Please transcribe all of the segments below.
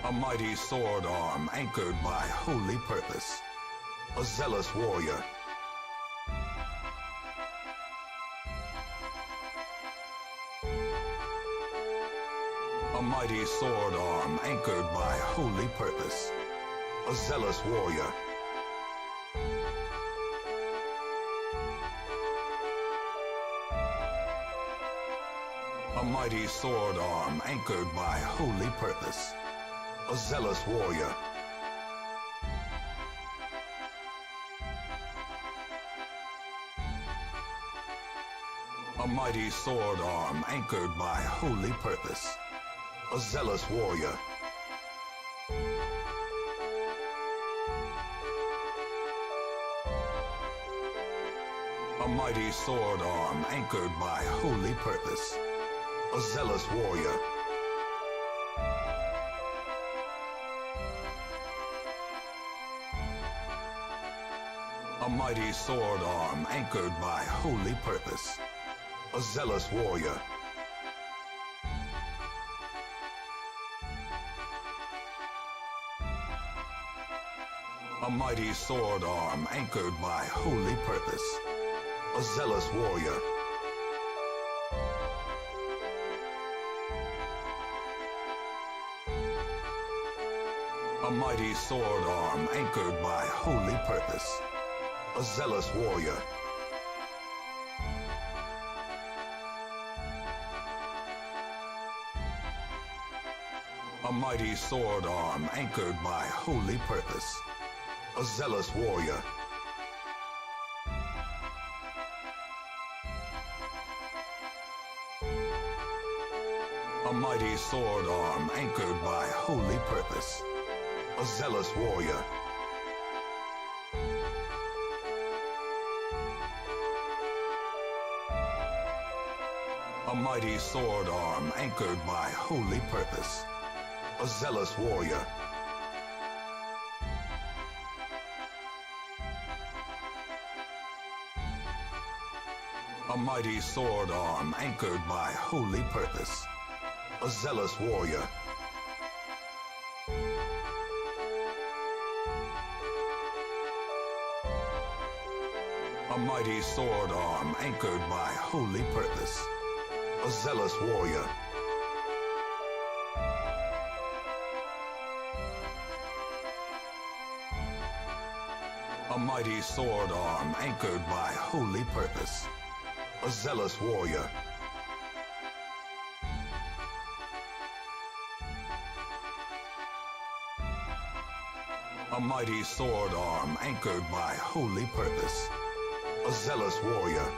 A mighty sword arm anchored by holy purpose. A zealous warrior. A mighty sword arm anchored by holy purpose. A zealous warrior. A mighty sword arm anchored by holy purpose. A zealous warrior. A mighty sword arm anchored by holy purpose. A zealous warrior. A mighty sword arm anchored by holy purpose. A zealous warrior. A mighty sword arm anchored by holy purpose. A zealous warrior. A mighty sword arm anchored by holy purpose. A zealous warrior. A mighty sword arm anchored by holy purpose. A zealous warrior. A mighty sword arm anchored by holy purpose. A zealous warrior. A mighty sword arm anchored by holy purpose. A zealous warrior. A mighty sword arm anchored by holy purpose. A zealous warrior. A mighty sword arm anchored by holy purpose. A zealous warrior. A mighty sword arm anchored by holy purpose. A zealous warrior. A mighty sword arm anchored by holy purpose. A zealous warrior. A mighty sword arm anchored by holy purpose. A zealous warrior.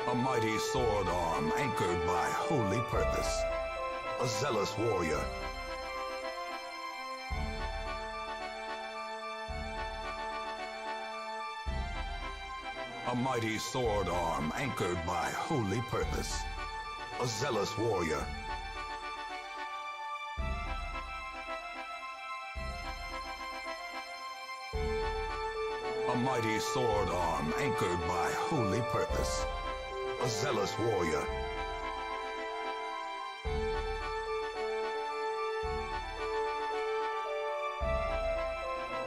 A mighty sword arm anchored by holy purpose. A zealous warrior. A mighty sword arm anchored by holy purpose. A zealous warrior. A mighty sword arm anchored by holy purpose. A zealous warrior.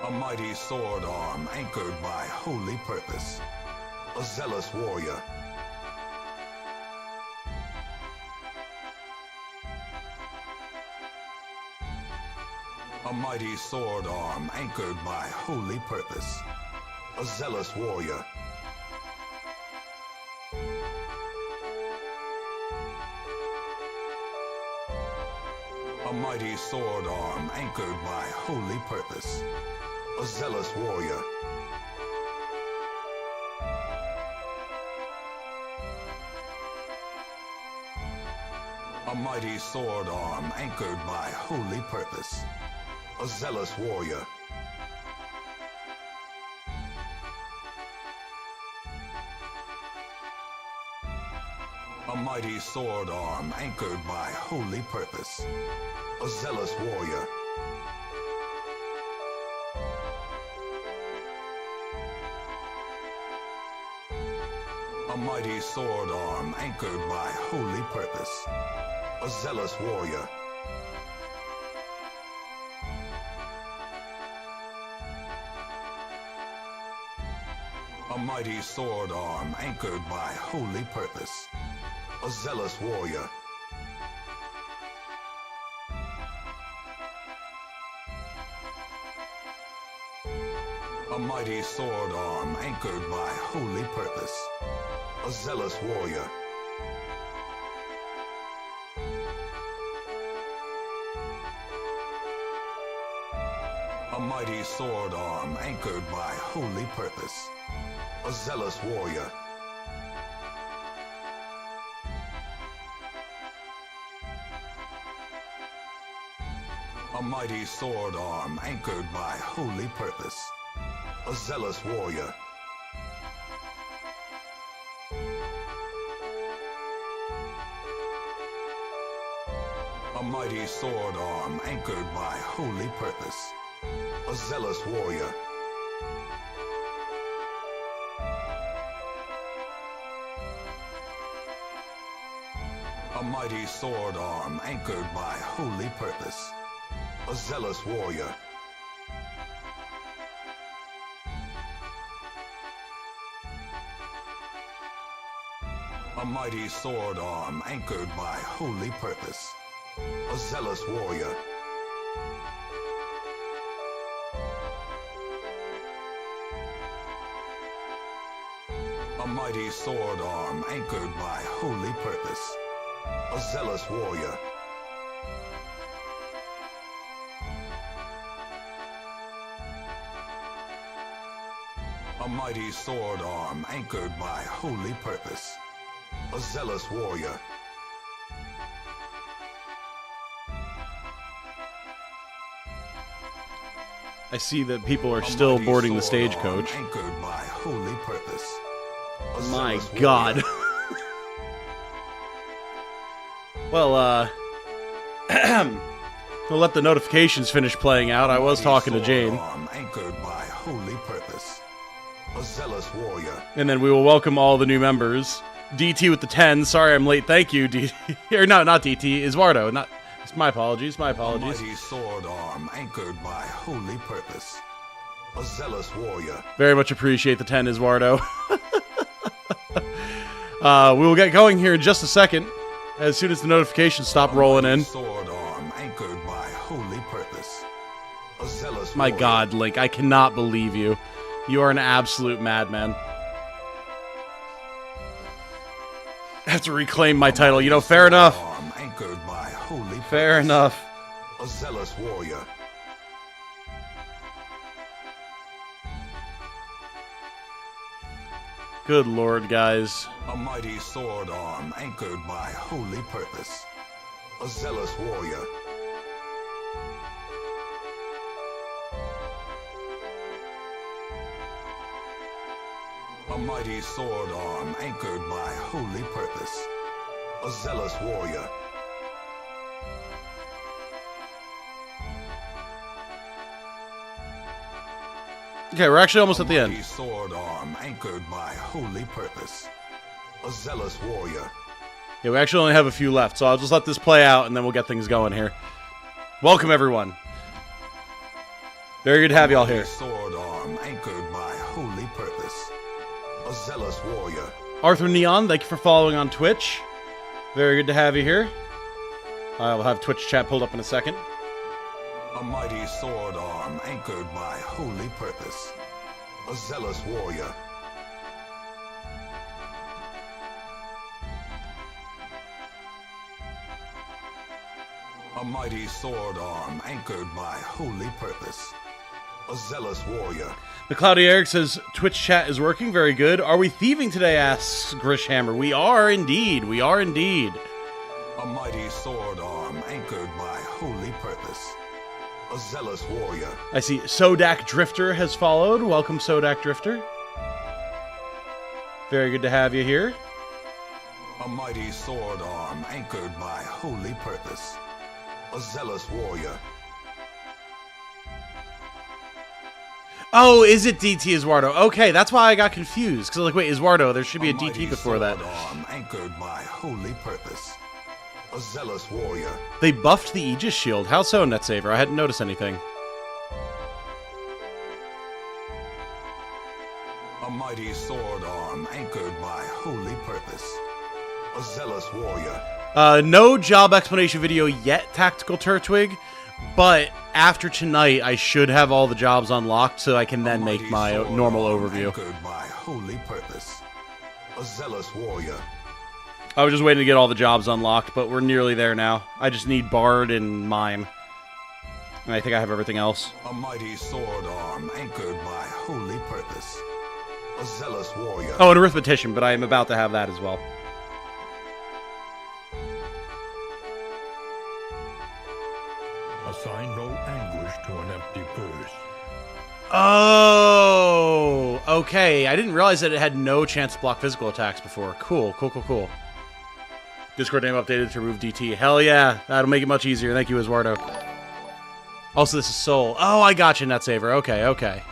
A mighty sword arm anchored by holy purpose. A zealous warrior. A mighty sword arm anchored by holy purpose. A zealous warrior. A mighty sword arm anchored by holy purpose. A zealous warrior. A mighty sword arm anchored by holy purpose. A zealous warrior. A mighty sword arm anchored by holy purpose. A zealous warrior. A A mighty sword arm anchored by holy purpose. A zealous warrior. A mighty sword arm anchored by holy purpose. A zealous warrior. A mighty sword arm anchored by holy purpose. A zealous warrior. A mighty sword arm anchored by holy purpose. A zealous warrior. A mighty sword arm anchored by holy purpose. A zealous warrior. A mighty sword arm anchored by holy purpose. A zealous warrior. A mighty sword arm anchored by holy purpose. A zealous warrior. A mighty sword arm anchored by holy purpose. A zealous warrior. A mighty sword arm anchored by holy purpose. A zealous warrior. A mighty sword arm anchored by holy purpose. A zealous warrior. I see that people are still boarding the stagecoach. Anchored by holy purpose. My God. Well, we'll let the notifications finish playing out. I was talking to Jane. Anchored by holy purpose. A zealous warrior. And then we will welcome all the new members. DT with the 10. Sorry I'm late. Thank you, DT. Or no, not DT. Eduardo. Not. It's my apologies. My apologies. A mighty sword arm anchored by holy purpose. A zealous warrior. Very much appreciate the 10, Eduardo. We will get going here in just a second. As soon as the notifications stop rolling in. Sword arm anchored by holy purpose. A zealous My warrior. God, Link, I cannot believe you. You are an absolute madman. I have to reclaim my title. You know, fair enough. Arm anchored by holy Fair purpose. enough. A zealous warrior. Good Lord, guys. A mighty sword arm anchored by holy purpose. A zealous warrior. A mighty sword arm anchored by holy purpose. A zealous warrior. Okay, we're actually almost at the A end. mighty sword arm anchored by holy purpose. A zealous warrior. Yeah, we actually only have a few left, so I'll just let this play out and then we'll get things going here. Welcome, everyone. Very good to have you all here. Sword arm anchored by holy purpose. A zealous warrior. Arthur Neon, thank you for following on Twitch. Very good to have you here. I will have Twitch chat pulled up in a second. A mighty sword arm anchored by holy purpose. A zealous warrior. A mighty sword arm anchored by holy purpose. A zealous warrior. McCloudy Eric says, Twitch chat is working. Very good. Are we thieving today, asks Grishhammer. We are indeed. We are indeed. A mighty sword arm anchored by holy purpose. A zealous warrior. I see Sodak Drifter has followed. Welcome, Sodak Drifter. Very good to have you here. A mighty sword arm anchored by holy purpose. A zealous warrior. Oh, is it DT Eduardo? Okay, that's why I got confused. Because like, wait, Eduardo, there should be a DT before that. Arm anchored by holy purpose. A zealous warrior. They buffed the Aegis shield. How so, NetSaver? I hadn't noticed anything. A mighty sword arm anchored by holy purpose. A zealous warrior. No job explanation video yet, Tactical Turtwig, but after tonight, I should have all the jobs unlocked so I can then make my normal overview. Anchored by holy purpose. A zealous warrior. I was just waiting to get all the jobs unlocked, but we're nearly there now. I just need Bard and Mime. And I think I have everything else. A mighty sword arm anchored by holy purpose. A zealous warrior. Oh, and Arithmetician, but I am about to have that as well. Assign no anguish to an empty purse. Oh, okay. I didn't realize that it had no chance to block physical attacks before. Cool, cool, cool, cool. Discord name updated to remove DT. Hell yeah, that'll make it much easier. Thank you, Eduardo. Also, this is Soul. Oh, I got you, NetSaver. Okay, okay.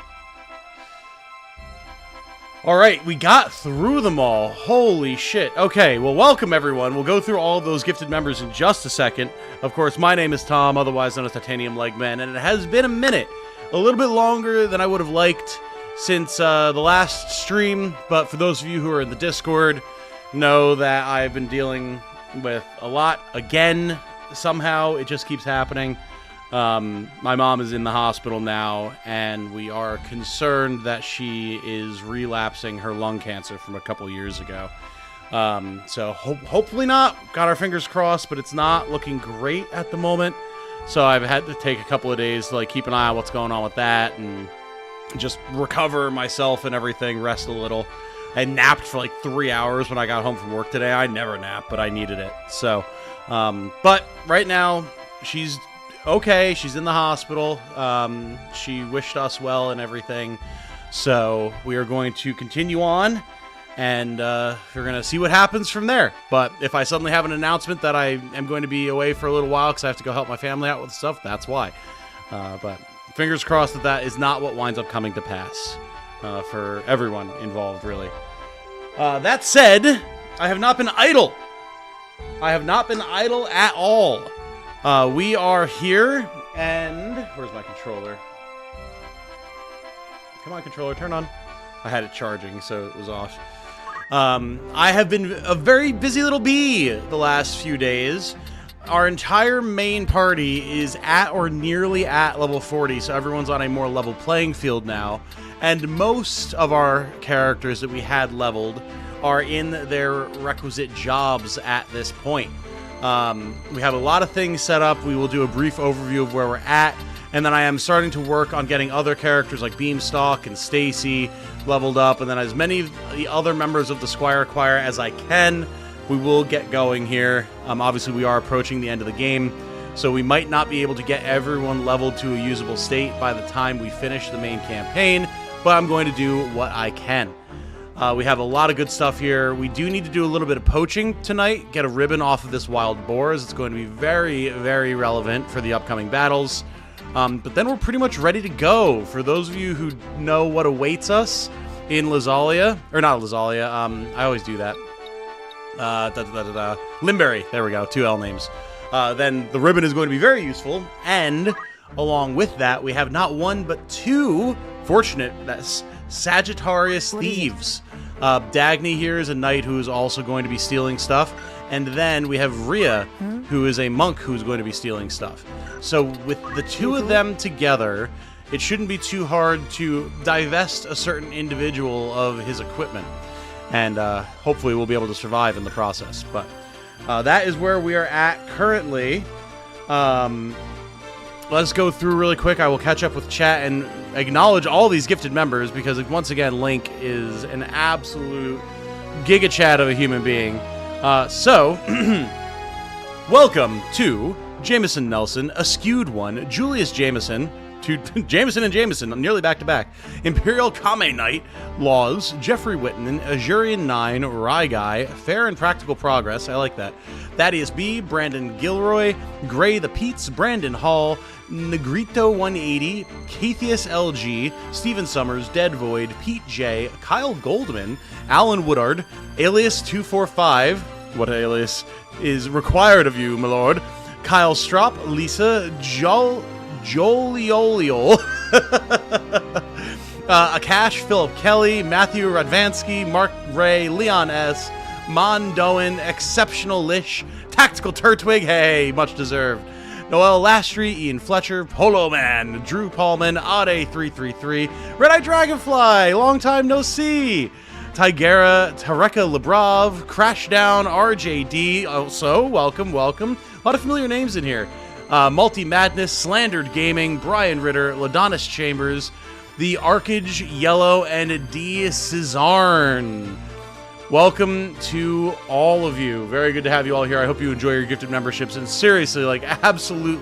All right, we got through them all. Holy shit. Okay, well, welcome, everyone. We'll go through all of those gifted members in just a second. Of course, my name is Tom, otherwise known as Titanium Legman, and it has been a minute. A little bit longer than I would have liked since the last stream, but for those of you who are in the Discord, know that I've been dealing with a lot again. Somehow, it just keeps happening. My mom is in the hospital now, and we are concerned that she is relapsing her lung cancer from a couple years ago. So hopefully not. Got our fingers crossed, but it's not looking great at the moment. So I've had to take a couple of days to like keep an eye on what's going on with that and just recover myself and everything, rest a little. I napped for like 3 hours when I got home from work today. I never nap, but I needed it. So, but right now she's okay. She's in the hospital. She wished us well and everything. So we are going to continue on, and we're going to see what happens from there. But if I suddenly have an announcement that I am going to be away for a little while because I have to go help my family out with stuff, that's why. But fingers crossed that that is not what winds up coming to pass for everyone involved, really. That said, I have not been idle. I have not been idle at all. We are here, and where's my controller? Come on, controller, turn on. I had it charging, so it was off. I have been a very busy little bee the last few days. Our entire main party is at or nearly at level 40, so everyone's on a more level playing field now. And most of our characters that we had leveled are in their requisite jobs at this point. We have a lot of things set up. We will do a brief overview of where we're at, and then I am starting to work on getting other characters like Beamstalk and Stacy leveled up, and then as many of the other members of the Squire Choir as I can. We will get going here. Obviously, we are approaching the end of the game, so we might not be able to get everyone leveled to a usable state by the time we finish the main campaign, but I'm going to do what I can. We have a lot of good stuff here. We do need to do a little bit of poaching tonight, get a ribbon off of this wild boar, as it's going to be very, very relevant for the upcoming battles. But then we're pretty much ready to go. For those of you who know what awaits us in Lazalia, or not Lazalia, I always do that. Limberry, there we go, 2 L names. Then the ribbon is going to be very useful, and along with that, we have not one but 2 fortunate Sagittarius thieves. Dagny here is a knight who is also going to be stealing stuff, and then we have Rhea, who is a monk who's going to be stealing stuff. So with the 2 of them together, it shouldn't be too hard to divest a certain individual of his equipment, and hopefully we'll be able to survive in the process. But that is where we are at currently. Let's go through really quick. I will catch up with chat and acknowledge all these gifted members, because once again, Link is an absolute giga chat of a human being. So, welcome to Jameson Nelson, A Skewed One, Julius Jameson, Jameson and Jameson, nearly back-to-back. Imperial Kame Knight, Laws, Jeffrey Whitten, Azurian 9, Rye Guy, Fair and Practical Progress, I like that. Thaddeus B, Brandon Gilroy, Gray the Peets, Brandon Hall, Negrito 180, Cathius LG, Steven Summers, Dead Void, Pete J, Kyle Goldman, Alan Woodard, Alias 245, what alias is required of you, my lord, Kyle Strop, Lisa, Jolioliol, Akash, Philip Kelly, Matthew Radvansky, Mark Ray, Leon S., Mon Doan, Exceptional Lish, Tactical Turtwig, hey, much deserved. Noel Lastry, Ian Fletcher, Polo Man, Drew Paulman, Ade333, Red Eye Dragonfly, long time no see, Tigera, Tareka Lebrov, Crashdown, RJD, also, welcome. A lot of familiar names in here. Multi Madness, Slandered Gaming, Brian Ritter, Ladonis Chambers, The Arkage Yellow, and D. Cesarn. Welcome to all of you. Very good to have you all here. I hope you enjoy your gifted memberships. And seriously, like, absolute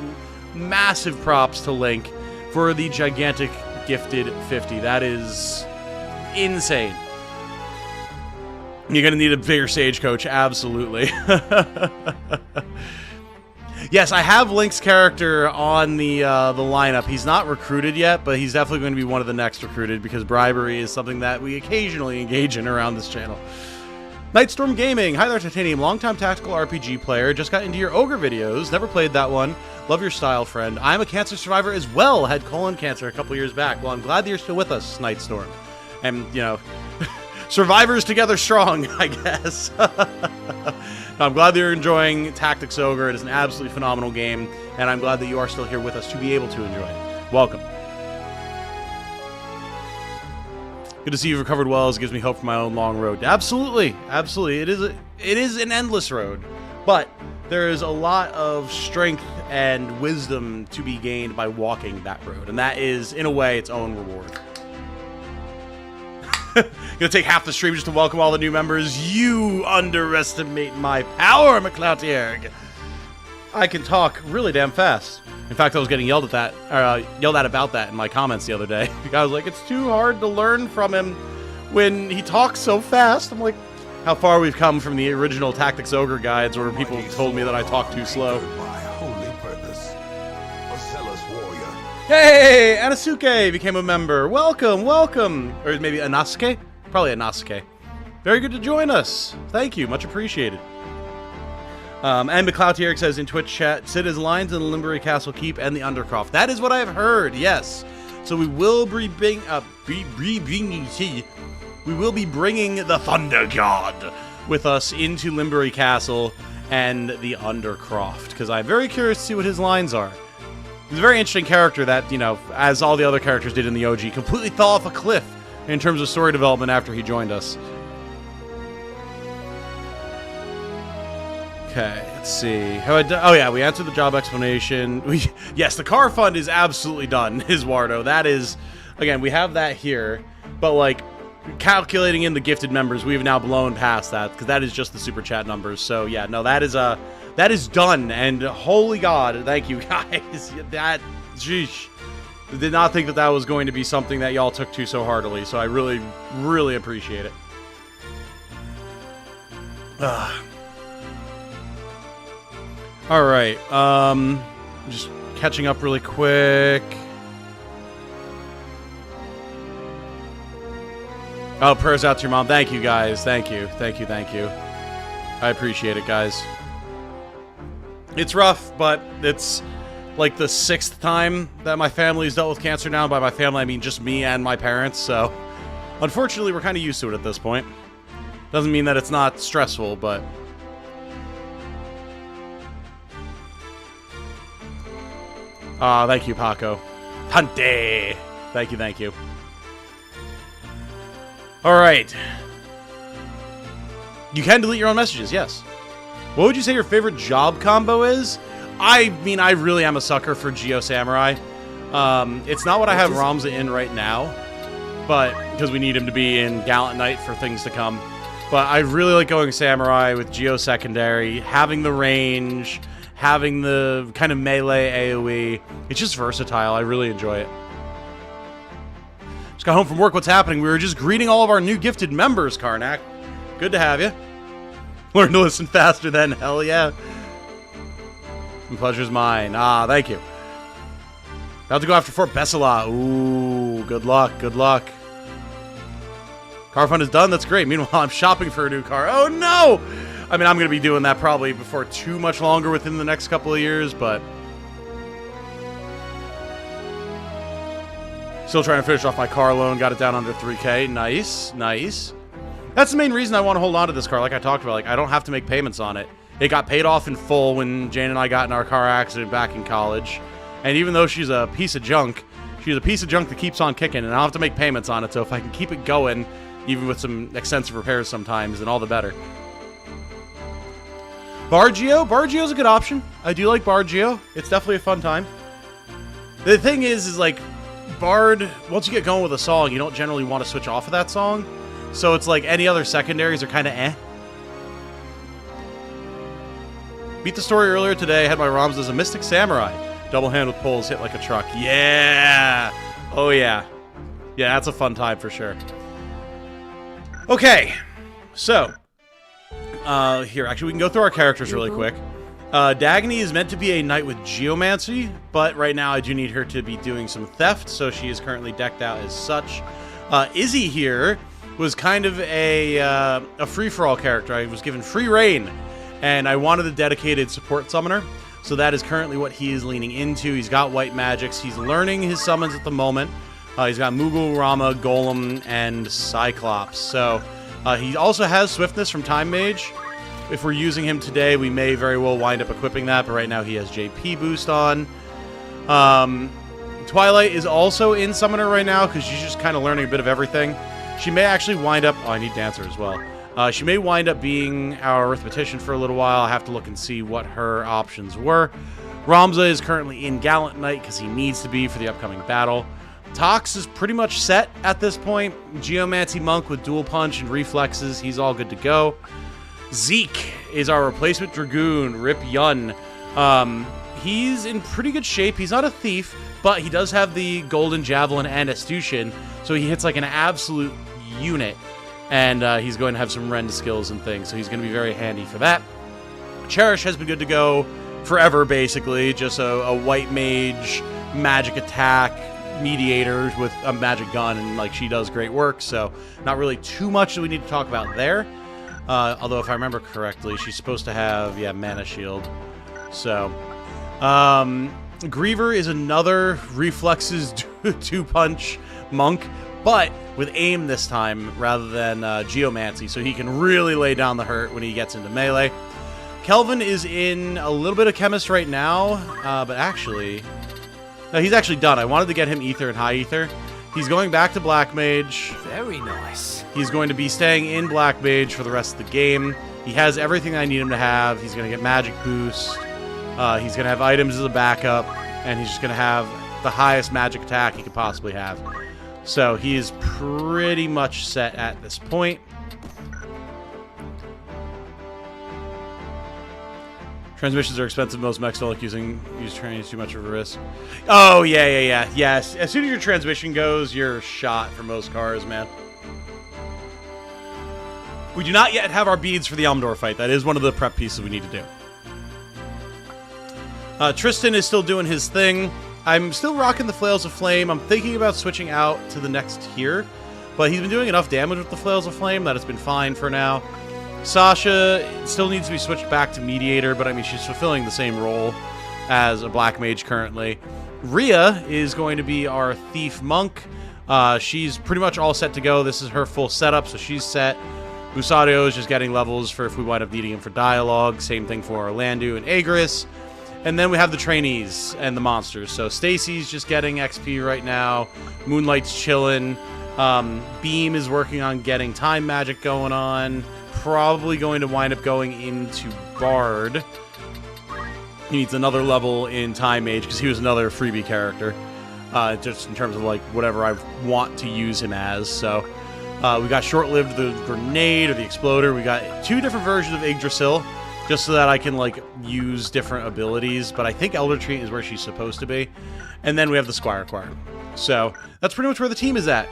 massive props to Link for the gigantic gifted 50. That is insane. You're going to need a bigger stagecoach, absolutely. Yes, I have Link's character on the lineup. He's not recruited yet, but he's definitely going to be one of the next recruited because bribery is something that we occasionally engage in around this channel. Nightstorm Gaming. Hi there, Titanium. Longtime tactical RPG player. Just got into your Ogre videos. Never played that one. Love your style, friend. I'm a cancer survivor as well. Had colon cancer a couple years back. Well, I'm glad that you're still with us, Nightstorm. And, you know, survivors together strong, I guess. I'm glad that you're enjoying Tactics Ogre. It is an absolutely phenomenal game, and I'm glad that you are still here with us to be able to enjoy it. Welcome. Good to see you've recovered well. It gives me hope for my own long road. Absolutely. It is an endless road, but there is a lot of strength and wisdom to be gained by walking that road, and that is, in a way, its own reward. Gonna take half the stream just to welcome all the new members. You underestimate my power, McCloutierg. I can talk really damn fast. In fact, I was getting yelled at about that in my comments the other day. The guy was like, it's too hard to learn from him when he talks so fast. I'm like, how far we've come from the original Tactics Ogre guides where people told me that I talk too slow. Hey, Anasuke became a member. Welcome. Or maybe Anasuke? Probably Anasuke. Very good to join us. Thank you. Much appreciated. And McCloutierg says in Twitch chat, Sid is lines in the Limberry Castle Keep and the Undercroft. That is what I've heard, yes. So we will be bringing the Thunder God with us into Limberry Castle and the Undercroft, because I'm very curious to see what his lines are. He's a very interesting character that, you know, as all the other characters did in the OG, completely fell off a cliff in terms of story development after he joined us. Okay, let's see. Oh yeah, we answered the job explanation. Yes, the car fund is absolutely done, Eduardo. That is, again, we have that here, but like calculating in the gifted members, we've now blown past that because that is just the super chat numbers. So yeah, no, that is done, and holy God, thank you guys. That, sheesh. Did not think that was going to be something that y'all took to so heartily, so I really, really appreciate it. Alright, just catching up really quick. Oh, prayers out to your mom. Thank you, guys. Thank you. I appreciate it, guys. It's rough, but it's like the 6th time that my family's dealt with cancer now. By my family, I mean just me and my parents, so unfortunately, we're kind of used to it at this point. Doesn't mean that it's not stressful, but... thank you, Paco. Tante! Thank you. Alright. You can delete your own messages, yes. What would you say your favorite job combo is? I mean, I really am a sucker for Geo Samurai. It's not what I have Ramza in right now, but because we need him to be in Gallant Knight for things to come. But I really like going Samurai with Geo Secondary, having the range, having the kind of melee AoE. It's just versatile. I really enjoy it. Just got home from work. What's happening? We were just greeting all of our new gifted members, Karnak. Good to have you. Learn to listen faster then. Hell yeah. The pleasure's mine. Ah, thank you. About to go after Fort Besala. Ooh, good luck. Good luck. Car fund is done. That's great. Meanwhile, I'm shopping for a new car. Oh, no! I mean, I'm going to be doing that probably before too much longer within the next couple of years, but... Still trying to finish off my car loan. Got it down under 3K. Nice. Nice. That's the main reason I want to hold on to this car. Like I talked about, like, I don't have to make payments on it. It got paid off in full when Jane and I got in our car accident back in college. And even though she's a piece of junk, she's a piece of junk that keeps on kicking, and I don't have to make payments on it. So if I can keep it going, even with some extensive repairs sometimes, then all the better. Bargio? Bargio's a good option. I do like Bargio. It's definitely a fun time. The thing is like, Bard, once you get going with a song, you don't generally want to switch off of that song. So it's like any other secondaries are kind of eh. Beat the story earlier today. Had my ROMs as a Mystic Samurai. Double hand with poles, hit like a truck. Yeah! Oh yeah. Yeah, that's a fun time for sure. Okay. So. Here, actually, we can go through our characters really quick. Dagny is meant to be a knight with geomancy, but right now I do need her to be doing some theft, so she is currently decked out as such. Izzy here was kind of a free-for-all character. I was given free reign, and I wanted a dedicated support summoner, so that is currently what he is leaning into. He's got white magics. He's learning his summons at the moment. He's got Moogle, Rama, Golem, and Cyclops. So he also has swiftness from Time Mage. If we're using him today, we may very well wind up equipping that, but right now he has JP boost on. Twilight is also in Summoner right now because she's just kind of learning a bit of everything. She may actually wind up... Oh, I need Dancer as well. She may wind up being our Arithmetician for a little while. I have to look and see what her options were. Ramza is currently in Gallant Knight because he needs to be for the upcoming battle. Tox is pretty much set at this point. Geomancy Monk with Dual Punch and Reflexes. He's all good to go. Zeke is our replacement Dragoon, Rip Yun. He's in pretty good shape. He's not a thief, but he does have the Golden Javelin and Escutcheon, so he hits like an absolute unit. And he's going to have some rend skills and things, so he's going to be very handy for that. Cherish has been good to go forever, basically. Just a white mage, magic attack, mediator with a magic gun, and like she does great work, so not really too much that we need to talk about there. Although if I remember correctly, she's supposed to have, yeah, mana shield. So, Griever is another reflexes 2-punch monk, but with aim this time rather than geomancy, so he can really lay down the hurt when he gets into melee. Kelvin is in a little bit of chemist right now, but actually... No, he's actually done. I wanted to get him Ether and High Ether. He's going back to Black Mage. Very nice. He's going to be staying in Black Mage for the rest of the game. He has everything I need him to have. He's going to get Magic Boost. He's going to have items as a backup. And he's just going to have the highest magic attack he could possibly have. So he is pretty much set at this point. Transmissions are expensive. Most mechs don't like use training is too much of a risk. Oh, yeah. Yes. As soon as your transmission goes, you're shot for most cars, man. We do not yet have our beads for the Elmdore fight. That is one of the prep pieces we need to do. Tristan is still doing his thing. I'm still rocking the Flails of Flame. I'm thinking about switching out to the next tier, but he's been doing enough damage with the Flails of Flame that it's been fine for now. Sasha still needs to be switched back to Mediator, but I mean, she's fulfilling the same role as a Black Mage currently. Rhea is going to be our Thief Monk. She's pretty much all set to go. This is her full setup, so she's set. Busadio is just getting levels for if we wind up needing him for dialogue. Same thing for Orlandu and Agris. And then we have the trainees and the monsters. So Stacy's just getting XP right now. Moonlight's chilling. Beam is working on getting time magic going on. Probably going to wind up going into Bard. He needs another level in Time Mage because he was another freebie character. Just in terms of like whatever I want to use him as. So we got short-lived the Grenade or the Exploder. We got two different versions of Yggdrasil. just so that I can, like, use different abilities. But I think Elder Tree is where she's supposed to be. And then we have the Squire Choir. So, that's pretty much where the team is at.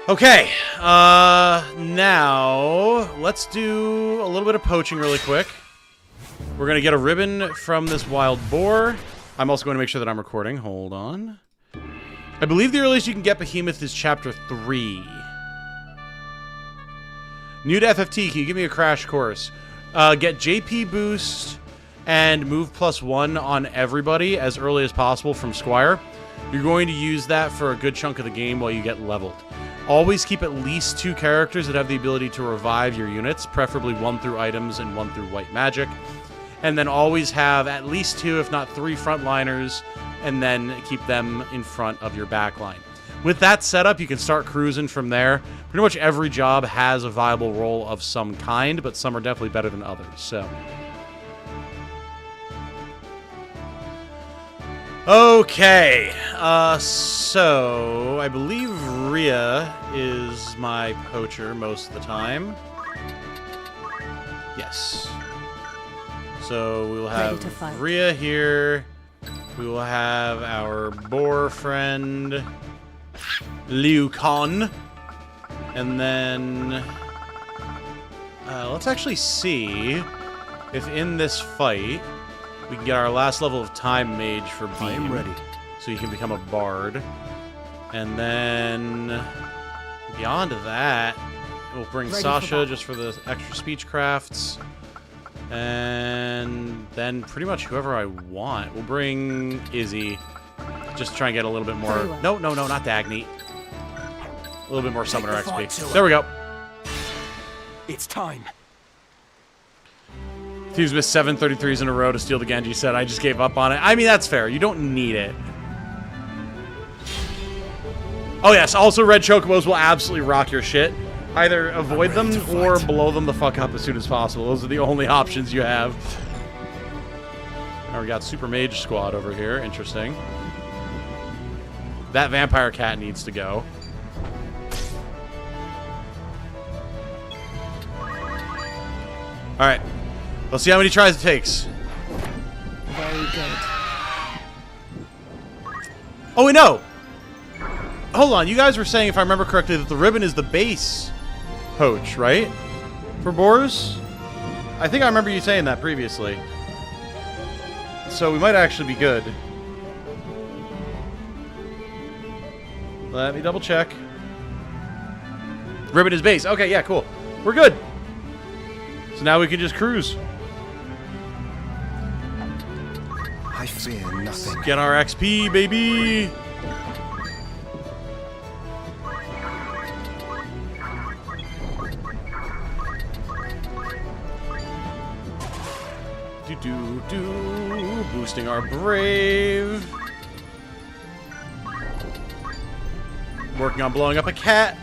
Okay, now, let's do a little bit of poaching really quick. We're going to get a ribbon from this wild boar. I'm also going to make sure that I'm recording. Hold on. I believe the earliest you can get Behemoth is Chapter 3. New to FFT, can you give me a crash course? Get JP boost and move +1 on everybody as early as possible from Squire. You're going to use that for a good chunk of the game while you get leveled. Always keep at least 2 characters that have the ability to revive your units, preferably 1 through items and 1 through white magic. And then always have at least 2, if not 3 frontliners, and then keep them in front of your backline. With that setup, you can start cruising from there. Pretty much every job has a viable role of some kind, but some are definitely better than others, so... Okay, so I believe Rhea is my poacher most of the time. Yes. So we will have Rhea here. We will have our boar friend, Lucavi. And then let's actually see if in this fight we can get our last level of Time Mage for Beam. I am ready. So you can become a bard. And then beyond that, we'll bring Sasha just for the extra speech crafts. And then pretty much whoever I want. We'll bring Izzy. Just to try and get a little bit more... No, not Dagny. A little bit more Summoner XP. There we go. It's time. Thieves missed 7 33s in a row to steal the Genji set. I just gave up on it. I mean, that's fair. You don't need it. Oh, yes. Also, red chocobos will absolutely rock your shit. Either avoid them or blow them the fuck up as soon as possible. Those are the only options you have. Now we got Super Mage Squad over here. Interesting. That vampire cat needs to go. Alright. Let's see how many tries it takes. Very good. Oh, wait, no! Hold on, you guys were saying, if I remember correctly, that the ribbon is the base poach, right? For boars? I think I remember you saying that previously. So we might actually be good. Let me double check. Ribbon is base. Okay, yeah, cool. We're good. So now we can just cruise. I fear nothing. Get our XP, baby! Do-do-do. Boosting our brave. Working on blowing up a cat.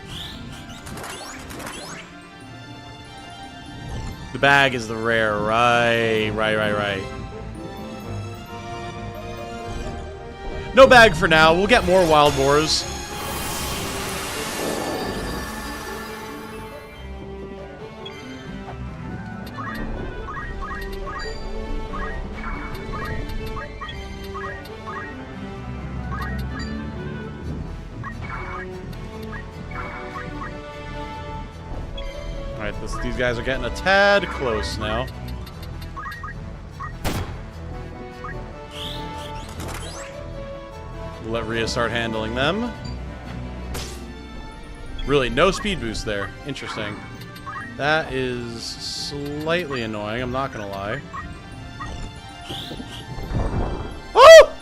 The bag is the rare. Right. No bag for now. We'll get more wild boars. Alright, these guys are getting a tad close now. Let Rhea start handling them. Really, no speed boost there. Interesting. That is slightly annoying, I'm not gonna lie. Oh!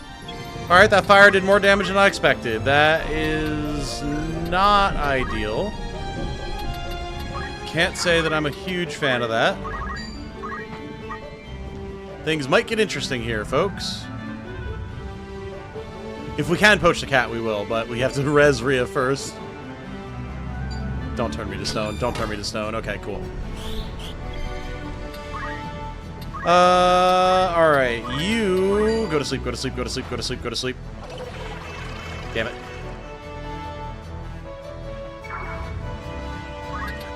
Alright, that fire did more damage than I expected. That is not ideal. Can't say that I'm a huge fan of that. Things might get interesting here, folks. If we can poach the cat, we will, but we have to res Rhea first. Don't turn me to stone. Don't turn me to stone. Okay, cool. Alright. You... Go to sleep, go to sleep, go to sleep, go to sleep, go to sleep. Damn it.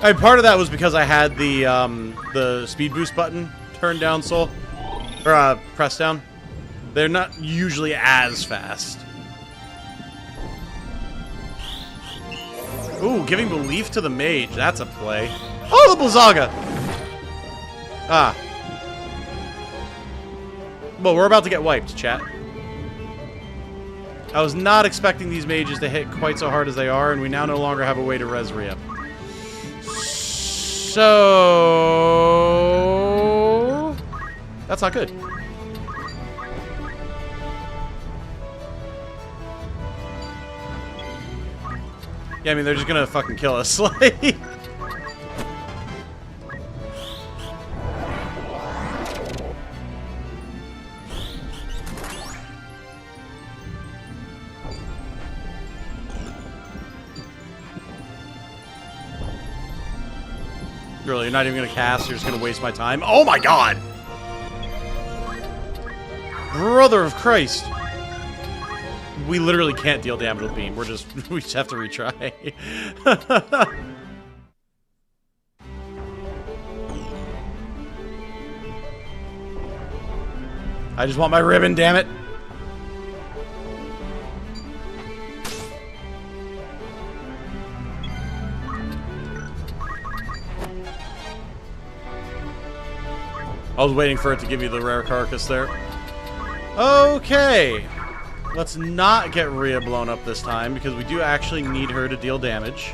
And part of that was because I had the speed boost button turned down, Soul. Or, pressed down. They're not usually as fast. Ooh, giving belief to the mage. That's a play. Oh, the Blizzaga! Ah. Well, we're about to get wiped, chat. I was not expecting these mages to hit quite so hard as they are, and we now no longer have a way to res Rhea. So... that's not good. Yeah, I mean, they're just gonna fucking kill us. Like... Really, you're not even gonna cast, you're just gonna waste my time? Oh my god! Brother of Christ! We literally can't deal damage with Beam. We just have to retry. I just want my ribbon, damn it! I was waiting for it to give you the rare carcass there. Okay. Let's not get Rhea blown up this time, because we do actually need her to deal damage.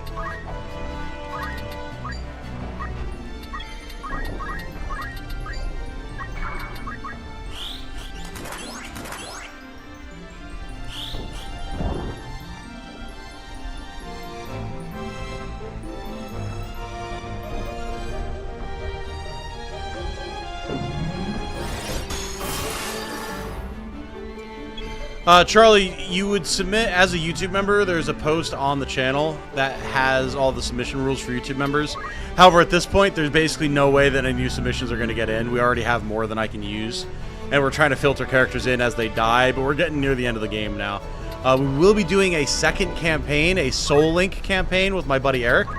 Charlie, you would submit as a YouTube member. There's a post on the channel that has all the submission rules for YouTube members. However, at this point, there's basically no way that any new submissions are going to get in. We already have more than I can use, and we're trying to filter characters in as they die, but we're getting near the end of the game now. We will be doing a second campaign, a Soul Link campaign with my buddy Eric.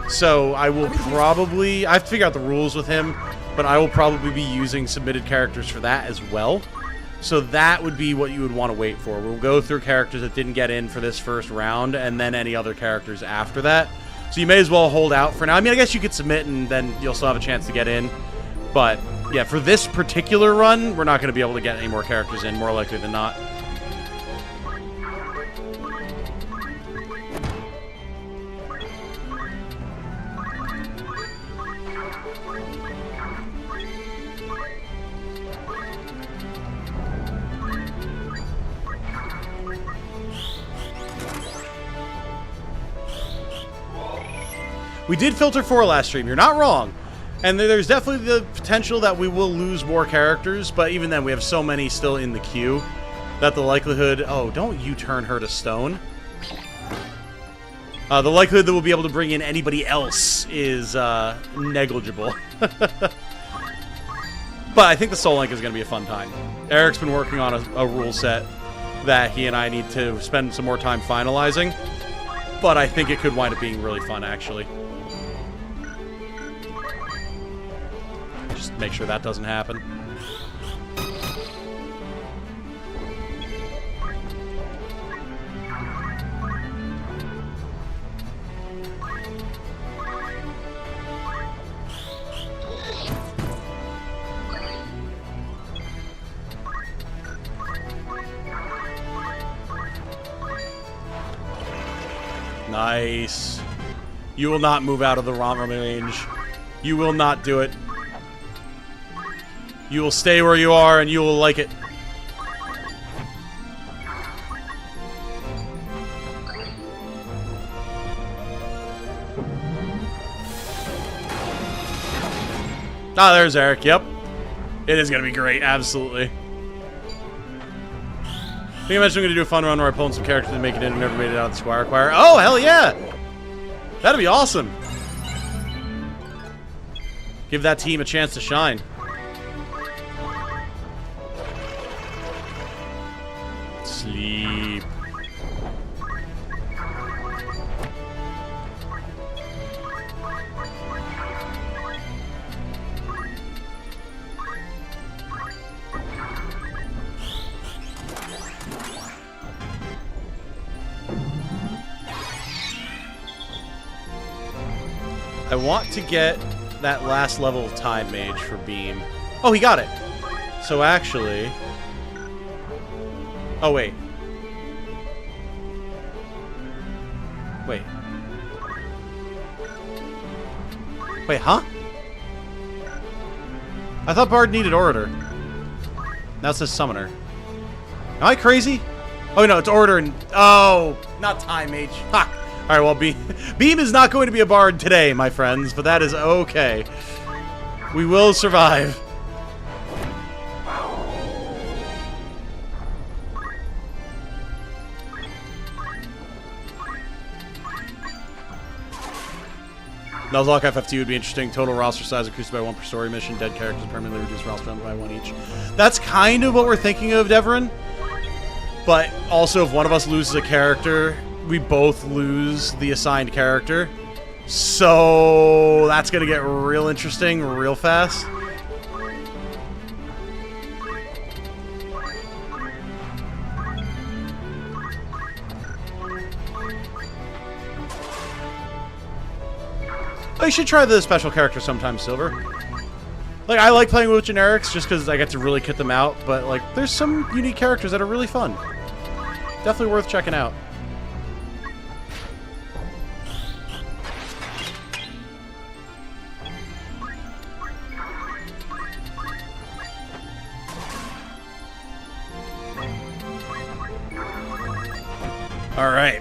So I will probably... I have to figure out the rules with him, but I will probably be using submitted characters for that as well. So that would be what you would want to wait for. We'll go through characters that didn't get in for this first round, and then any other characters after that. So you may as well hold out for now. I mean, I guess you could submit, and then you'll still have a chance to get in. But, yeah, for this particular run, we're not going to be able to get any more characters in, more likely than not. We did filter 4 last stream. You're not wrong. And there's definitely the potential that we will lose more characters, but even then, we have so many still in the queue that the likelihood... Oh, don't you turn her to stone. The likelihood that we'll be able to bring in anybody else is negligible. But I think the Soul Link is going to be a fun time. Eric's been working on a rule set that he and I need to spend some more time finalizing. But I think it could wind up being really fun, actually. Just make sure that doesn't happen. Nice. You will not move out of the Rama range. You will not do it. You will stay where you are, and you will like it. Ah, there's Eric. Yep. It is going to be great. Absolutely. I think I mentioned I'm going to do a fun run where I pull in some characters and make it in and never made it out of the Squire Choir. Oh, hell yeah! That'd be awesome. Give that team a chance to shine. Sleep. I want to get that last level of Time Mage for Beam. Oh, he got it. So actually... Oh, wait. Wait. Wait, huh? I thought Bard needed Orator. Now it says Summoner. Am I crazy? Oh, no, it's Orator and... Oh, not Time Mage. Ha! Alright, well, Beam is not going to be a Bard today, my friends, but that is okay. We will survive. Nuzlocke FFT would be interesting. Total roster size increased by 1 per story mission. Dead characters permanently reduce roster number by 1 each. That's kind of what we're thinking of, Devrin. But also, if one of us loses a character, we both lose the assigned character. So that's going to get real interesting real fast. Oh, you should try the special character sometime, Silver. Like, I like playing with generics just because I get to really kit them out, but, like, there's some unique characters that are really fun. Definitely worth checking out. All right.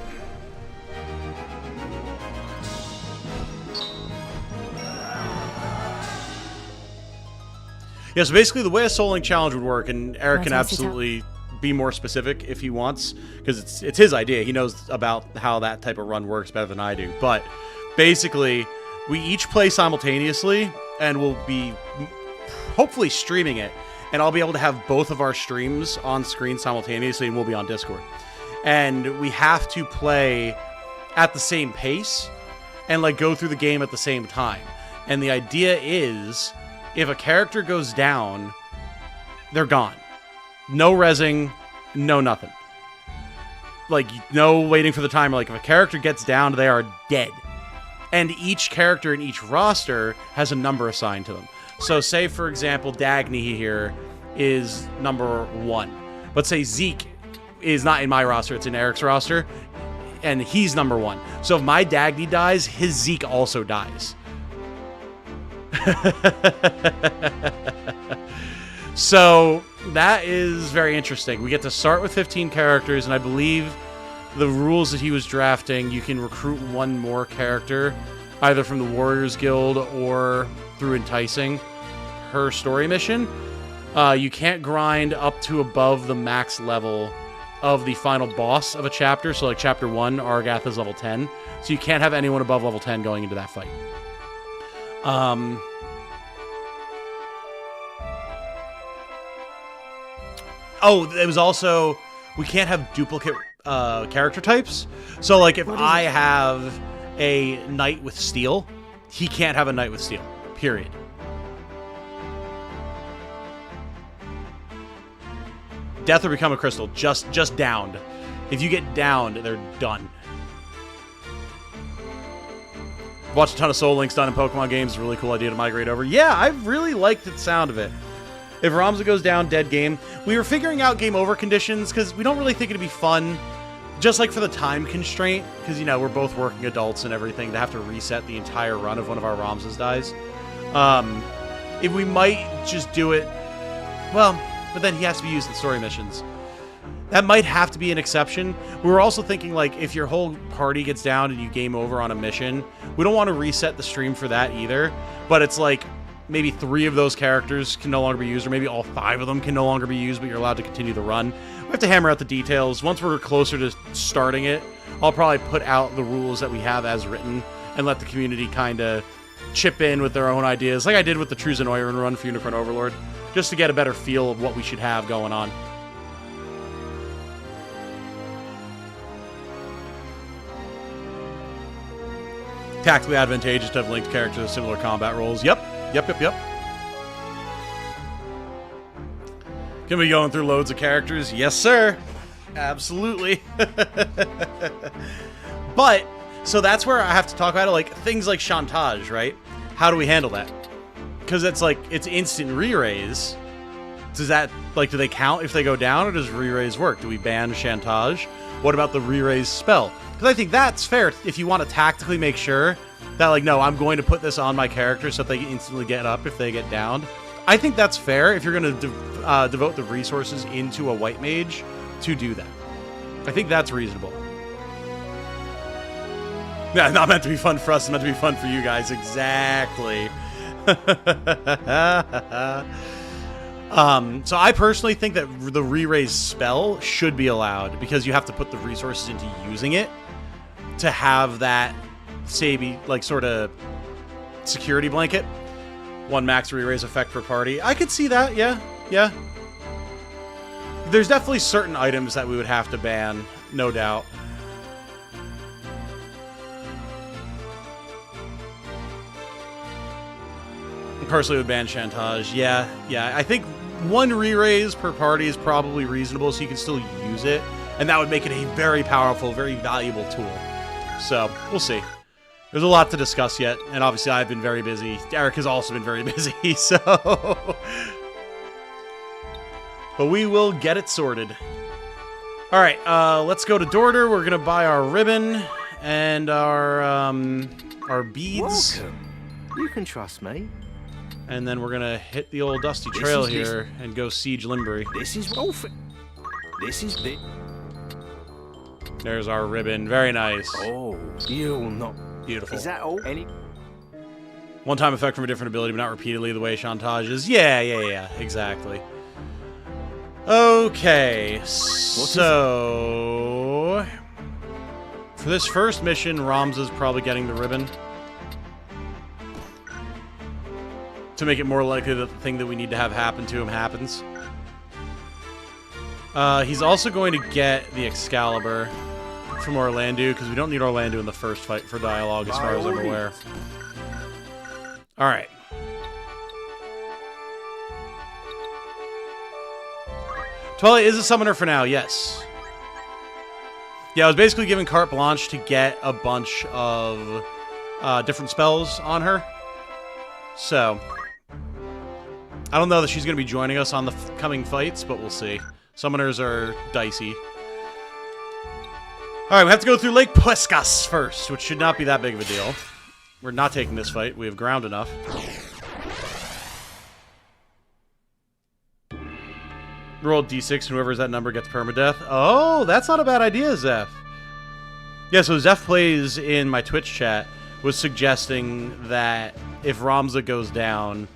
Yeah, so basically the way a Soul Link challenge would work, and Eric can absolutely be more specific if he wants, because it's his idea. He knows about how that type of run works better than I do. But basically, we each play simultaneously, and we'll be hopefully streaming it, and I'll be able to have both of our streams on screen simultaneously, and we'll be on Discord. And we have to play at the same pace and, like, go through the game at the same time. And the idea is, if a character goes down, they're gone. No rezzing, no nothing. Like, no waiting for the timer. Like, if a character gets down, they are dead. And each character in each roster has a number assigned to them. So, say, for example, Dagny here is number 1. But say Zeke is not in my roster, it's in Eric's roster, and he's number 1. So if my Dagny dies, his Zeke also dies. So that is very interesting. We get to start with 15 characters, and I believe the rules that he was drafting, you can recruit one more character, either from the Warriors Guild or through enticing her story mission. You can't grind up to above the max level of the final boss of a chapter. So like chapter 1, Argath is level 10. So you can't have anyone above level 10 going into that fight. Oh, it was also, we can't have duplicate character types. So like if I have a knight with steel, he can't have a knight with steel, period. Death or become a crystal, just downed. If you get downed, they're done. Watched a ton of Soul Links done in Pokemon games. Really cool idea to migrate over. Yeah, I really liked the sound of it. If Ramza goes down, dead game. We were figuring out game over conditions because we don't really think it'd be fun, just like for the time constraint, because, you know, we're both working adults and everything, to have to reset the entire run if one of our Ramzas dies. If we might just do it, well, but then he has to be used in story missions. That might have to be an exception. We were also thinking, like, if your whole party gets down and you game over on a mission, we don't want to reset the stream for that either. But it's like, maybe 3 of those characters can no longer be used, or maybe all 5 of them can no longer be used, but you're allowed to continue the run. We have to hammer out the details. Once we're closer to starting it, I'll probably put out the rules that we have as written and let the community kind of chip in with their own ideas, like I did with the True Zenoiran run for Unicorn Overlord, just to get a better feel of what we should have going on. Tactically advantageous to have linked characters with similar combat roles. Yep. Can we going through loads of characters? Yes, sir. Absolutely. But So that's where I have to talk about it, like things like Chantage, right? How do we handle that? Because it's like, it's instant re-raise. Does that, like, do they count if they go down, or does re-raise work? Do we ban Chantage? What about the re-raise spell? Because I think that's fair if you want to tactically make sure that, like, no, I'm going to put this on my character so that they instantly get up if they get downed. I think that's fair if you're going to devote the resources into a white mage to do that. I think that's reasonable. Yeah, not meant to be fun for us, it's meant to be fun for you guys. Exactly. So I personally think that the re-raise spell should be allowed because you have to put the resources into using it to have that savey, like, sort of security blanket. 1 max re-raise effect per party. I could see that, yeah. There's definitely certain items that we would have to ban, no doubt. Personally would ban Chantage. Yeah. I think 1 re-raise per party is probably reasonable, so you can still use it. And that would make it a very powerful, very valuable tool. So, we'll see. There's a lot to discuss yet, and obviously I've been very busy. Eric has also been very busy, so... But we will get it sorted. Alright, let's go to Dorter. We're gonna buy our ribbon and our beads. Welcome. You can trust me. And then we're gonna hit the old dusty trail here and go siege Limberry. This is Wolf. This is the. There's our ribbon. Very nice. Oh, you'll not. Beautiful. Is that all? Any? One-time effect from a different ability, but not repeatedly the way Chantage is. Yeah. Exactly. Okay, so... For this first mission, Ramza's probably getting the ribbon. To make it more likely that the thing that we need to have happen to him happens. He's also going to get the Excalibur from Orlandu, because we don't need Orlandu in the first fight for dialogue, as far as I'm aware. Alright. Twilight is a summoner for now, yes. Yeah, I was basically given carte blanche to get a bunch of different spells on her. So, I don't know that she's going to be joining us on the coming fights, but we'll see. Summoners are dicey. Alright, we have to go through Lake Puescas first, which should not be that big of a deal. We're not taking this fight. We have ground enough. Roll d6, and whoever's that number gets permadeath. Oh, that's not a bad idea, Zeph. Yeah, so Zeph Plays in my Twitch chat was suggesting that if Ramza goes down,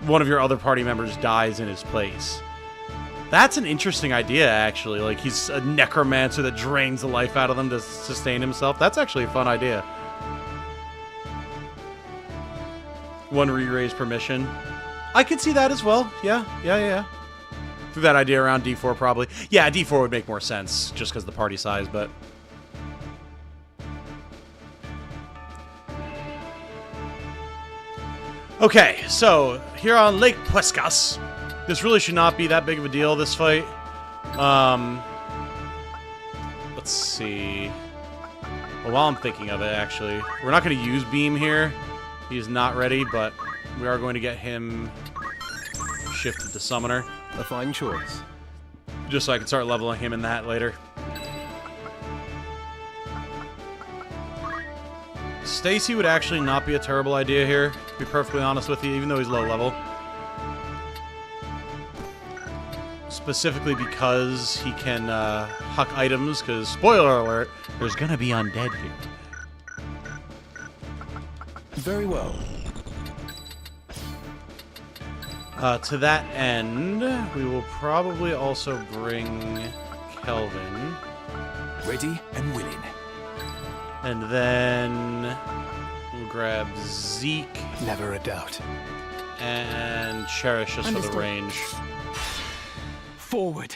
one of your other party members dies in his place. That's an interesting idea, actually. Like, he's a necromancer that drains the life out of them to sustain himself. That's actually a fun idea. 1 re-raise per mission. I could see that as well. Yeah. Threw that idea around D4, probably. Yeah, D4 would make more sense, just because of the party size, but... Okay, so, here on Lake Puescas. This really should not be that big of a deal, this fight. Let's see. Well, while I'm thinking of it, actually, we're not going to use Beam here. He's not ready, but we are going to get him shifted to Summoner. A fine choice. Just so I can start leveling him in that later. Stacy would actually not be a terrible idea here, to be perfectly honest with you, even though he's low level. Specifically because he can huck items, because, spoiler alert, there's gonna be undead here. Very well. To that end, we will probably also bring Kelvin. Ready and willing. And then we'll grab Zeke. Never a doubt. And Cherish just for the range. Forward.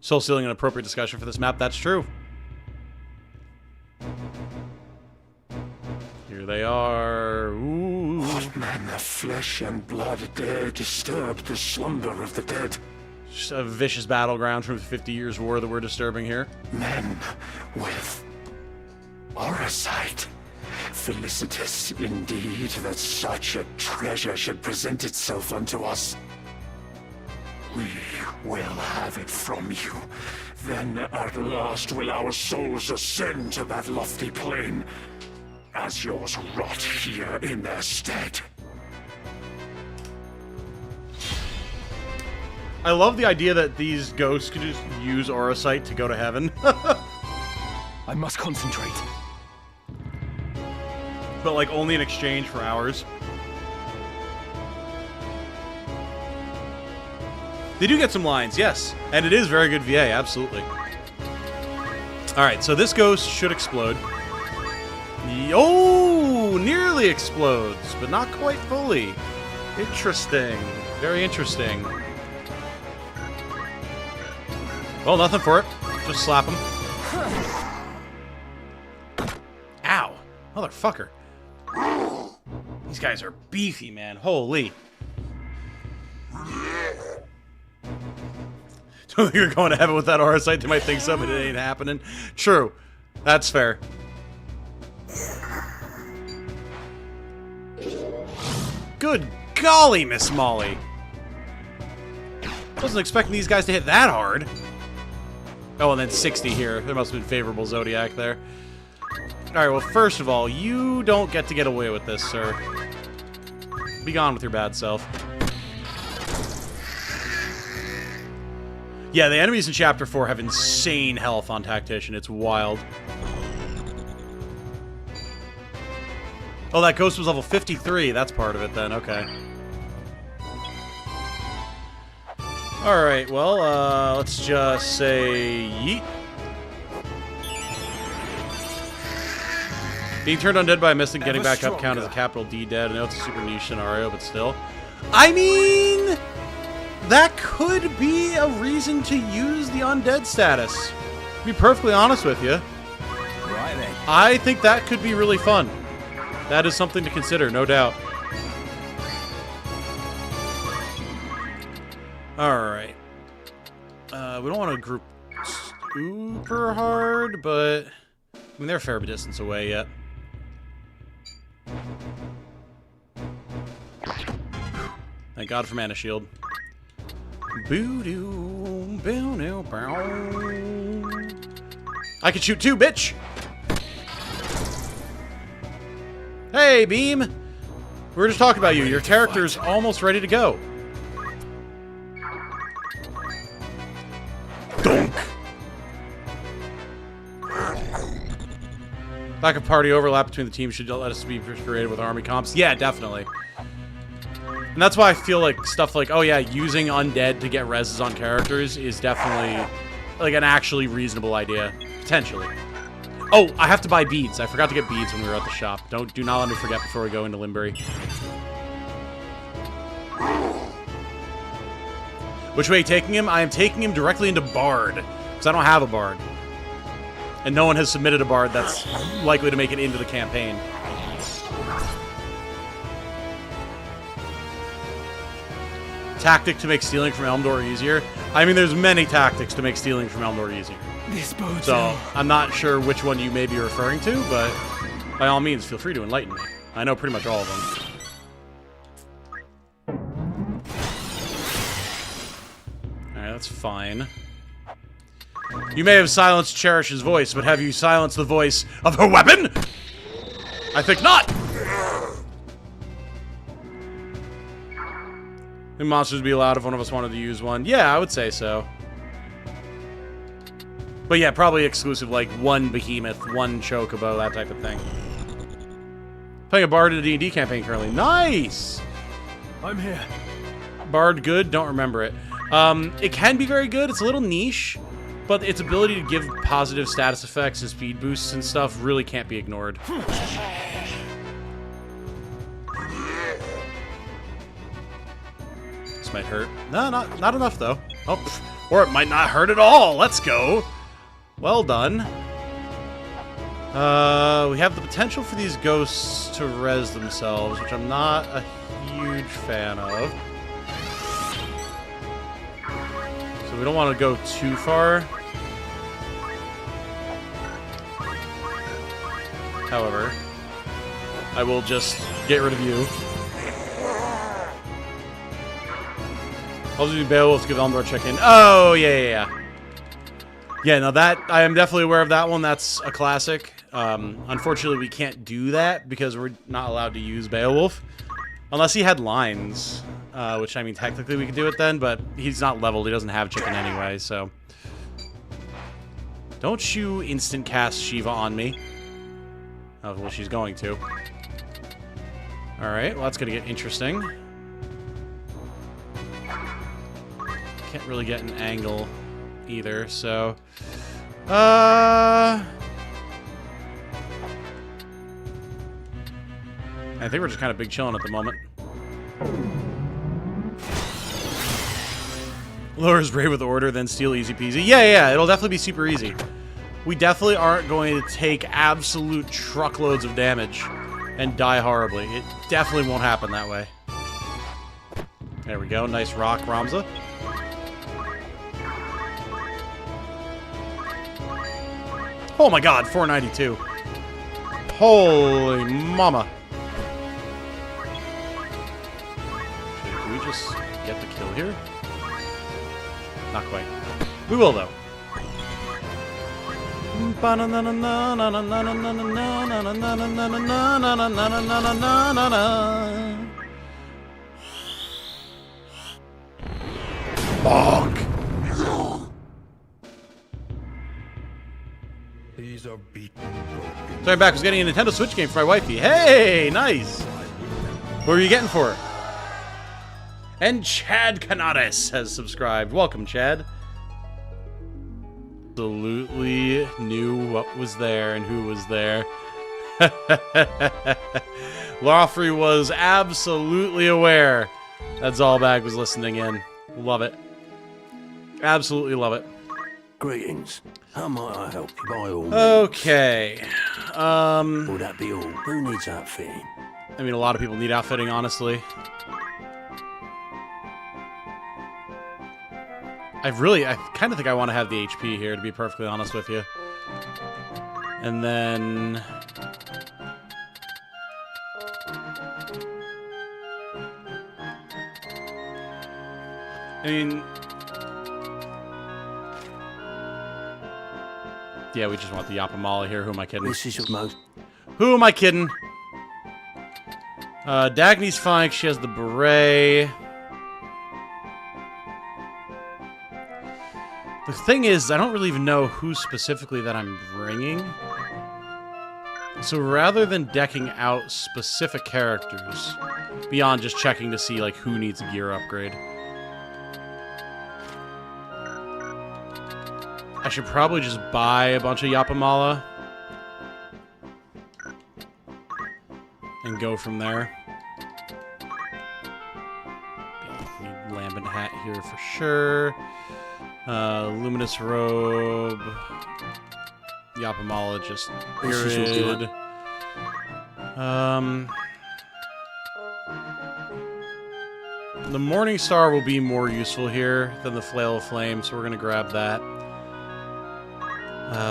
Soul Stealing an appropriate discussion for this map, that's true. Here they are. Ooh. What man of flesh and blood dare disturb the slumber of the dead? Just a vicious battleground from the 50 Years' War that we're disturbing here. Men with Orosight. Felicitous indeed that such a treasure should present itself unto us. We will have it from you. Then at last will our souls ascend to that lofty plane, as yours rot here in their stead. I love the idea that these ghosts can just use Orosight to go to heaven. I must concentrate. But, like, only in exchange for ours. They do get some lines, yes. And it is very good VA, absolutely. Alright, so this ghost should explode. Oh, nearly explodes, but not quite fully. Interesting. Very interesting. Well, nothing for it. Just slap him. Ow. Motherfucker. These guys are beefy, man. Holy. Don't think you're going to heaven with that Orosight. They might think so, but it ain't happening. True. That's fair. Good golly, Miss Molly. Wasn't expecting these guys to hit that hard. Oh, and then 60 here. There must have been favorable Zodiac there. Alright, well, first of all, you don't get to get away with this, sir. Be gone with your bad self. Yeah, the enemies in Chapter 4 have insane health on Tactician. It's wild. Oh, that ghost was level 53. That's part of it, then. Okay. Alright, well, let's just say yeet. Being turned undead by a mist and getting back up count as a capital D dead. I know it's a super niche scenario, but still. I mean, that could be a reason to use the undead status. To be perfectly honest with you. Right then. I think that could be really fun. That is something to consider, no doubt. Alright. We don't want to group super hard, but I mean, they're a fair distance away yet. Thank God for Mana Shield. Boo-doo, boo-doo, bow. I can shoot too, bitch! Hey, Beam! We were just talking about you. Your character's almost ready to go. Donk! Lack of party overlap between the teams should let us be creative with army comps. Yeah, definitely. And that's why I feel like stuff like, oh yeah, using undead to get reses on characters is definitely like an actually reasonable idea. Potentially. Oh, I have to buy beads. I forgot to get beads when we were at the shop. Do not let me forget before we go into Limberry. Which way are you taking him? I am taking him directly into Bard. Because I don't have a Bard. And no one has submitted a Bard that's likely to make it into the campaign. Tactic to make stealing from Elmdore easier? I mean, there's many tactics to make stealing from Elmdore easier. This bodes So, I'm not sure which one you may be referring to, but by all means, feel free to enlighten me. I know pretty much all of them. Alright, that's fine. You may have silenced Cherish's voice, but have you silenced the voice of her weapon? I think not! Would monsters be allowed if one of us wanted to use one? Yeah, I would say so. But yeah, probably exclusive, like one behemoth, one chocobo, that type of thing. Playing a Bard in a D&D campaign currently. Nice! I'm here. Bard good? Don't remember it. It can be very good. It's a little niche, but its ability to give positive status effects and speed boosts and stuff really can't be ignored. This might hurt. No, not enough, though. Oh, pff. Or it might not hurt at all. Let's go. Well done. We have the potential for these ghosts to res themselves, which I'm not a huge fan of. We don't want to go too far. However, I will just get rid of you. I'll do Beowulf to give Elmdore check-in. Oh, yeah. Yeah, no, that, I am definitely aware of that one. That's a classic. Unfortunately, we can't do that because we're not allowed to use Beowulf. Unless he had lines, which, I mean, technically we could do it then, but he's not leveled. He doesn't have chicken anyway, so. Don't you instant cast Shiva on me. Oh, well, she's going to. Alright, well, that's going to get interesting. Can't really get an angle either, so... I think we're just kind of big chilling at the moment. Lowers Brave with Order, then Steal easy peasy. Yeah, it'll definitely be super easy. We definitely aren't going to take absolute truckloads of damage and die horribly. It definitely won't happen that way. There we go. Nice rock, Ramza. Oh my god, 492. Holy mama. Can we just get the kill here? Not quite. We will, though. Bonk! These are beaten. Sorry, back was getting a Nintendo Switch game for my wifey. Hey, nice! What were you getting for her? And Chad Canaris has subscribed. Welcome, Chad. Absolutely knew what was there and who was there. Lothry was absolutely aware that Zalbag was listening in. Love it. Absolutely love it. Greetings. How might I help you by all means? Okay. Will that be all? Who needs outfitting? I mean, a lot of people need outfitting, honestly. I kind of think I want to have the HP here, to be perfectly honest with you. And then... I mean... Yeah, we just want the Yapamala here. Who am I kidding? This is your most... Who am I kidding? Dagny's fine. She has the beret. The thing is, I don't really even know who specifically that I'm bringing. So rather than decking out specific characters, beyond just checking to see like who needs a gear upgrade, I should probably just buy a bunch of Yapamala and go from there. Need Lambent Hat here for sure. Luminous Robe. Yapamala just period. The Morning Star will be more useful here than the Flail of Flame, so we're going to grab that.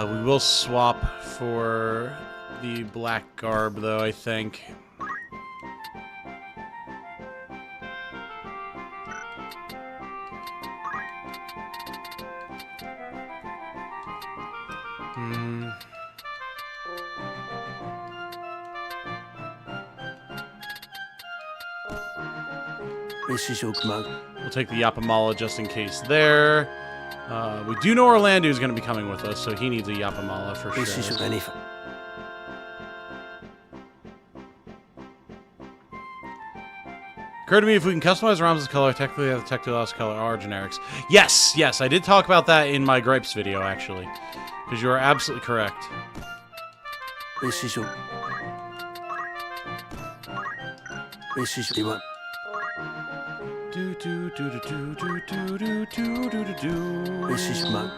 We will swap for the Black Garb, though, I think. This is your mug. We'll take the Yapamala just in case there. We do know Orlando is going to be coming with us, so he needs a Yapamala for sure. This is your anything. Occurred to me if we can customize Ram's color, technically have the Tectilos color are generics. Yes, I did talk about that in my Gripes video, actually. Because you are absolutely correct. This is your... This is your... This is mug.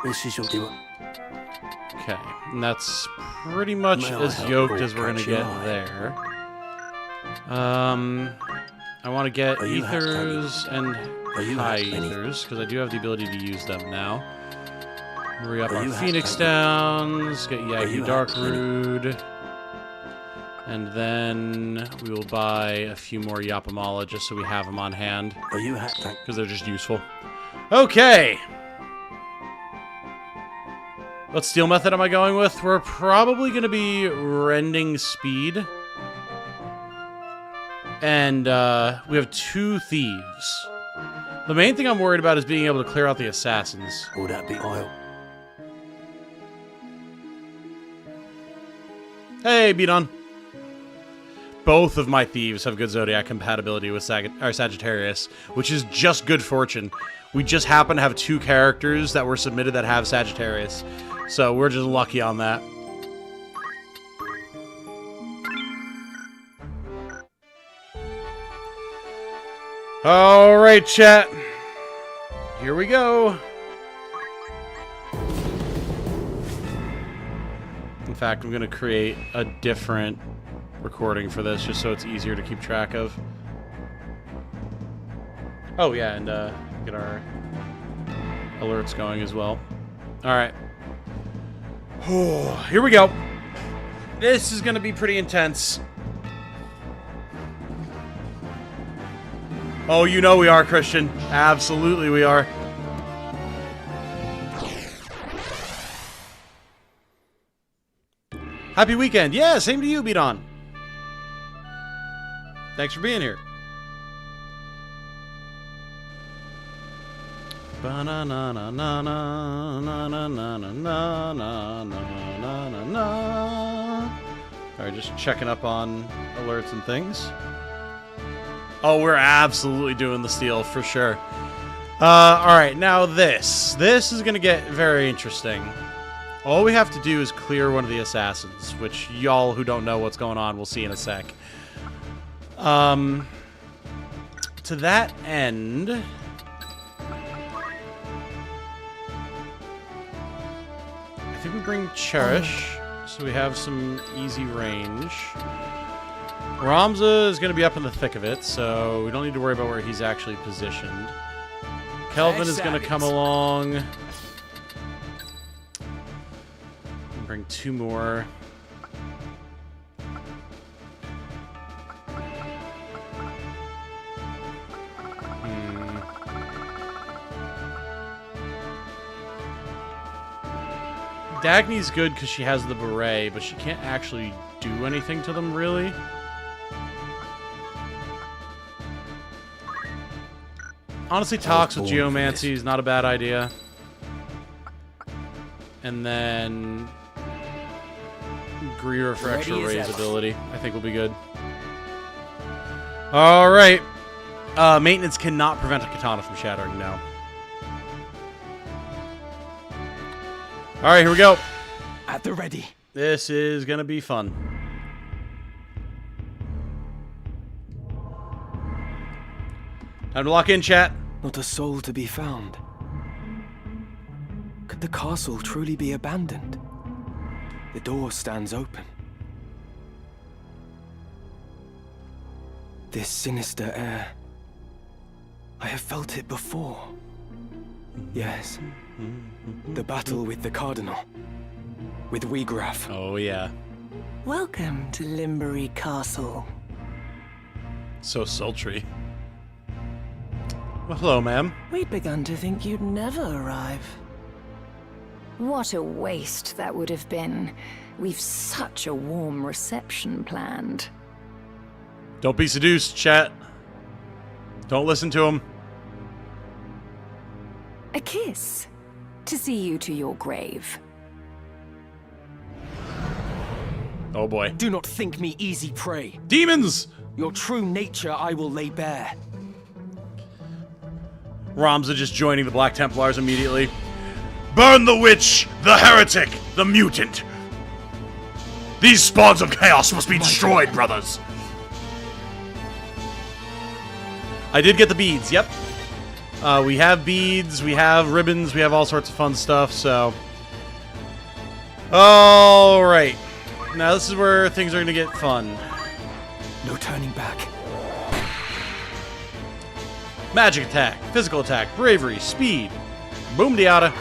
This is what you... Okay, and that's pretty much May I as help yoked or as we're gonna catch your get eye? there. I want to get Are you ethers and Are you high happy? ethers because I do have the ability to use them now. Hurry up Are our you Phoenix happy? Downs, get Are Yagi you Dark happy? Rood, and then we will buy a few more Yapamala just so we have them on hand Are you happy? because they're just useful. Okay. What steel method am I going with? We're probably going to be rending speed. And we have 2 thieves. The main thing I'm worried about is being able to clear out the assassins. Will that be oil? Hey, Beaton. Both of my thieves have good Zodiac compatibility with Sagittarius, which is just good fortune. We just happen to have 2 characters that were submitted that have Sagittarius. So we're just lucky on that. All right, chat. Here we go. In fact, I'm going to create a different recording for this just so it's easier to keep track of. Oh, yeah, and get our alerts going as well. All right. Here we go. This is going to be pretty intense. Oh, you know we are, Christian. Absolutely we are. Happy weekend. Yeah, same to you, Beaton. Thanks for being here. Alright, just checking up on alerts and things. Oh, we're absolutely doing the steal for sure. Alright, now this. This is gonna get very interesting. All we have to do is clear one of the assassins, which y'all who don't know what's going on will see in a sec. To that end... I think we bring Cherish, so we have some easy range. Ramza is going to be up in the thick of it, so we don't need to worry about where he's actually positioned. Kelvin is going to come along. Bring 2 more. Dagny's good because she has the beret, but she can't actually do anything to them, really. Honestly, Tox with Geomancy is not a bad idea. And then... Greer for extra raise ability, I think will be good. Alright. Maintenance cannot prevent a katana from shattering now. Alright, here we go. At the ready. This is gonna be fun. Time to lock in, chat. Not a soul to be found. Could the castle truly be abandoned? The door stands open. This sinister air. I have felt it before. Yes. The battle with the Cardinal. With Wiegraf. Oh, yeah. Welcome to Limberry Castle. So sultry. Well, hello, ma'am. We'd begun to think you'd never arrive. What a waste that would have been. We've such a warm reception planned. Don't be seduced, chat. Don't listen to him. A kiss. To see you to your grave. Oh boy. Do not think me easy prey. Demons! Your true nature I will lay bare. Ramza just joining the Black Templars immediately. Burn the witch, the heretic, the mutant. These spawns of chaos must be destroyed, brothers. I did get the beads, yep. We have beads, we have ribbons, we have all sorts of fun stuff, so... Alright. Now this is where things are going to get fun. No turning back. Magic attack, physical attack, bravery, speed. Boom diata.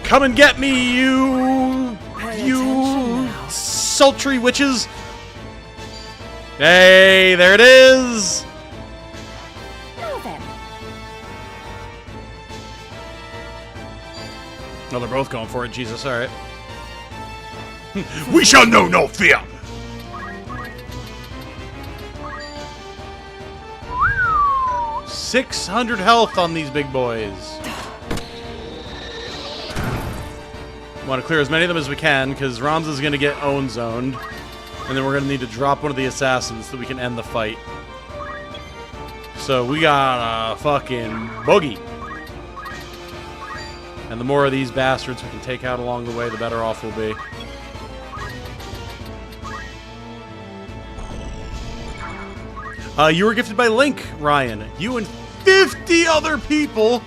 Come and get me, you sultry witches. Hey, there it is. Now then. Oh, they're both going for it. Jesus, all right. We shall know no fear. $600 health on these big boys. Want to clear as many of them as we can, because Ramza is going to get own zoned. And then we're going to need to drop one of the assassins so we can end the fight. So we got a fucking boogie. And the more of these bastards we can take out along the way, the better off we'll be. You were gifted by Link, Ryan. You and 50 other people.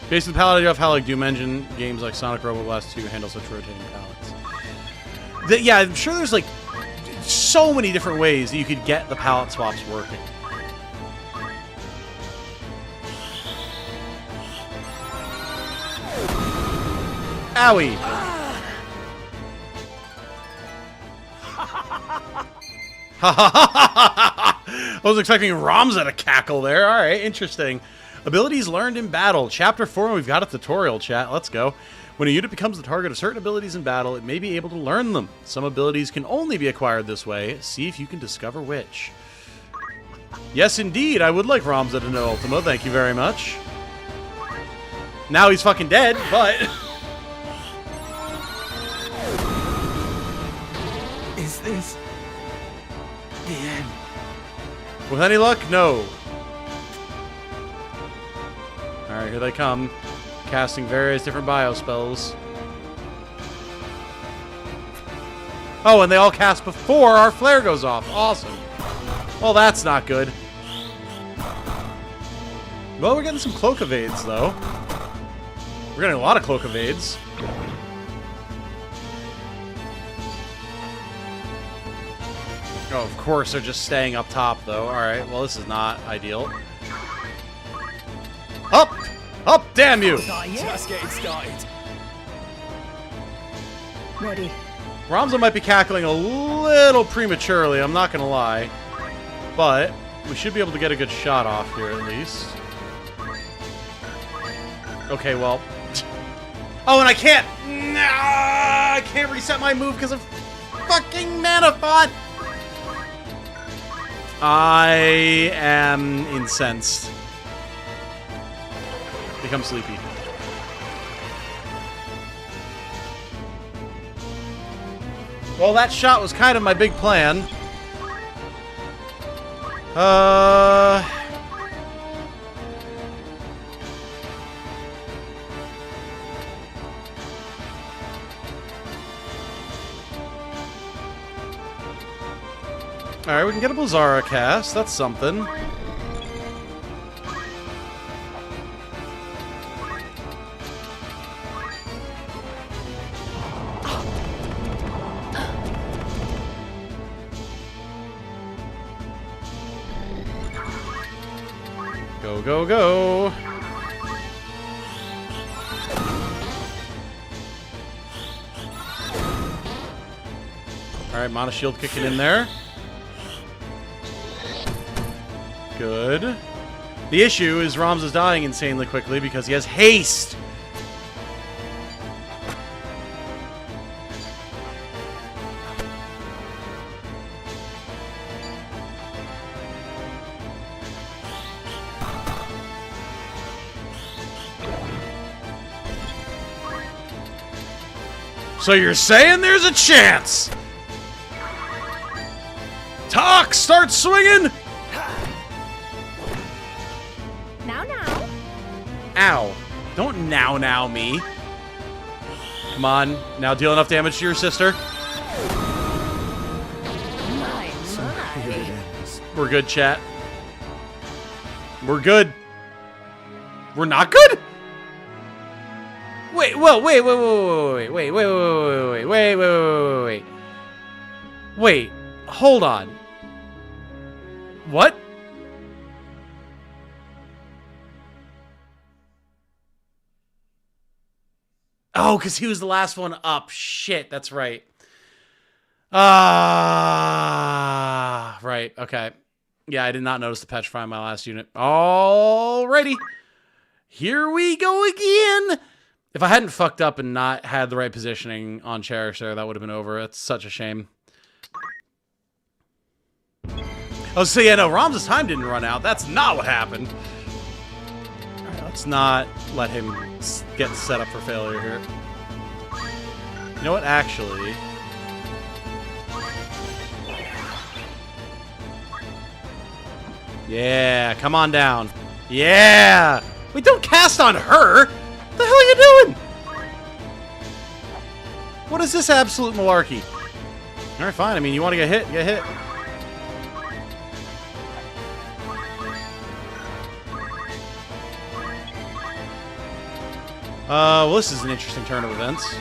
Based on the palette of how like Doom Engine games like Sonic Robo Blast 2 handle such rotating palettes. Yeah, I'm sure there's like so many different ways that you could get the palette swaps working. Owie! I was expecting Ramza to cackle there. Alright, interesting. Abilities learned in battle. Chapter 4, and we've got a tutorial, chat. Let's go. When a unit becomes the target of certain abilities in battle, it may be able to learn them. Some abilities can only be acquired this way. See if you can discover which. Yes, indeed. I would like Ramza to know Ultima. Thank you very much. Now he's fucking dead, but... Is this the end? With any luck, no. Alright, here they come. Casting various different bio spells. Oh, and they all cast before our flare goes off. Awesome. Well, that's not good. Well, we're getting some cloak evades, though. We're getting a lot of cloak evades. Oh, of course, they're just staying up top, though. Alright, well, this is not ideal. Up! Up, damn you! Just getting started. Ready. Ramza might be cackling a little prematurely, I'm not gonna lie. But we should be able to get a good shot off here, at least. Okay, well... Oh, and I can't... Nah, I can't reset my move because of fucking mana font! I am incensed. Become sleepy. Well, that shot was kind of my big plan. Alright, we can get a Blizzara cast. That's something. Go, go, go. Alright, Mana Shield kicking in there. Good. The issue is Ramza's dying insanely quickly because he has haste. So you're saying there's a chance? Talk! Start swinging! Now. Ow. Don't now me. Come on. Now deal enough damage to your sister. We're good, chat. We're good. We're not good? Wait, whoa, wait, wait. Wait, hold on. What? Oh, because he was the last one up. Shit, that's right. Right, okay. Yeah, I did not notice the petrify in my last unit. Alrighty. Here we go again. If I hadn't fucked up and not had the right positioning on Cherish there, that would have been over. It's such a shame. Oh, so yeah, no, Ram's time didn't run out. That's not what happened. Alright, let's not let him get set up for failure here. You know what, actually... Yeah, come on down. Yeah! Wait, don't cast on her! What the hell are you doing? What is this absolute malarkey? Alright, fine. I mean, you want to get hit? Get hit. Well, this is an interesting turn of events.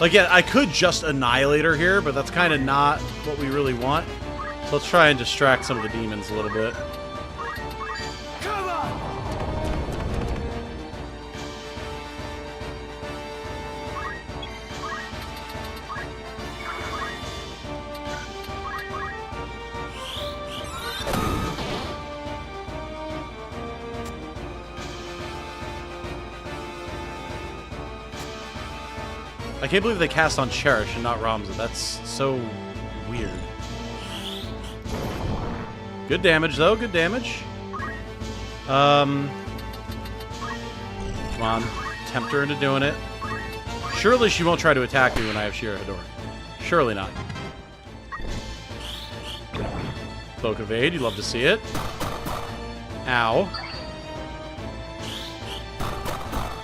Like, yeah, I could just annihilate her here, but that's kind of not what we really want. So let's try and distract some of the demons a little bit. Come on! I can't believe they cast on Cherish and not Ramza. That's so weird. Good damage, though. Good damage. Come on. Tempt her into doing it. Surely she won't try to attack me when I have Shira Hadori. Surely not. Cloak Evade. You'd love to see it. Ow.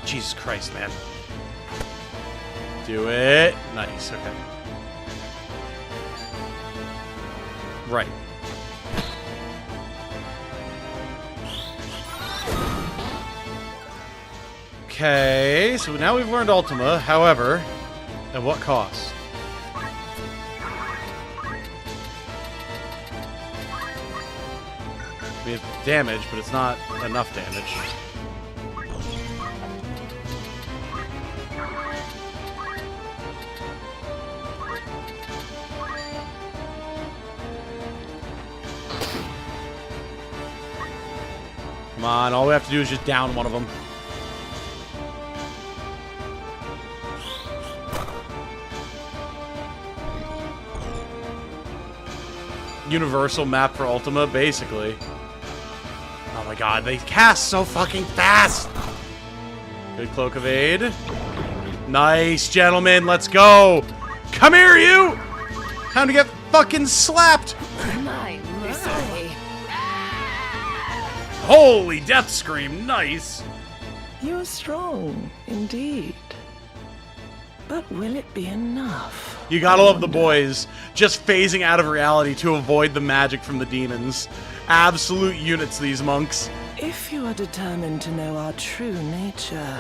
Jesus Christ, man. Do it. Nice, okay. Right. Okay, so now we've learned Ultima, however, at what cost? We have damage, but it's not enough damage. Come on, all we have to do is just down one of them. Universal map for Ultima, basically. Oh my god, they cast so fucking fast! Good Cloak Evade. Nice, gentlemen, let's go! Come here, you! Time to get fucking slapped! My. Holy death scream, nice! You're strong, indeed. But will it be enough? You gotta love the boys just phasing out of reality to avoid the magic from the demons. Absolute units, these monks. If you are determined to know our true nature,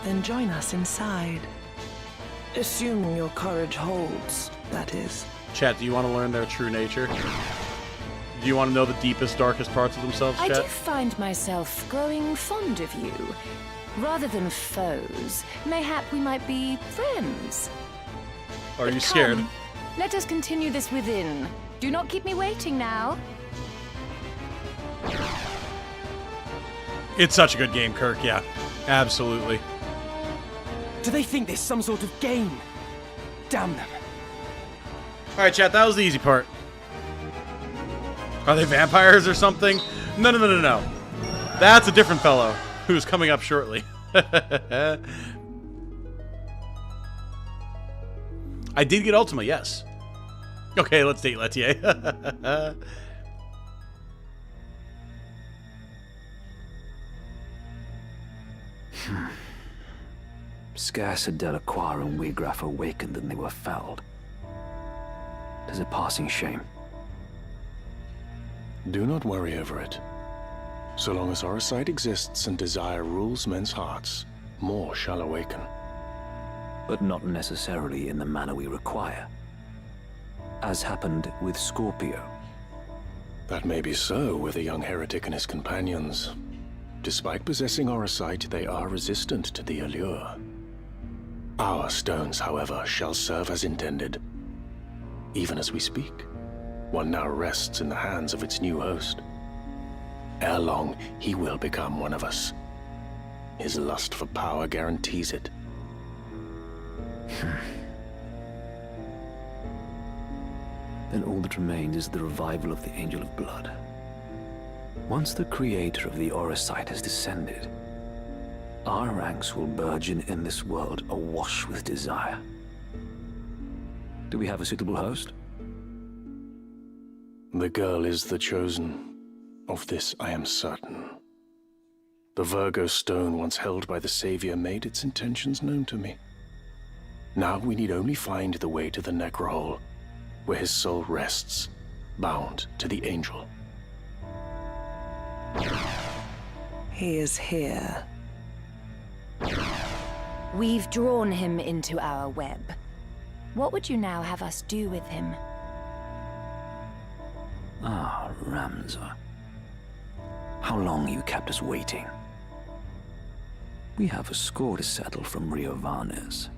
then join us inside. Assuming your courage holds, that is. Chat, do you want to learn their true nature? Do you want to know the deepest, darkest parts of themselves, I chat? do find myself growing fond of you. Rather than foes, mayhap we might be friends. Are you But scared? come, let us continue this within. Do not keep me waiting now. It's such a good game, Kirk, yeah. Absolutely. Do they think there's some sort of game? Damn them. Alright, chat, that was the easy part. Are they vampires or something? No, no, no, no, no. That's a different fellow who's coming up shortly. I did get Ultima, yes. Okay, let's date Lettier. Scarce had Delacroix and Wegraf awakened than they were felled. 'Tis a passing shame. Do not worry over it. So long as Orisight exists and desire rules men's hearts, more shall awaken. But not necessarily in the manner we require. As happened with Scorpio. That may be so with a young heretic and his companions. Despite possessing Orisight, they are resistant to the allure. Our stones, however, shall serve as intended. Even as we speak, one now rests in the hands of its new host. Ere long, he will become one of us. His lust for power guarantees it. Then all that remains is the revival of the Angel of Blood. Once the creator of the Orisight has descended, our ranks will burgeon in this world awash with desire. Do we have a suitable host? The girl is the chosen. Of this I am certain. The Virgo stone once held by the Savior made its intentions known to me. Now we need only find the way to the Necrohole, where his soul rests, bound to the Angel. He is here. We've drawn him into our web. What would you now have us do with him? Ah, Ramza. How long you kept us waiting. We have a score to settle from Rio Varnes.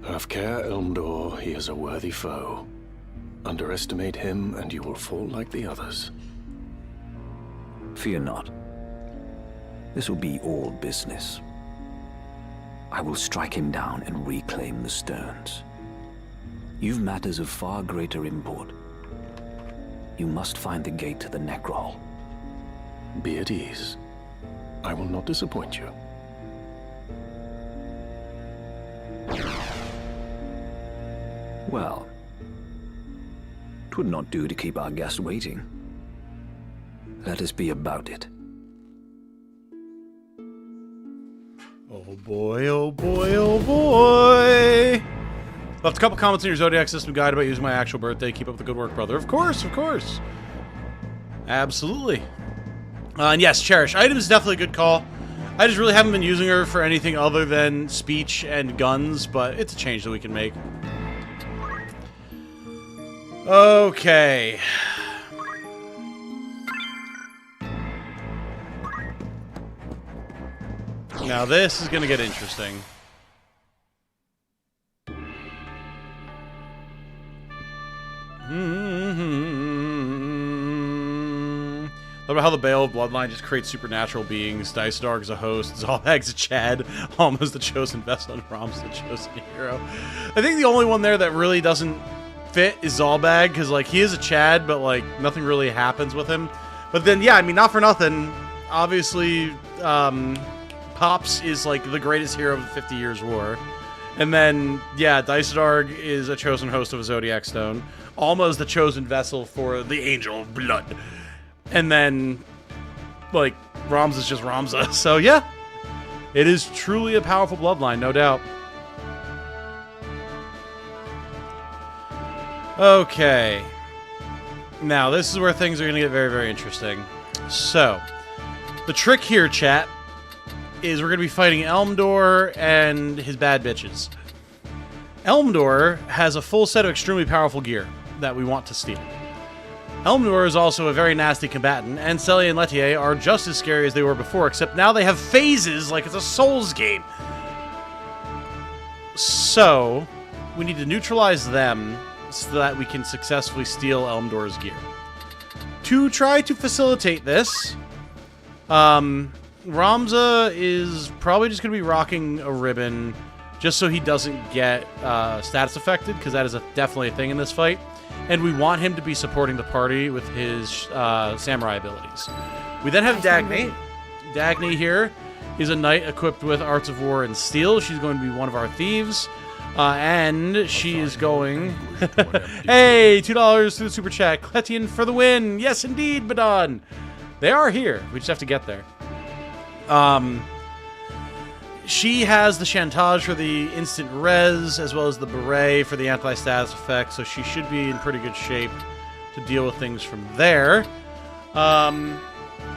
Have care, Elmdore, he is a worthy foe. Underestimate him and you will fall like the others. Fear not. This will be all business. I will strike him down and reclaim the stones. You've matters of far greater import. You must find the gate to the Necrohole. Be at ease. I will not disappoint you. Well, 'twould not do to keep our guest waiting. Let us be about it. Oh boy, oh boy, oh boy! Left a couple comments in your Zodiac system guide about using my actual birthday. Keep up the good work, brother. Of course, of course. Absolutely. And yes, Cherish. Item is definitely a good call. I just really haven't been using her for anything other than speech and guns, but it's a change that we can make. Okay. Now this is gonna get interesting. Love how the Bale bloodline just creates supernatural beings. Dice Dark is a host. Zalbag's a Chad. Almost the chosen vessel, and Rom's the chosen hero. I think the only one there that really doesn't fit is Zalbag, because like he is a Chad, but like nothing really happens with him. But then yeah, I mean, not for nothing. Obviously, Pops is like the greatest hero of the 50 Years' War. And then, yeah, Dicedarg is a chosen host of a Zodiac Stone. Alma is the chosen vessel for the Angel of Blood. And then, like, Ramza is just Ramza. So, yeah, it is truly a powerful bloodline, no doubt. Okay. Now, this is where things are going to get very, very interesting. So, the trick here, chat, is we're going to be fighting Elmdore and his bad bitches. Elmdore has a full set of extremely powerful gear that we want to steal. Elmdore is also a very nasty combatant, and Celia and Letier are just as scary as they were before, except now they have phases like it's a Souls game. So, we need to neutralize them so that we can successfully steal Elmdore's gear. To try to facilitate this, Ramza is probably just going to be rocking a ribbon just so he doesn't get status affected, because that is definitely a thing in this fight. And we want him to be supporting the party with his samurai abilities. We then have Dagny. Dagny here is a knight equipped with Arts of War and Steel. She's going to be one of our thieves. And she is going... Hey, $2 through the Super Chat. Cletian for the win. Yes, indeed, Badon. They are here. We just have to get there. she has the Chantage for the instant res, as well as the Beret for the anti-status effect, so she should be in pretty good shape to deal with things from there.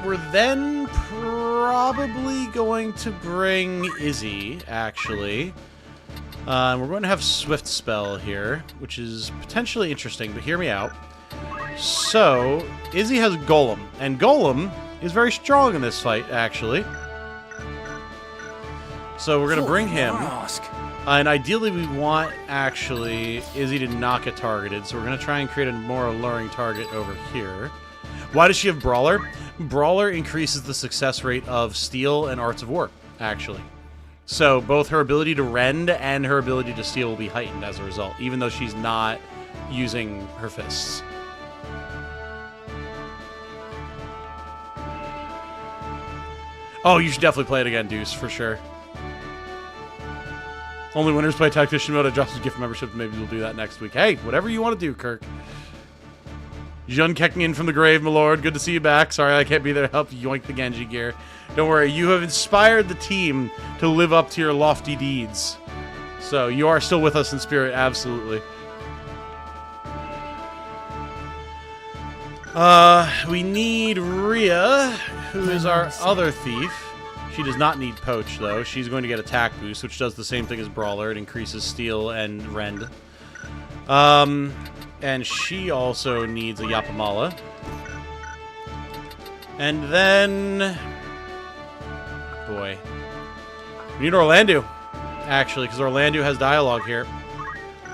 We're then probably going to bring Izzy, actually. We're going to have Swift Spell here, which is potentially interesting, but hear me out. So, Izzy has Golem, and Golem is very strong in this fight, actually. So we're going to bring him. And ideally we want, actually, Izzy to not get targeted. So we're going to try and create a more alluring target over here. Why does she have Brawler? Brawler increases the success rate of Steel and Arts of War, actually. So both her ability to rend and her ability to steal will be heightened as a result, even though she's not using her fists. Oh, you should definitely play it again, Deuce, for sure. Only winners play Tactician mode. Adjusted gift membership. Maybe we'll do that next week. Hey, whatever you want to do, Kirk. Jun kicking in from the grave, my lord. Good to see you back. Sorry I can't be there to help you yoink the Genji gear. Don't worry, you have inspired the team to live up to your lofty deeds. So, you are still with us in spirit, absolutely. We need Rhea, who is our other thief. She does not need Poach, though. She's going to get attack boost, which does the same thing as Brawler. It increases Steel and Rend. And she also needs a Yapamala. And then... boy. We need Orlando, actually, because Orlando has dialogue here.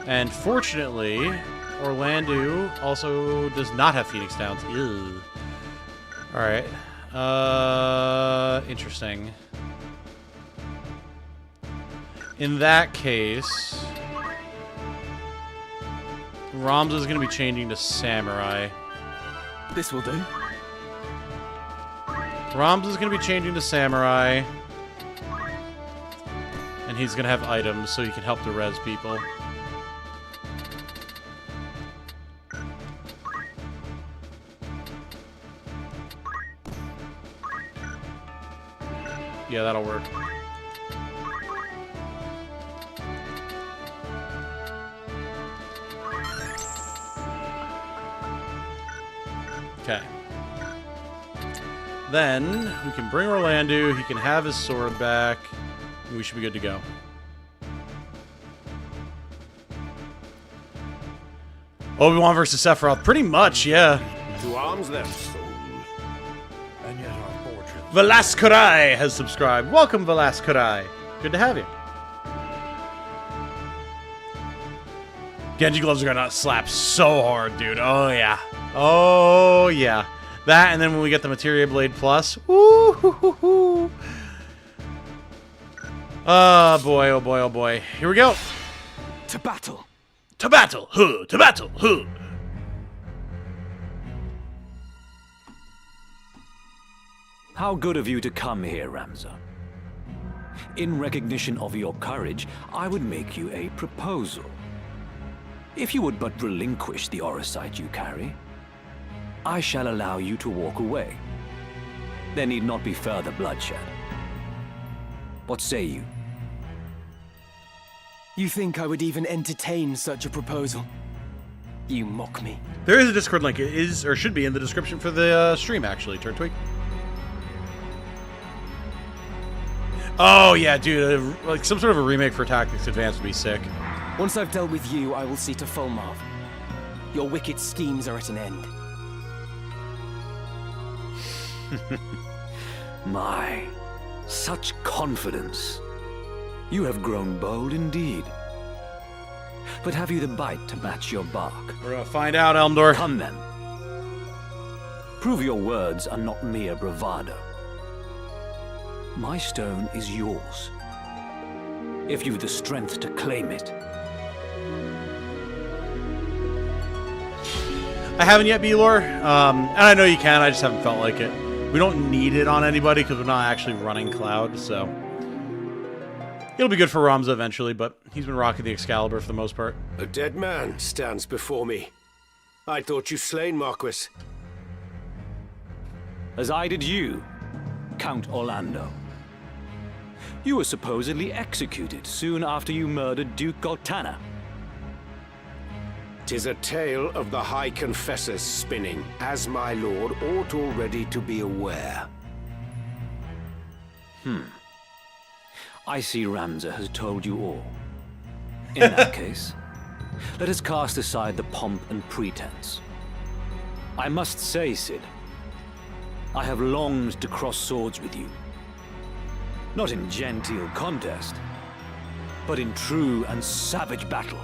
And fortunately, Orlando also does not have Phoenix Downs. Ew. Alright. Interesting. In that case... Ramza is going to be changing to Samurai. This will do. Ramza is going to be changing to Samurai. And he's going to have items so he can help to res people. Yeah, that'll work. Okay. Then, we can bring Orlando, he can have his sword back, and we should be good to go. Obi-Wan versus Sephiroth, pretty much, yeah. To arms then. And yet our fortunes. Velasquez has subscribed. Welcome, Velasquez. Good to have you. Genji gloves are gonna slap so hard, dude. Oh, yeah. Oh, yeah. That, and then when we get the Materia Blade Plus. Woo hoo hoo hoo. Oh, boy, oh, boy, oh, boy. Here we go. To battle. To battle. Huh. To battle. Huh. How good of you to come here, Ramza. In recognition of your courage, I would make you a proposal. If you would but relinquish the Orosite you carry, I shall allow you to walk away. There need not be further bloodshed. What say you? You think I would even entertain such a proposal? You mock me. There is a Discord link. It is, or should be, in the description for the stream, actually, Turtwig. Oh, yeah, dude. Like, some sort of a remake for Tactics Advanced would be sick. Once I've dealt with you, I will see to Fulmarv. Your wicked schemes are at an end. My, such confidence. You have grown bold indeed. But have you the bite to match your bark? We're gonna find out, Elmdore. Come then. Prove your words are not mere bravado. My stone is yours. If you've the strength to claim it. I haven't yet, Belor. And I know you can, I just haven't felt like it. We don't need it on anybody because we're not actually running Cloud, so... It'll be good for Ramza eventually, but he's been rocking the Excalibur for the most part. A dead man stands before me. I thought you slain, Marquis. As I did you, Count Orlando. You were supposedly executed soon after you murdered Duke Goltana. 'Tis a tale of the High Confessor's spinning, as my lord ought already to be aware. I see Ramza has told you all. In that case, let us cast aside the pomp and pretense. I must say, Cid, I have longed to cross swords with you. Not in genteel contest, but in true and savage battle.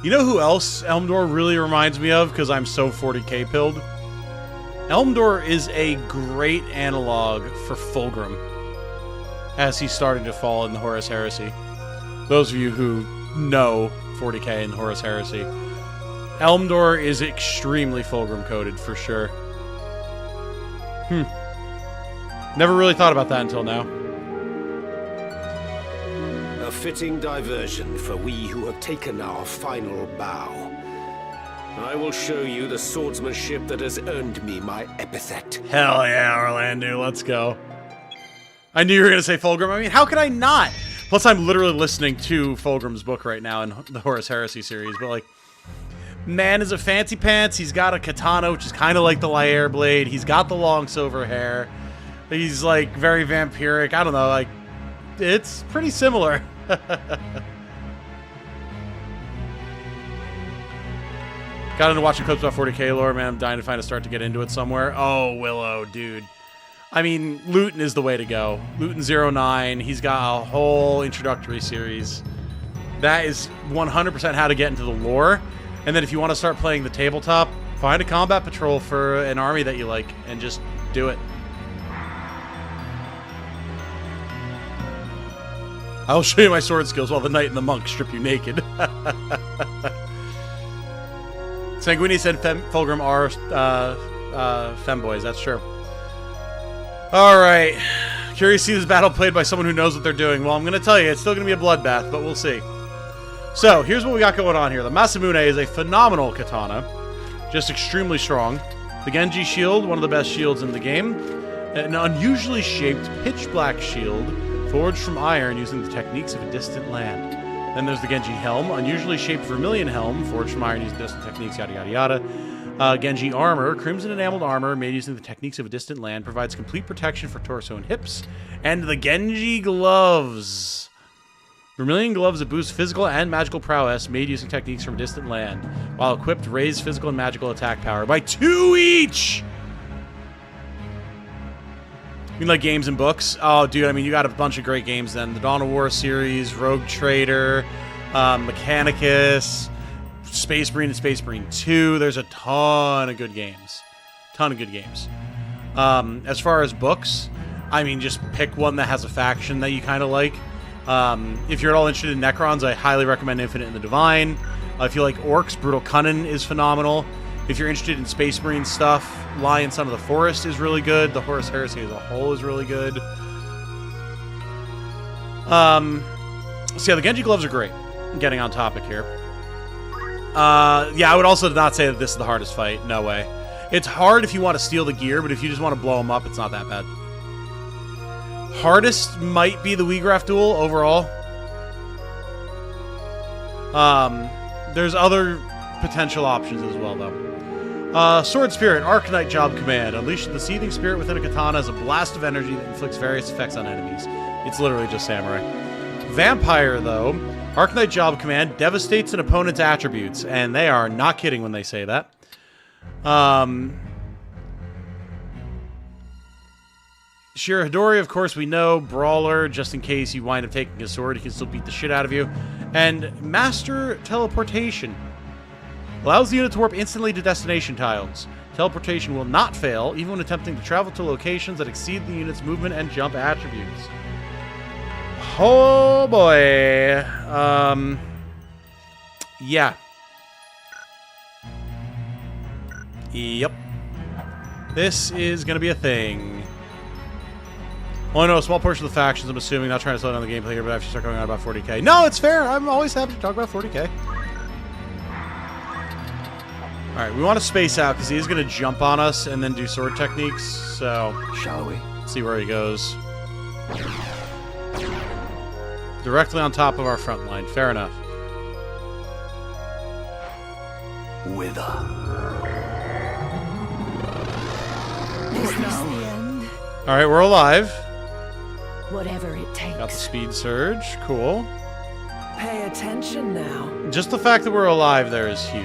You know who else Elmdore really reminds me of, because I'm so 40k pilled? Elmdore is a great analog for Fulgrim, as he's starting to fall in the Horus Heresy. Those of you who know 40k and Horus Heresy, Elmdore is extremely Fulgrim coded for sure. Never really thought about that until now. A fitting diversion for we who have taken our final bow. I will show you the swordsmanship that has earned me my epithet. Hell yeah, Orlando, let's go. I knew you were going to say Fulgrim. I mean, how could I not? Plus, I'm literally listening to Fulgrim's book right now in the Horus Heresy series, but like, man is a fancy pants. He's got a katana, which is kind of like the Lyre blade. He's got the long silver hair. He's like very vampiric. I don't know, like, it's pretty similar. Got into watching clips about 40k lore, man. I'm dying to find a start to get into it somewhere. Oh, Willow, dude. I mean, Luton is the way to go. Luton 09, he's got a whole introductory series. That is 100% how to get into the lore. And then if you want to start playing the tabletop, find a combat patrol for an army that you like and just do it. I'll show you my sword skills while the knight and the monk strip you naked. Sanguini said Fulgrim are femboys. That's true. Alright. Curious to see this battle played by someone who knows what they're doing. Well, I'm going to tell you, it's still going to be a bloodbath, but we'll see. So, here's what we got going on here. The Masamune is a phenomenal katana. Just extremely strong. The Genji shield, one of the best shields in the game. An unusually shaped pitch black shield, forged from iron using the techniques of a distant land. Then there's the Genji helm, unusually shaped vermilion helm, forged from iron using distant techniques, yada yada yada. Genji armor, crimson enameled armor made using the techniques of a distant land, provides complete protection for torso and hips. And the Genji gloves. Vermilion gloves that boost physical and magical prowess made using techniques from a distant land. While equipped, raise physical and magical attack power by 2 each! You mean like games and books? Oh, dude, I mean, you got a bunch of great games then. The Dawn of War series, Rogue Trader, Mechanicus, Space Marine and Space Marine 2. There's a ton of good games. As far as books, I mean, just pick one that has a faction that you kind of like. If you're at all interested in Necrons, I highly recommend Infinite and the Divine. If you like Orcs, Brutal Cunnin is phenomenal. If you're interested in Space Marine stuff, Lion Son of the Forest is really good. The Horus Heresy as a whole is really good. So yeah, the Genji gloves are great. Getting on topic here. Yeah, I would also not say that this is the hardest fight. No way. It's hard if you want to steal the gear, but if you just want to blow them up, it's not that bad. Hardest might be the Weegraf duel overall. There's other potential options as well, though. Sword Spirit, Arcanite Job Command. Unleashes the seething spirit within a katana as a blast of energy that inflicts various effects on enemies. It's literally just samurai. Vampire, though, Arcanite Job Command devastates an opponent's attributes, and they are not kidding when they say that. Shira Hidori, of course, we know. Brawler, just in case you wind up taking his sword, he can still beat the shit out of you. And Master Teleportation. Allows the unit to warp instantly to destination tiles. Teleportation will not fail, even when attempting to travel to locations that exceed the unit's movement and jump attributes. Oh boy. Yeah. Yep. This is going to be a thing. Well, I know a small portion of the factions, I'm assuming, not trying to slow down the gameplay here, but I have to start going on about 40k. No, it's fair. I'm always happy to talk about 40k. Alright, we want to space out because he is going to jump on us and then do sword techniques, so... Shall we? See where he goes. Directly on top of our front line. Fair enough. Wither. Is this the end? Alright, we're alive. Whatever it takes. Got the speed surge. Cool. Pay attention now. Just the fact that we're alive there is huge.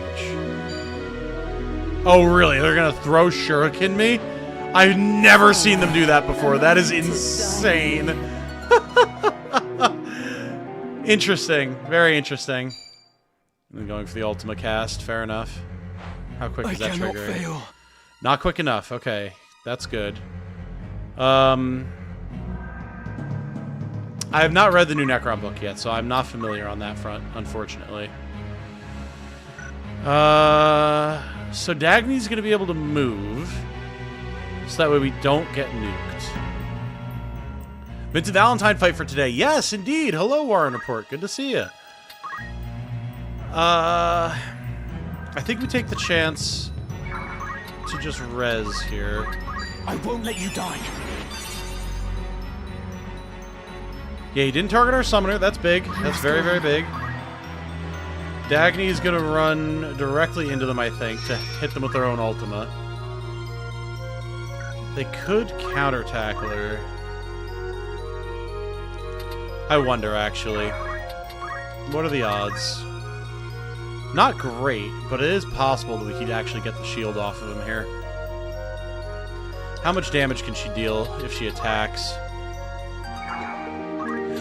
Oh, really? They're gonna throw shuriken me? I've never seen them do that before. That is insane. Interesting. Very interesting. I'm going for the Ultima cast. Fair enough. How quick is that trigger? Fail. Not quick enough. Okay. That's good. I have not read the new Necron book yet, so I'm not familiar on that front, unfortunately. So Dagny's going to be able to move, so that way we don't get nuked. Vince Valentine fight for today. Yes, indeed. Hello, Warren Report. Good to see you. I think we take the chance to just res here. I won't let you die. Yeah, he didn't target our summoner. That's big. That's very, very big. Dagny is going to run directly into them, I think, to hit them with their own Ultima. They could counter tackle her. I wonder, actually. What are the odds? Not great, but it is possible that we could actually get the shield off of him here. How much damage can she deal if she attacks?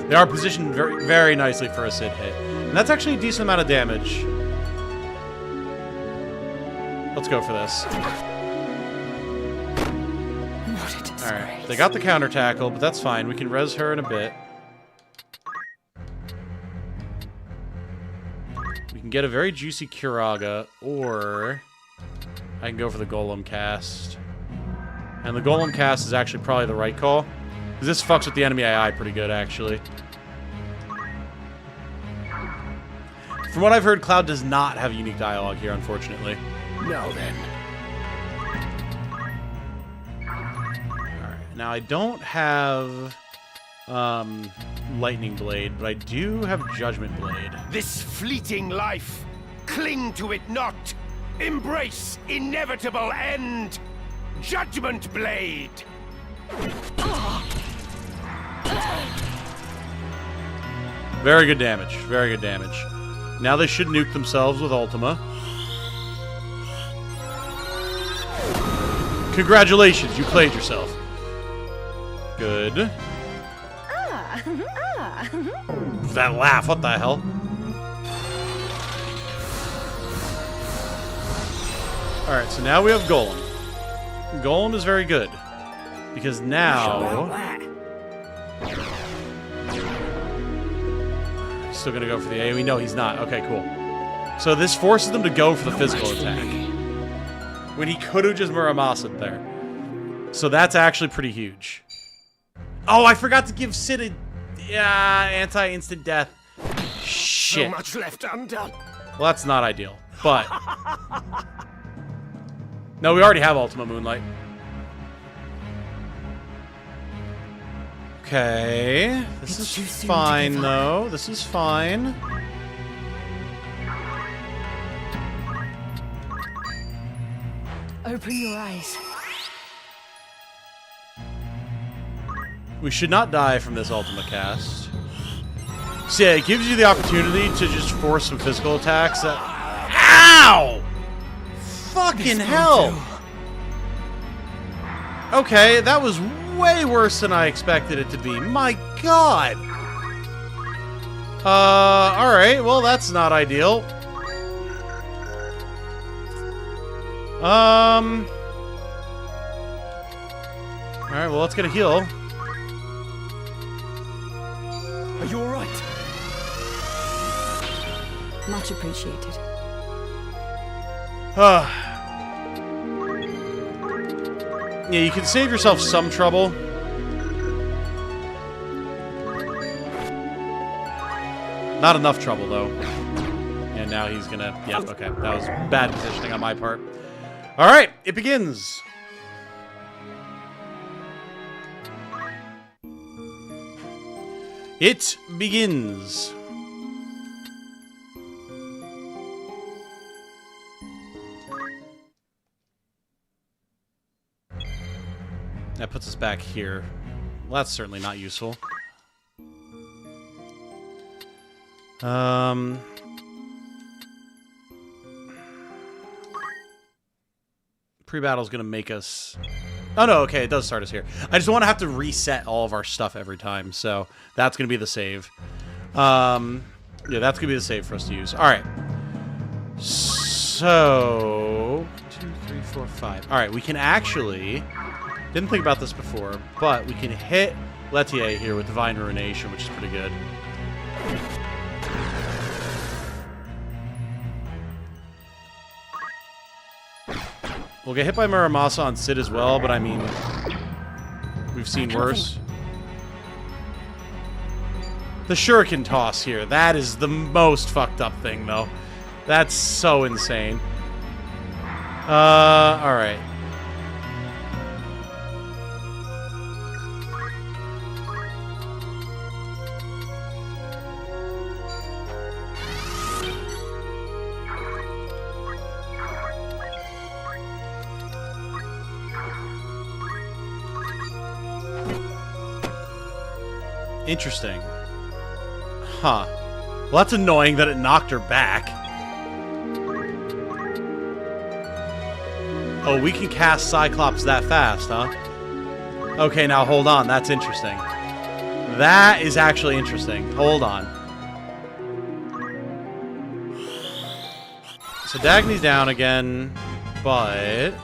They are positioned very, very nicely for a Sid hit. And that's actually a decent amount of damage. Let's go for this. Alright, they got the counter tackle, but that's fine. We can res her in a bit. We can get a very juicy Curaga, or I can go for the Golem cast. And the Golem cast is actually probably the right call. Because this fucks with the enemy AI pretty good, actually. From what I've heard, Cloud does not have unique dialogue here, unfortunately. Now then. Alright, now I don't have Lightning Blade, but I do have Judgment Blade. This fleeting life, cling to it not. Embrace inevitable end. Judgment Blade. Very good damage. Very good damage. Now they should nuke themselves with Ultima. Congratulations, you played yourself. Good. That laugh, what the hell? Alright, so now we have Golem. Golem is very good. Because now... Still gonna go for the AoE? No, he's not. Okay, cool. So this forces them to go for the physical attack. When he could have just Muramasa'd there. So that's actually pretty huge. Oh, I forgot to give Sid a... Yeah, anti-instant death. Shit. So much left undone. Well, that's not ideal. But... No, we already have Ultima Moonlight. Okay. This is fine, though. This is fine. Open your eyes. We should not die from this Ultima cast. So yeah, it gives you the opportunity to just force some physical attacks. Ow! Fucking hell! Okay, that was way worse than I expected it to be. My god! Alright, well that's not ideal. Alright, well let's get a heal. Are you alright? Much appreciated. Yeah, you can save yourself some trouble. Not enough trouble, though. And now he's gonna... Yep, okay. That was bad positioning on my part. Alright, it begins! It begins. That puts us back here. Well, that's certainly not useful. Pre-battle's gonna make us... Oh no, okay, it does start us here. I just don't want to have to reset all of our stuff every time, so that's gonna be the save. Yeah, that's gonna be the save for us to use. Alright. So... 2, 3, 4, 5. Alright, we can actually... Didn't think about this before, but we can hit Letier here with Divine Ruination, which is pretty good. We'll get hit by Muramasa on Sid as well, but I mean, we've seen worse. The Shuriken toss here, that is the most fucked up thing, though. That's so insane. Alright. Interesting. Huh. Well, that's annoying that it knocked her back. Oh, we can cast Cyclops that fast, huh? Okay, now hold on. That's interesting. That is actually interesting. Hold on. So Dagny's down again, but...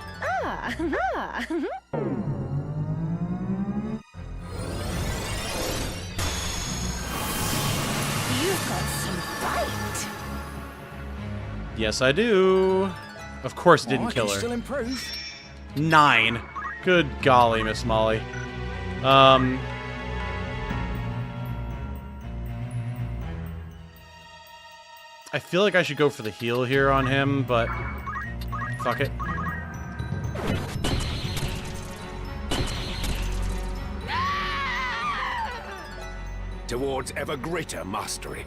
Yes, I do. Of course it didn't kill her. Still improve. 9. Good golly, Miss Molly. I feel like I should go for the heal here on him, but fuck it. Towards ever greater mastery.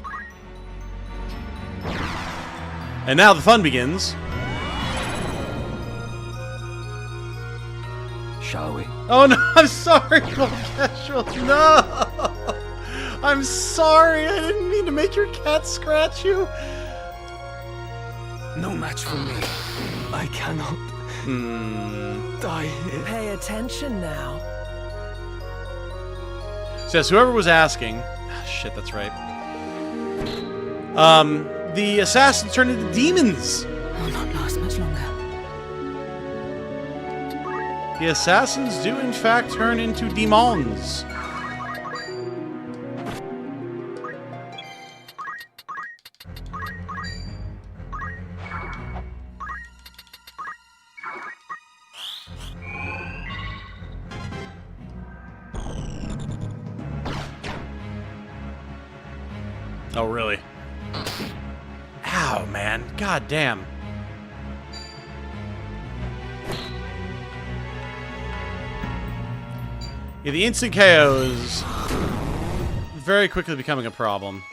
And now the fun begins. Shall we? Oh no, I'm sorry, Casual. No! I'm sorry, I didn't mean to make your cat scratch you. No match for me. I cannot die here. Pay attention now. Says whoever was asking... Shit, that's right. The assassins turned into demons. Will not last much longer. The assassins do, in fact, turn into demons. Oh, really? Ow, man. God damn. Yeah, the instant KO is very quickly becoming a problem.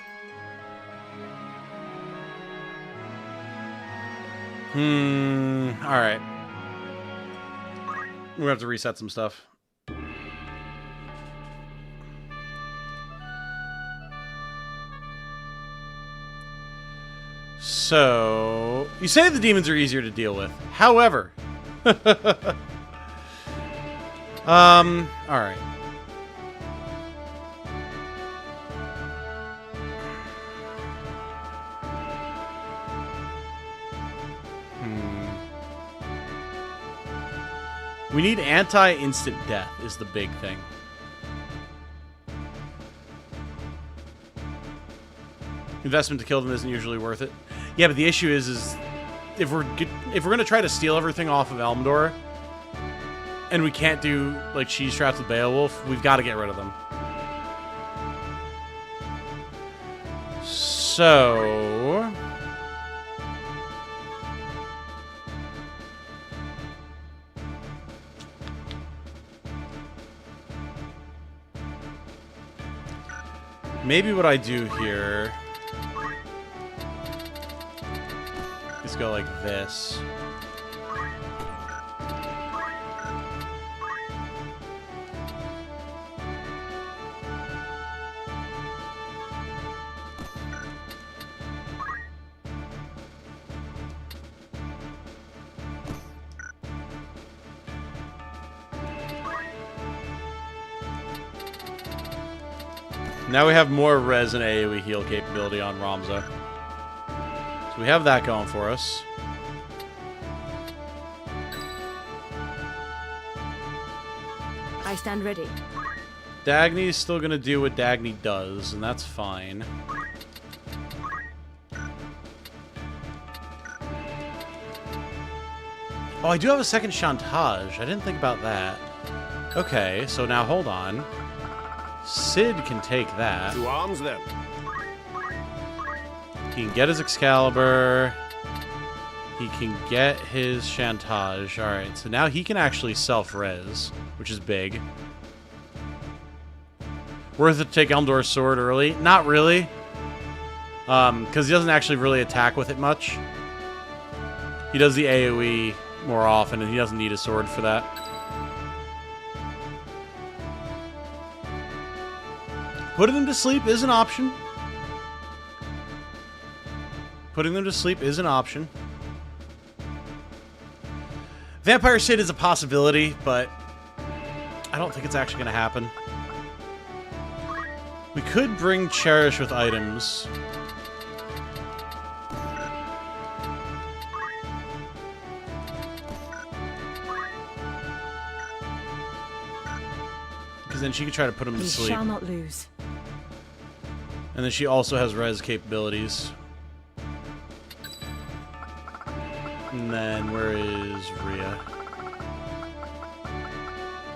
Alright. We're gonna have to reset some stuff. So, you say the demons are easier to deal with. However, alright. We need anti-instant death is the big thing. Investment to kill them isn't usually worth it. Yeah, but the issue is if we're gonna try to steal everything off of Elmdore, and we can't do like cheese traps with Beowulf, we've got to get rid of them. So Maybe what I do here is go like this. Now we have more res and AoE heal capability on Ramza. So we have that going for us. I stand ready. Dagny's still gonna do what Dagny does, and that's fine. Oh, I do have a second Chantage. I didn't think about that. Okay, so now hold on. Sid can take that. To arms, then. He can get his Excalibur. He can get his Chantage. Alright, so now he can actually self-res, which is big. Worth it to take Elmdore's sword early? Not really. Because he doesn't actually really attack with it much. He does the AoE more often, and he doesn't need a sword for that. Putting them to sleep is an option. Putting them to sleep is an option. Vampire Sid is a possibility, but I don't think it's actually going to happen. We could bring Cherish with items. Because then she could try to put him to sleep. We shall not lose. And then she also has res capabilities. And then where is Rhea?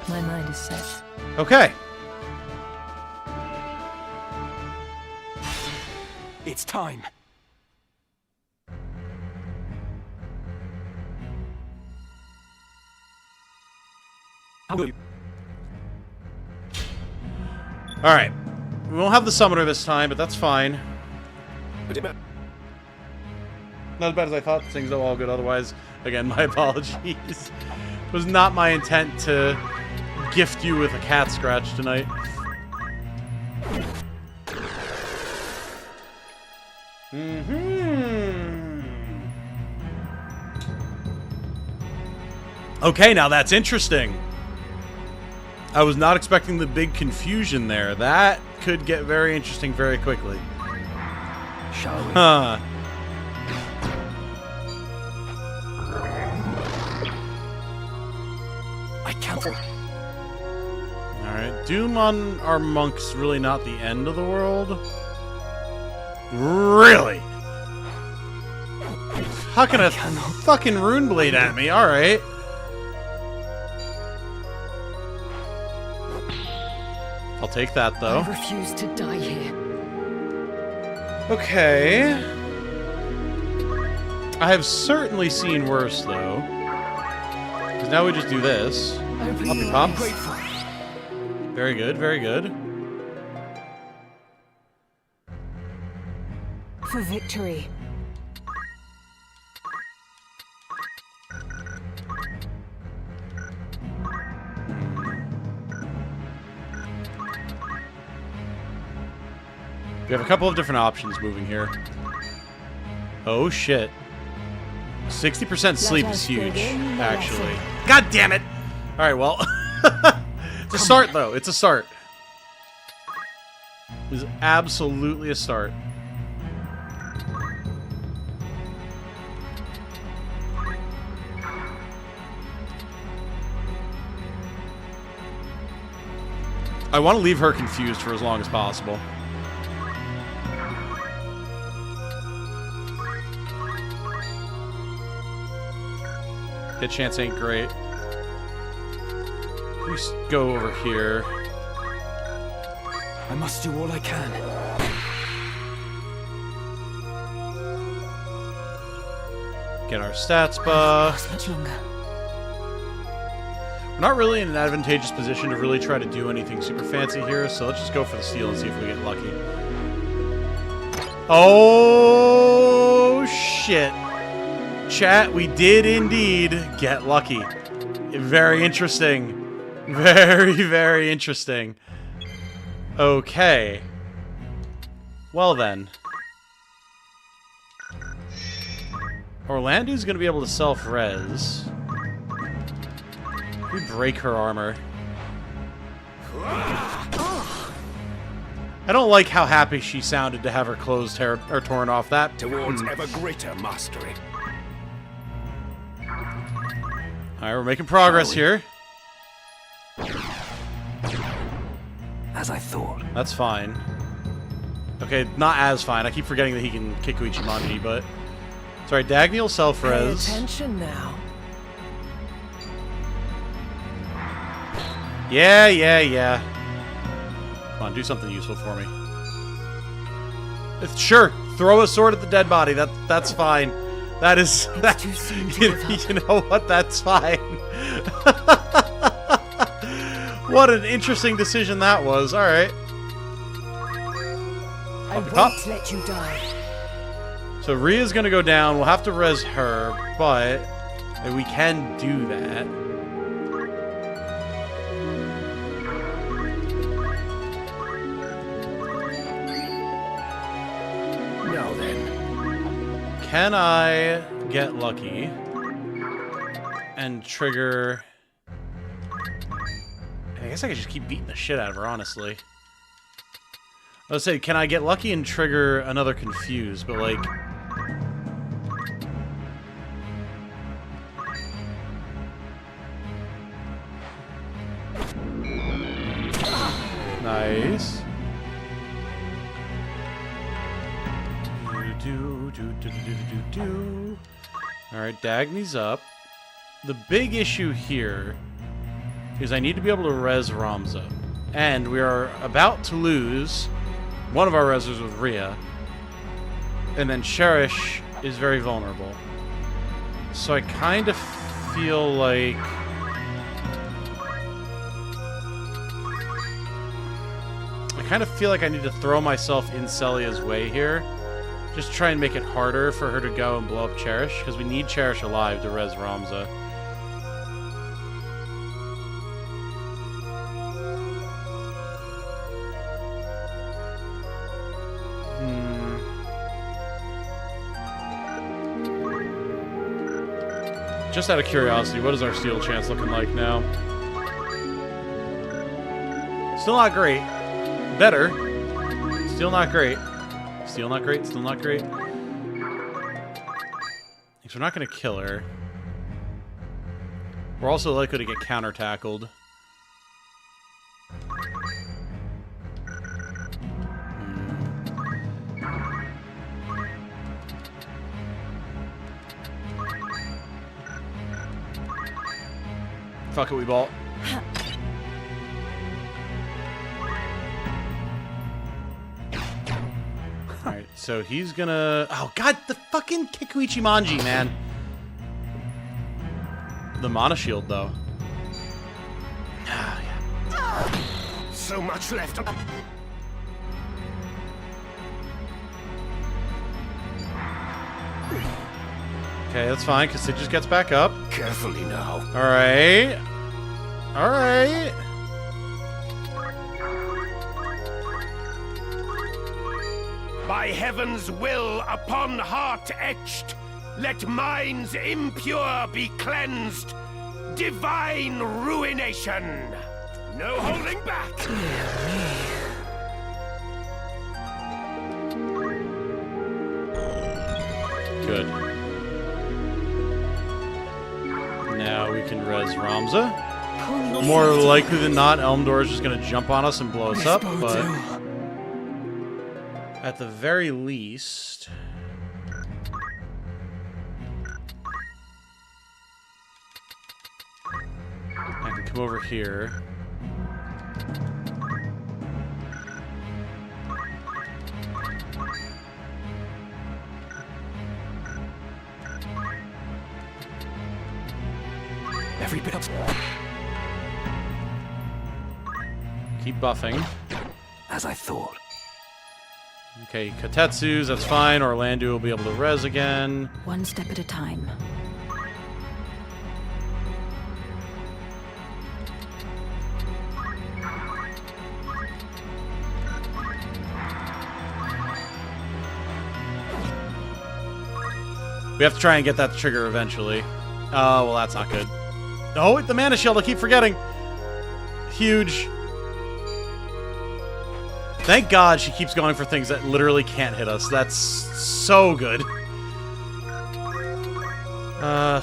My mind is set. Okay. It's time. Alright. We won't have the summoner this time, but that's fine. Not as bad as I thought. Things are all good otherwise. Again, my apologies. It was not my intent to gift you with a cat scratch tonight. Okay, now that's interesting. I was not expecting the big confusion there. That could get very interesting very quickly. Shall we? Huh. I can't. Alright, Doom on our monk's really not the end of the world. Really? Hucking a fucking rune blade at me, alright. I'll take that, though. I refuse to die here. Okay. I have certainly seen worse, though. Because now we just do this. Poppy pop. Very good, very good. For victory. We have a couple of different options moving here. Oh, shit. 60% sleep is huge, actually. God damn it! Alright, well. It's a start, though. It's a start. It is absolutely a start. I want to leave her confused for as long as possible. Hit chance ain't great. We just go over here. I must do all I can. Get our stats buff. Much longer. We're not really in an advantageous position to really try to do anything super fancy here, so let's just go for the steal and see if we get lucky. Oh, shit. Chat, we did indeed get lucky. Very interesting. Very, very interesting. Okay. Well then. Orlando's gonna be able to self-res. We break her armor. I don't like how happy she sounded to have her clothes torn off that. Towards ever greater mastery. Alright, we're making progress here. As I thought. That's fine. Okay, not as fine. I keep forgetting that he can kick Uichimanji, but... Sorry, Dagny will Pay self-res. attention now. Yeah. Come on, do something useful for me. Sure, throw a sword at the dead body. That's fine. That is... That, you know what? That's fine. What an interesting decision that was. Alright. I won't let you die. So Rhea's gonna go down. We'll have to res her, but we can do that. Now then. Can I get lucky and trigger... I guess I could just keep beating the shit out of her, honestly. I was say, can I get lucky and trigger another Confuse, but like... Nice. Alright, Dagny's up. The big issue here is I need to be able to res Ramza. And we are about to lose one of our resers with Rhea. And then Cherish is very vulnerable. So I kind of feel like... I need to throw myself in Celia's way here. Just try and make it harder for her to go and blow up Cherish, because we need Cherish alive to res Ramza. Just out of curiosity, what is our steal chance looking like now? Still not great. Better. Still not great. Still not great. Still not great. Because we're not going to kill her. We're also likely to get counter-tackled. Fuck it, we ball. Alright, so he's gonna... Oh, God, the fucking Kikuichi Manji, man. The Mana Shield, though. Ah, yeah. So much left. Okay, that's fine, because it just gets back up. Carefully now. Alright. Alright. By heaven's will upon heart etched, let minds impure be cleansed. Divine ruination. No holding back. Good. Now we can res Ramza. More likely than not, Elmdore is just going to jump on us and blow us up, but at the very least... I can come over here. Every bit of... Keep buffing. As I thought. Okay, Katetsu's, that's fine. Orlando will be able to res again. One step at a time. We have to try and get that to trigger eventually. Oh, well, that's not good. Oh, the mana shield, I keep forgetting. Huge. Thank God she keeps going for things that literally can't hit us. That's so good.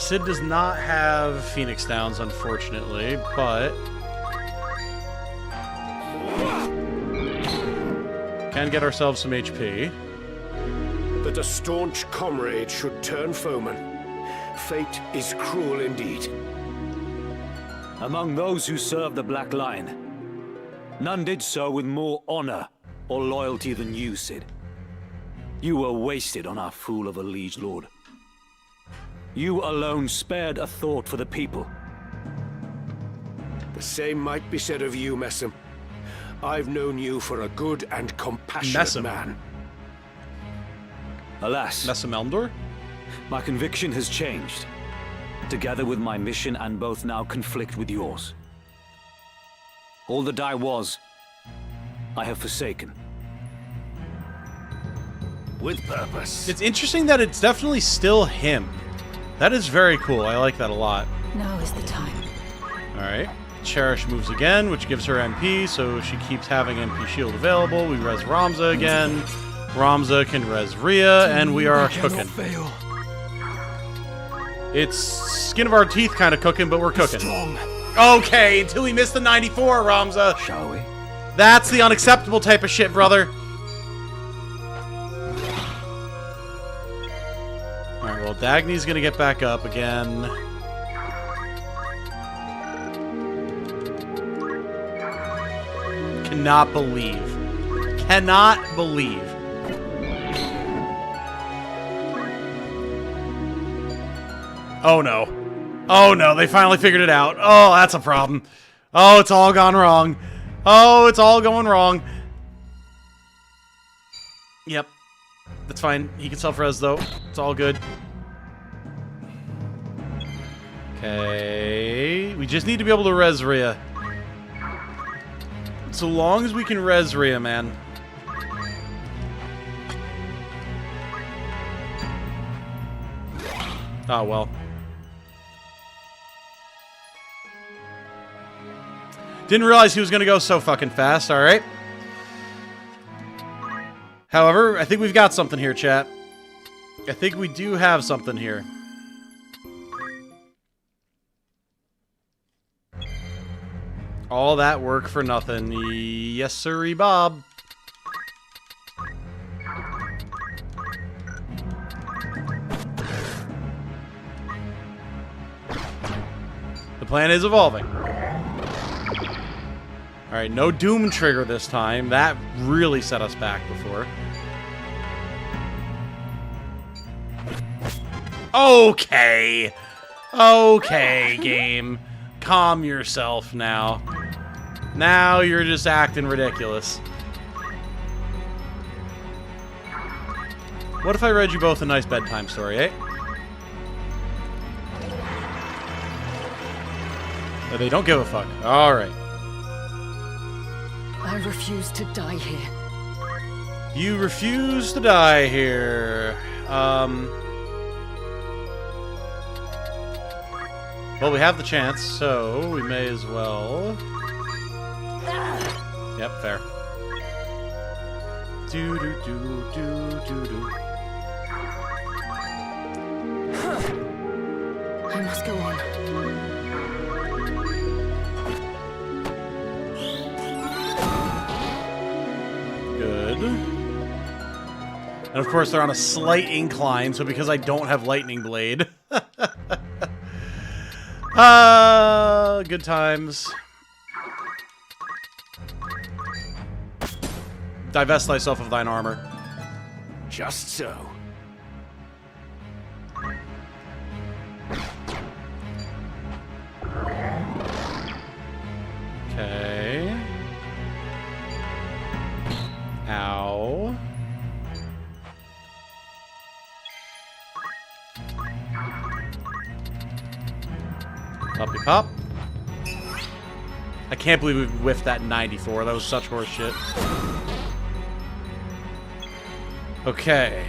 Sid does not have Phoenix Downs, unfortunately, but... can get ourselves some HP. That a staunch comrade should turn foeman. Fate is cruel indeed. Among those who served the Black Line, none did so with more honor or loyalty than you, Sid. You were wasted on our fool of a liege lord. You alone spared a thought for the people. The same might be said of you, Messam. I've known you for a good and compassionate man. Alas, Messam Elmdore? My conviction has changed. Together with my mission and both now conflict with yours. All that I was, I have forsaken. With purpose. It's interesting that it's definitely still him. That is very cool. I like that a lot. Now is the time. Alright. Cherish moves again, which gives her MP, so she keeps having MP shield available. We res Ramza again. Ramza can res Rhea, and we are cooking. Fail. It's skin of our teeth kind of cooking, but we're cooking. Okay, until we miss the 94, Ramza. Shall we? That's the unacceptable type of shit, brother. Alright, well, Dagny's gonna get back up again. Cannot believe. Cannot believe. Oh no. Oh no, they finally figured it out. Oh, that's a problem. Oh, it's all gone wrong. Oh, it's all going wrong. Yep. That's fine. He can self-res though. It's all good. Okay. We just need to be able to res Rhea. So long as we can res Rhea, man. Oh, well. Didn't realize he was going to go so fucking fast, alright? However, I think we've got something here, chat. I think we do have something here. All that work for nothing. Yes, sirree, Bob. The plan is evolving. Alright, no Doom trigger this time. That really set us back before. Okay. Okay, game. Calm yourself now. Now you're just acting ridiculous. What if I read you both a nice bedtime story, eh? Oh, they don't give a fuck. Alright. I refuse to die here. You refuse to die here. Well, we have the chance, so we may as well... Yep, fair. Do-do-do-do-do-do. I must go on. Good. And of course, they're on a slight incline, so because I don't have Lightning Blade... good times. Divest thyself of thine armor. Just so. Okay. Puppy pop. I can't believe we whiffed that 94. That was such horse shit. Okay.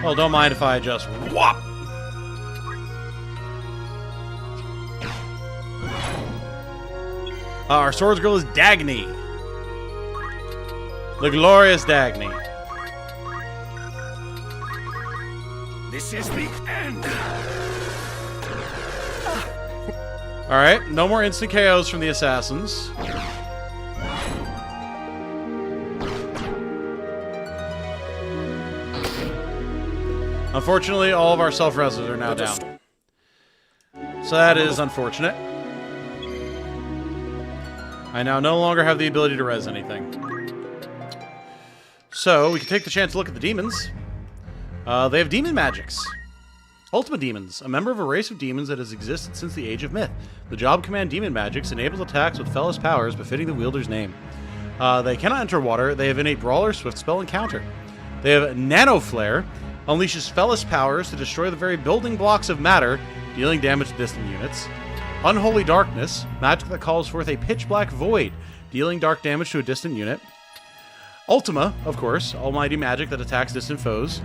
Well, don't mind if I just whop. Our swords girl is Dagny. The glorious Dagny. This is the end. Alright, no more instant KOs from the assassins. Unfortunately, all of our self-reses are now down. So that is unfortunate. I now no longer have the ability to res anything. So, we can take the chance to look at the demons. They have demon magics. Ultimate Demons, a member of a race of demons that has existed since the Age of Myth. The job command demon magics enables attacks with Fellas powers befitting the wielder's name. They cannot enter water. They have innate Brawler, Swift Spell, and Counter. They have Nano Flare, unleashes Fellas powers to destroy the very building blocks of matter, dealing damage to distant units. Unholy Darkness, magic that calls forth a pitch black void, dealing dark damage to a distant unit. Ultima, of course, almighty magic that attacks distant foes.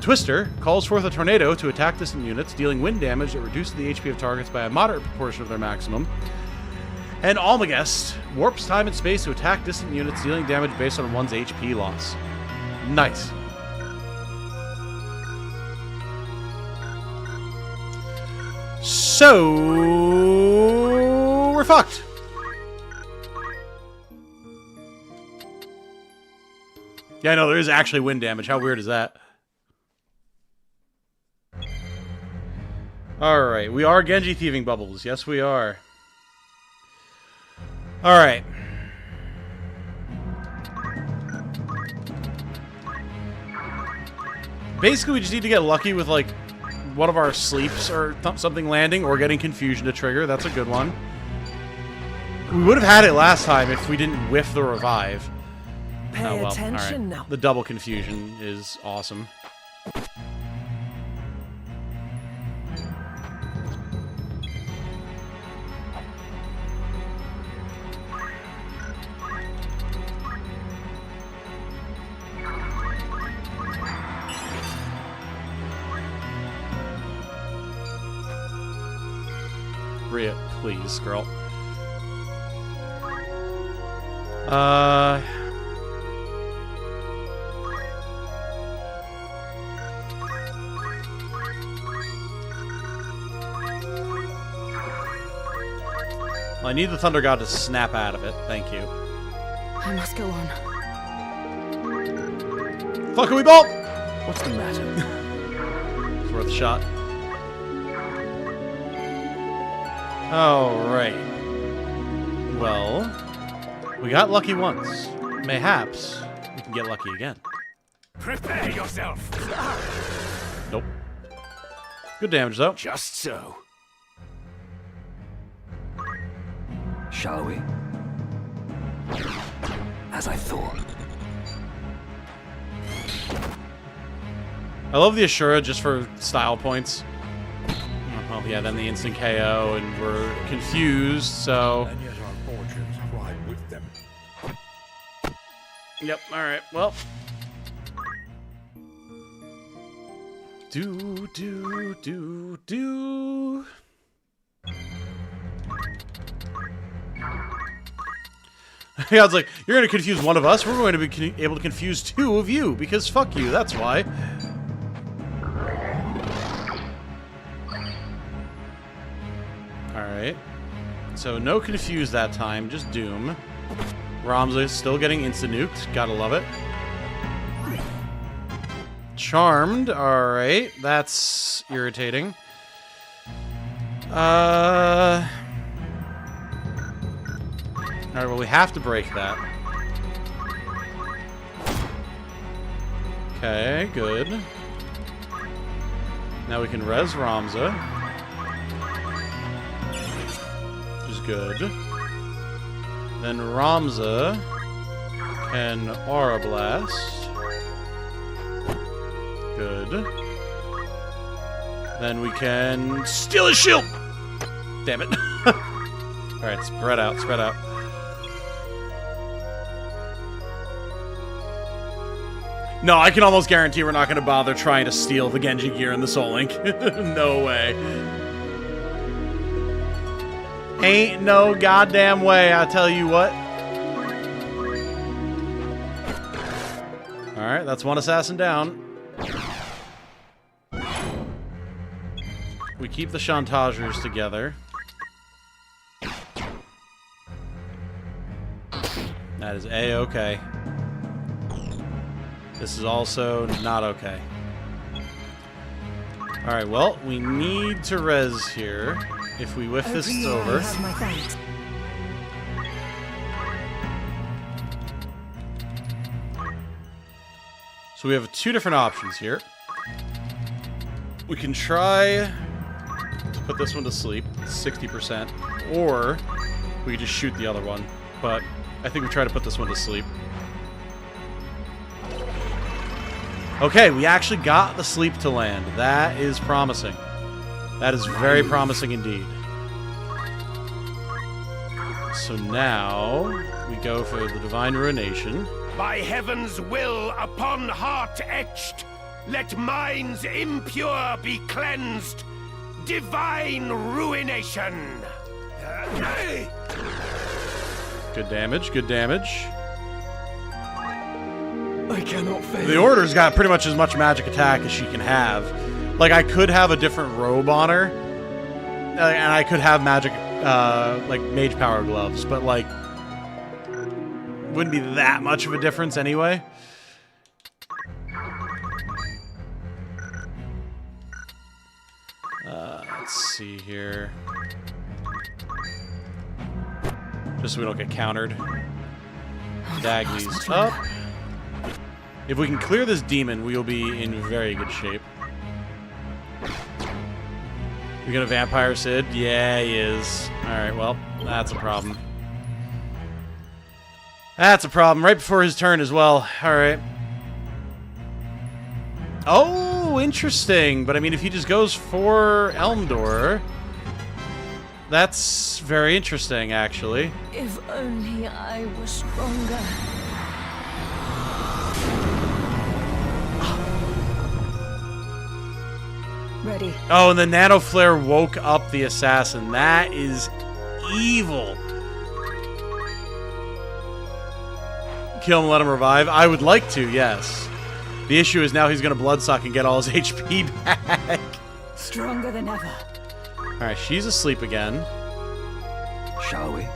Twister calls forth a tornado to attack distant units, dealing wind damage that reduces the HP of targets by a moderate proportion of their maximum. And Almagest warps time and space to attack distant units, dealing damage based on one's HP loss. Nice. So we're fucked. Yeah, I know there is actually wind damage. How weird is that? Alright, we are Genji thieving bubbles. Yes, we are. Alright. Basically, we just need to get lucky with, like, one of our sleeps or something landing or getting confusion to trigger. That's a good one. We would have had it last time if we didn't whiff the revive. Pay attention now. The double confusion is awesome. Rhea, please, girl. I need the Thunder God to snap out of it. Thank you. I must go on. Fucking we bolt! What's the matter? It's worth a shot. Alright. Well, we got lucky once. Mayhaps we can get lucky again. Prepare yourself. Nope. Good damage, though. Just so. Shall we? As I thought. I love the Ashura just for style points. Oh, yeah, then the instant KO, and we're confused, so... And yet our fortunes ride with them. Yep, alright, well... Do. Yeah, I was like, you're going to confuse one of us, we're going to be able to confuse two of you, because fuck you, that's why. Alright. So, no confuse that time, just Doom. Ramza still getting insta-nuked, gotta love it. Charmed, alright, that's irritating. Alright, well, we have to break that. Okay, good. Now we can res Ramza. Which is good. Then Ramza can Aura Blast. Good. Then we can steal his shield! Damn it. Alright, spread out, spread out. No, I can almost guarantee we're not going to bother trying to steal the Genji gear in the Soul Link. No way. Ain't no goddamn way, I tell you what. Alright, that's one assassin down. We keep the Chantagers together. That is A-okay. This is also not okay. Alright, well, we need to res here. If we whiff this, it's over. So we have two different options here. We can try to put this one to sleep, 60%, or we can just shoot the other one. But I think we try to put this one to sleep. Okay, we actually got the sleep to land. That is promising. That is very promising indeed. So now, we go for the Divine Ruination. By heaven's will upon heart etched, let minds impure be cleansed. Divine Ruination! Good damage, good damage. I cannot fail. The Order's got pretty much as much magic attack as she can have. Like, I could have a different robe on her, and I could have magic, like, mage power gloves, but, like, wouldn't be that much of a difference anyway. Let's see here. Just so we don't get countered. Dagny's up. If we can clear this demon, we will be in very good shape. You gonna vampire Sid? Yeah, he is. Alright, well, that's a problem. That's a problem. Right before his turn as well. Alright. Oh, interesting. But I mean, if he just goes for Elmdore, that's very interesting, actually. If only I were stronger. Ready. Oh, and the Nano Flare woke up the assassin. That is evil. Kill him, let him revive. I would like to, yes. The issue is now he's going to bloodsuck and get all his HP back. Stronger than ever. Alright, she's asleep again. Shall we?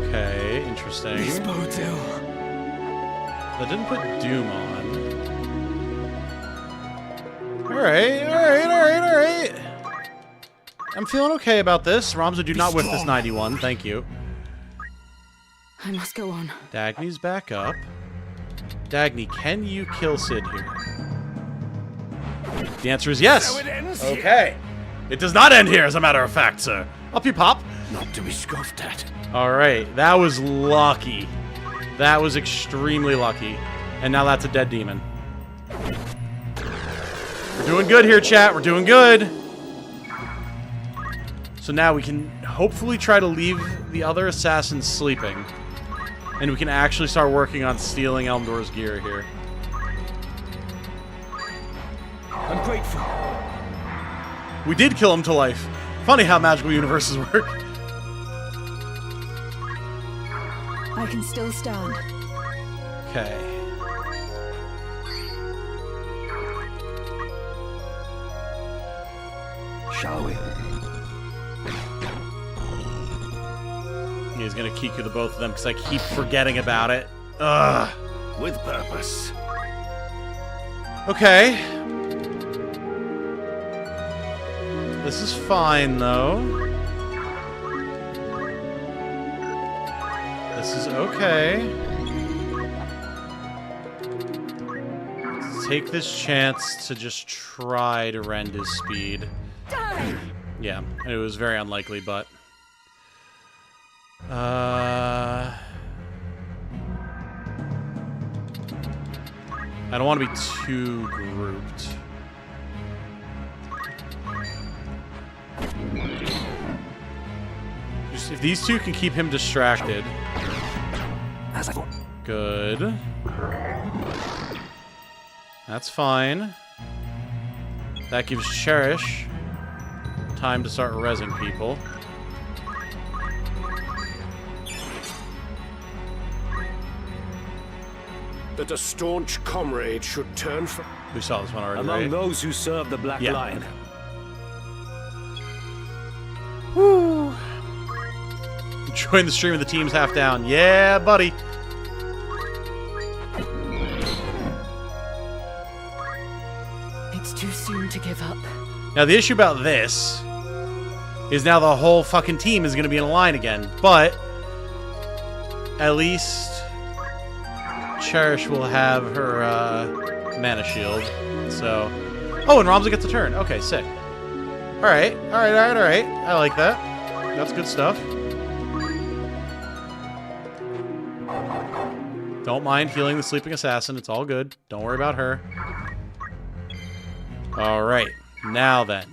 Okay, interesting. This bodes ill. That didn't put Doom on. Alright. I'm feeling okay about this. Ramza, do not whiff this 91. Thank you. I must go on. Dagny's back up. Dagny, can you kill Sid here? The answer is yes. So it ends Okay. It does not end here, as a matter of fact, sir. Up you pop. Not to be scoffed at. Alright, that was lucky. That was extremely lucky. And now that's a dead demon. We're doing good here, chat. We're doing good. So now we can hopefully try to leave the other assassins sleeping. And we can actually start working on stealing Elmdore's gear here. I'm grateful. We did kill him to life. Funny how magical universes work. I can still stand. Okay. Shall we? He's gonna Kiku the both of them because I keep forgetting about it. Ugh. with purpose. Okay. This is fine, though. This is okay. Let's take this chance to just try to rend his speed. Yeah, it was very unlikely, but... I don't want to be too grouped. Just, if these two can keep him distracted. As I thought. Good. That's fine. That gives Cherish time to start rezzing people. That a staunch comrade should turn from... We saw this one already, Among right? those who serve the Black Lion. Woo! Join the stream of the team's half down. Yeah, buddy. It's too soon to give up. Now, the issue about this is now the whole fucking team is going to be in a line again. But at least Cherish will have her mana shield. So, oh, and Ramza gets a turn. Okay, sick. All right, all right, all right, all right. I like that. That's good stuff. Don't mind healing the sleeping assassin. It's all good. Don't worry about her. All right, now then,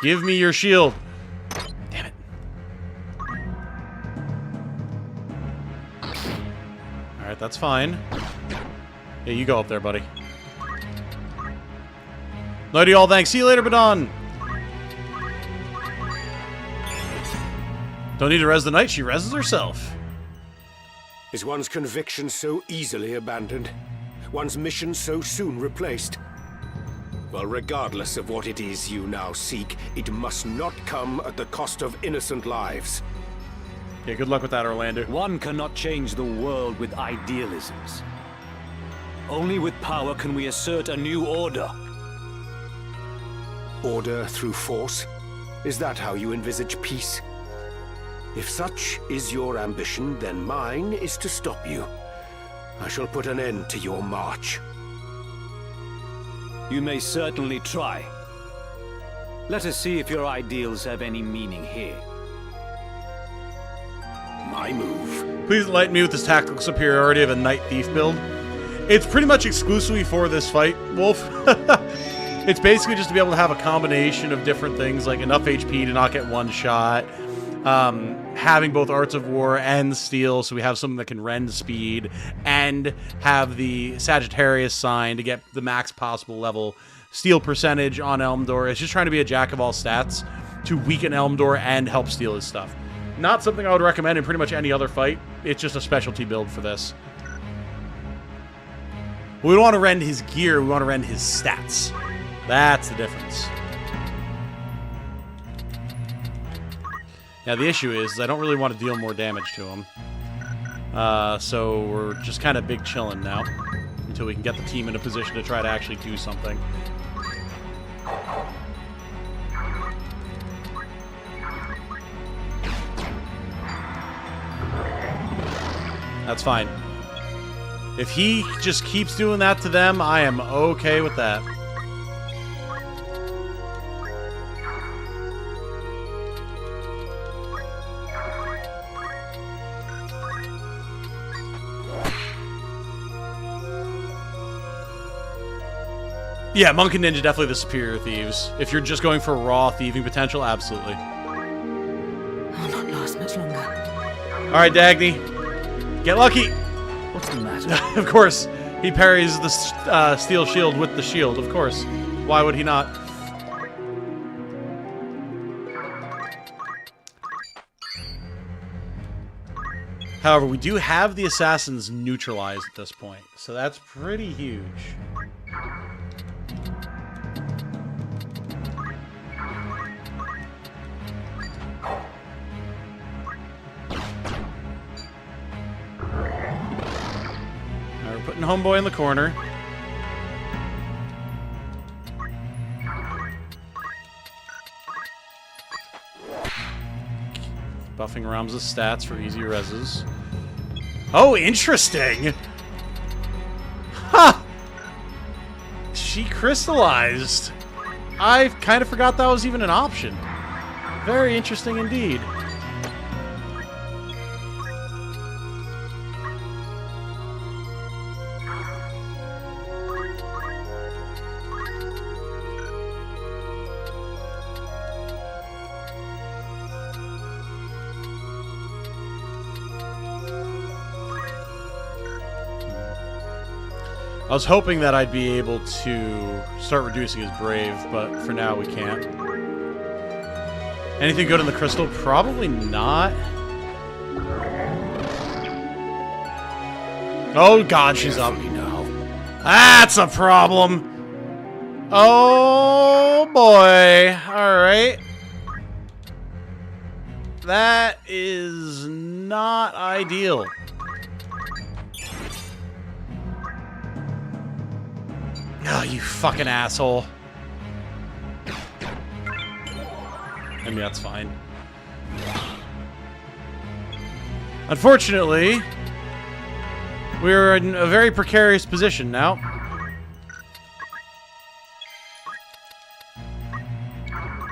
give me your shield. Damn it. All right, that's fine. Yeah, you go up there, buddy. Love to you all. Thanks. See you later, Badon. Don't need to res the knight. She reses herself. Is one's conviction so easily abandoned? One's mission so soon replaced? Well, regardless of what it is you now seek, it must not come at the cost of innocent lives. Yeah, good luck with that, Orlando. One cannot change the world with idealisms. Only with power can we assert a new order. Order through force? Is that how you envisage peace? If such is your ambition, then mine is to stop you. I shall put an end to your march. You may certainly try. Let us see if your ideals have any meaning here. My move. Please enlighten me with this tactical superiority of a Knight Thief build. It's pretty much exclusively for this fight, Wolf. It's basically just to be able to have a combination of different things, like enough HP to not get one shot, having both Arts of War and Steel, so we have something that can rend speed, and have the Sagittarius sign to get the max possible level Steel percentage on Elmdore. It's just trying to be a jack of all stats to weaken Elmdore and help steal his stuff. Not something I would recommend in pretty much any other fight. It's just a specialty build for this. We don't want to rend his gear, we want to rend his stats. That's the difference. Now the issue is I don't really want to deal more damage to him. So we're just kind of big chilling now until we can get the team in a position to try to actually do something. That's fine. If he just keeps doing that to them, I am okay with that. Yeah, Monk and Ninja, definitely the superior thieves. If you're just going for raw thieving potential, absolutely. I'll not last much longer. Alright, Dagny. Get lucky! What's the matter? Of course. He parries the steel shield with the shield, of course. Why would he not? However, we do have the assassins neutralized at this point, so that's pretty huge. Putting Homeboy in the corner. Buffing Ramza's stats for easy reses. Oh, interesting! Ha! She crystallized. I kind of forgot that was even an option. Very interesting indeed. I was hoping that I'd be able to start reducing his brave, but for now we can't. Anything good in the crystal? Probably not. Oh god, she's up. That's a problem. Oh boy. Alright. That is not ideal. Oh, you fucking asshole. Maybe that's fine. Unfortunately, we're in a very precarious position now.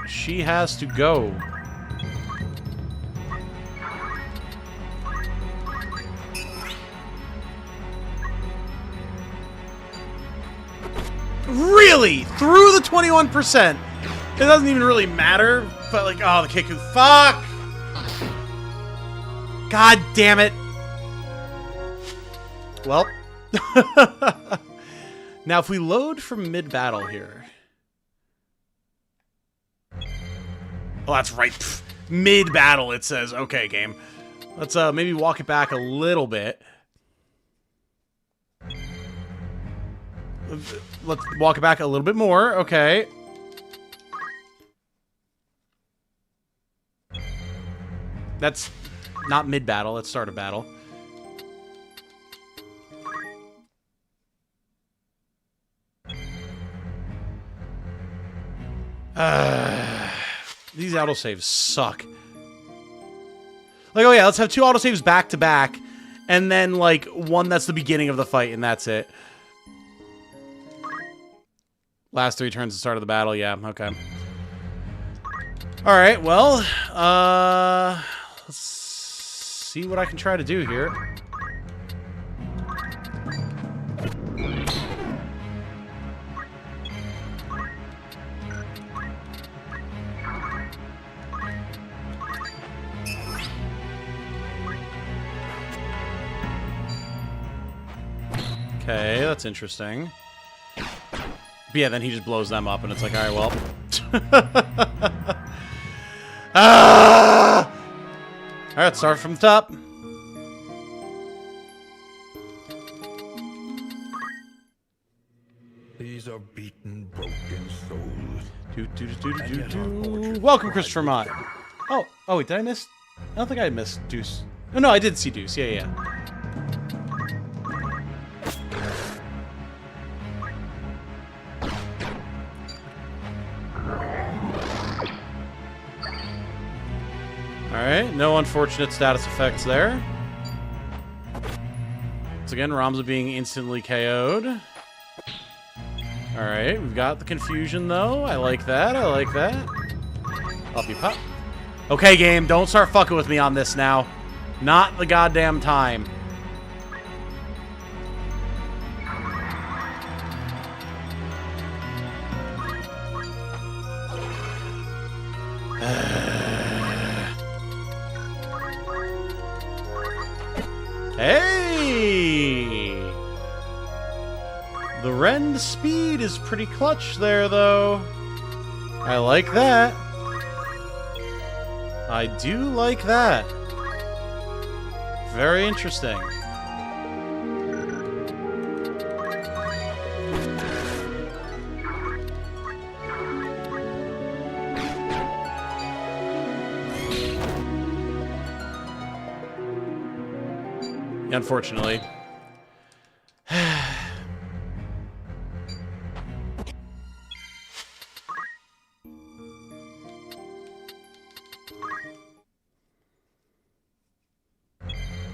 She has to go. Really? Through the 21%? It doesn't even really matter, but like, oh, the Kiku. Fuck! God damn it. Well. Now, if we load from mid-battle here. Oh, that's right. Mid-battle, it says. Okay, game. Let's maybe walk it back a little bit. Let's walk it back a little bit more. Okay. That's not mid-battle. That's start of battle. These autosaves suck. Like, oh yeah, let's have 2 autosaves back to back, and then, like, one that's the beginning of the fight, and that's it. Last 3 turns at the start of the battle, yeah, okay. Alright, well, let's see what I can try to do here. Okay, that's interesting. But yeah, then he just blows them up, and it's like, alright, well. Ah! Alright, start from the top. These are beaten, broken souls. Welcome, Christopher Mott. Oh, wait, did I miss? I don't think I missed Deuce. Oh, no, I did see Deuce. Yeah, yeah. Alright, no unfortunate status effects there. Once again, Ramza being instantly KO'd. Alright, we've got the confusion, though. I like that, I like that. Up you pop. Okay, game, don't start fucking with me on this now. Not the goddamn time. Hey! The Rend speed is pretty clutch there, though. I like that. I do like that. Very interesting. Unfortunately.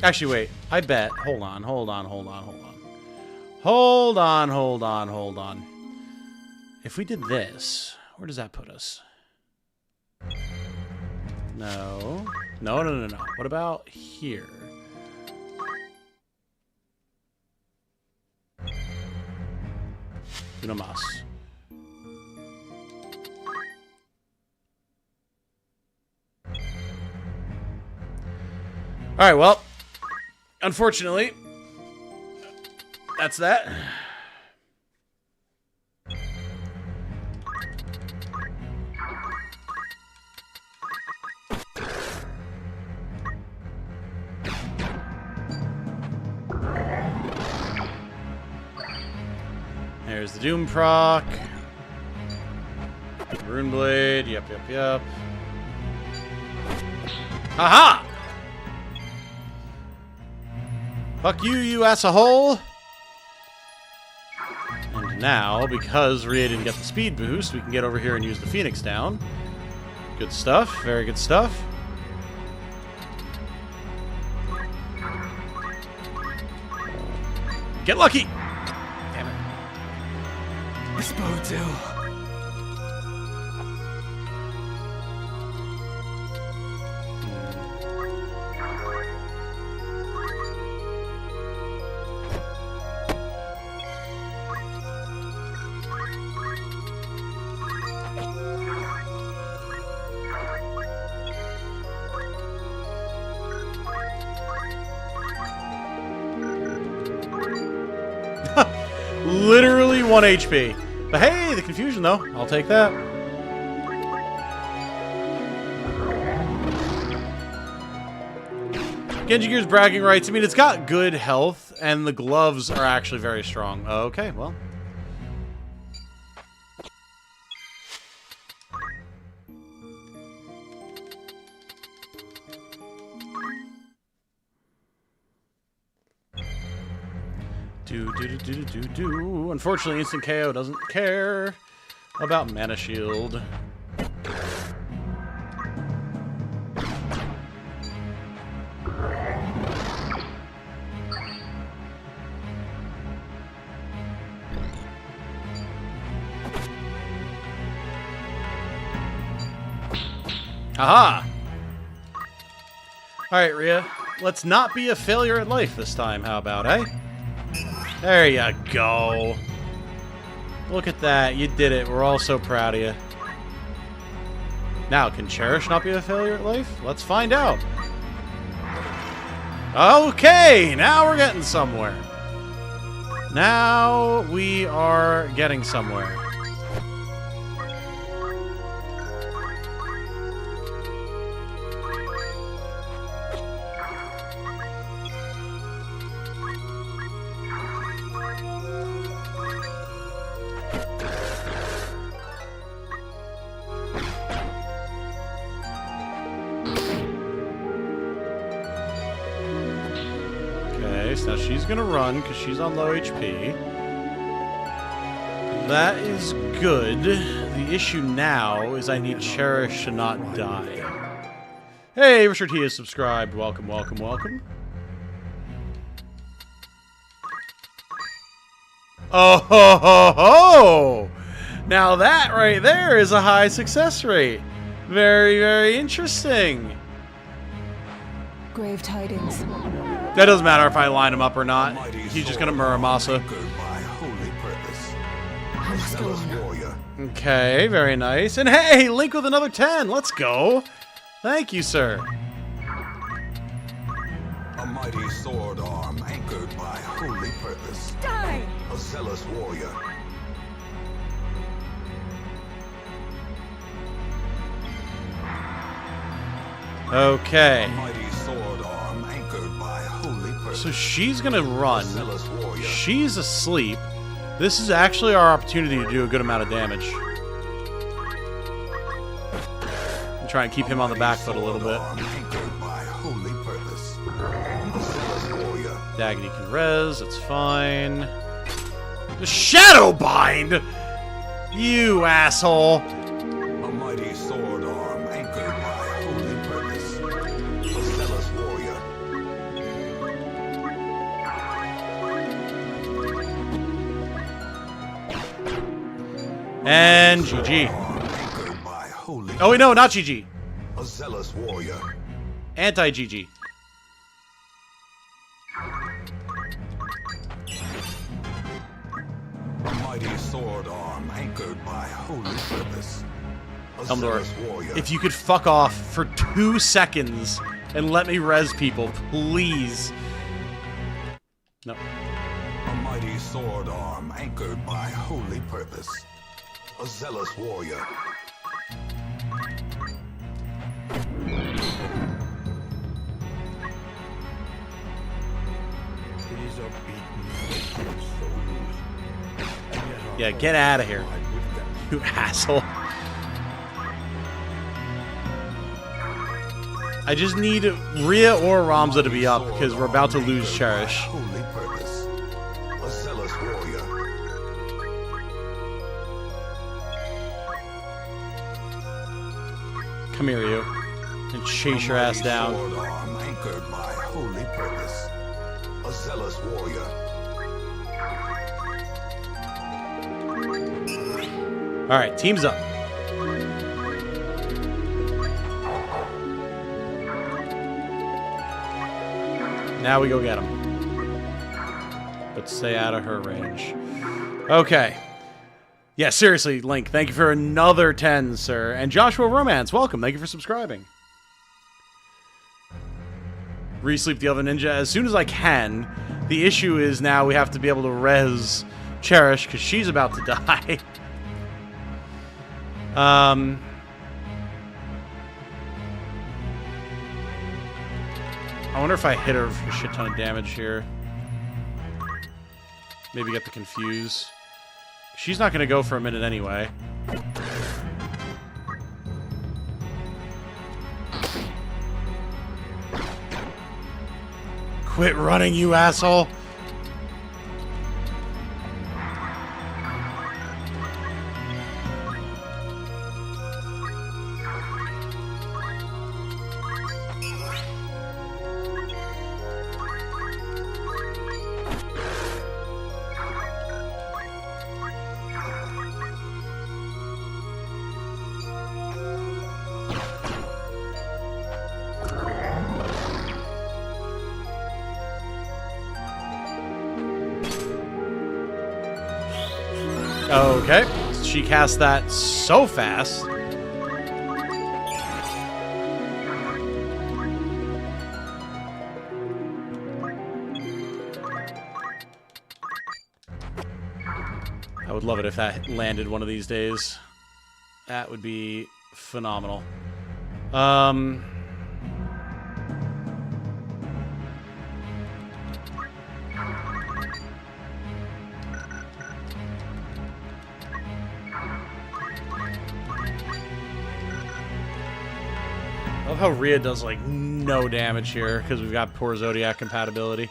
Actually, wait. I bet. Hold on. If we did this, where does that put us? No. No. What about here? Uno más. Alright, well. Unfortunately, that's that. There's the Doom proc. Runeblade. Yep. Aha! Fuck you, you asshole! And now, because Rhea didn't get the speed boost, we can get over here and use the Phoenix down. Good stuff. Very good stuff. Get lucky! Damn it. This bodes ill. Literally 1 HP. But hey, the confusion though. I'll take that. Genji Gear's bragging rights. I mean, it's got good health, and the gloves are actually very strong. Okay, well. Do. Unfortunately, instant KO doesn't care about mana shield. Aha! Alright, Rhea. Let's not be a failure at life this time, how about, eh? There you go. Look at that. You did it. We're all so proud of you. Now, can Cherish not be a failure at life? Let's find out. Okay, now we're getting somewhere. Now we are getting somewhere. Now she's gonna run because she's on low HP. That is good. The issue now is I need Cherish to not die. Hey, Richard T is subscribed. Welcome, welcome, welcome. Oh ho ho ho! Now that right there is a high success rate. Very, very interesting. Grave tidings. That doesn't matter if I line him up or not. He's just gonna Muramasa. Let's go on. Okay, very nice. And hey, Link with another 10. Let's go. Thank you, sir. A mighty sword arm anchored by holy purpose. Die! A zealous warrior. Okay. A mighty sword arm anchored by holy purpose. So she's gonna run. She's asleep. This is actually our opportunity to do a good amount of damage. And try and keep him on the back foot a little bit. Daggity can res, it's fine. The Shadow Bind! You asshole! A mighty sword arm anchored by holy purpose. A zealous warrior. And GG. Oh wait, no, not GG. A zealous warrior. Anti-GG. A mighty sword arm anchored by holy purpose. Elmdore, if you could fuck off for 2 seconds and let me res people, please. No. A mighty sword arm anchored by holy purpose. A zealous warrior. Yeah, get out of here. You asshole. I just need Rhea or Ramza to be up because we're about to lose Cherish. Holy purpose. A zealous warrior. Come here, you. And chase your ass down. Sword arm anchored by holy purpose. A zealous warrior. Alright, team's up. Now we go get him. But stay out of her range. Okay. Yeah, seriously, Link, thank you for another 10, sir. And Joshua Romance, welcome. Thank you for subscribing. Resleep the other ninja as soon as I can. The issue is now we have to be able to res Cherish because she's about to die. I wonder if I hit her for a shit ton of damage here. Maybe get the confuse. She's not going to go for a minute anyway. Quit running, you asshole! Okay, she cast that so fast. I would love it if that landed one of these days. That would be phenomenal. I love how Rhea does, like, no damage here, because we've got poor Zodiac compatibility.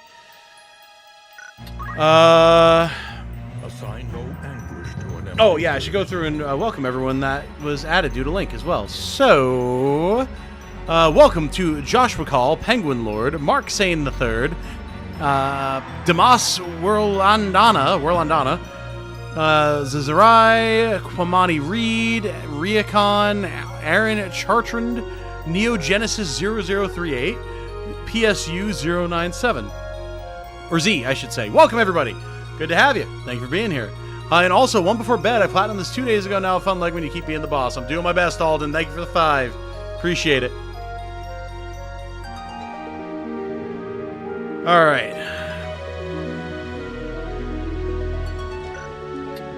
Assign no anguish to an Oh, yeah, I should go through and welcome everyone that was added due to Link as well. So, welcome to Joshua Call, Penguin Lord, Mark Sane III, Damas Whirlandana, Zazarai, Kwamani Reed, Riacon, Aaron Chartrand, Neogenesis 0038, PSU 097. Or Z, I should say. Welcome, everybody. Good to have you. Thank you for being here. And also, one before bed, I platinumed this 2 days ago now. Fun like when you keep being the boss. I'm doing my best, Alden. Thank you for the 5. Appreciate it. All right.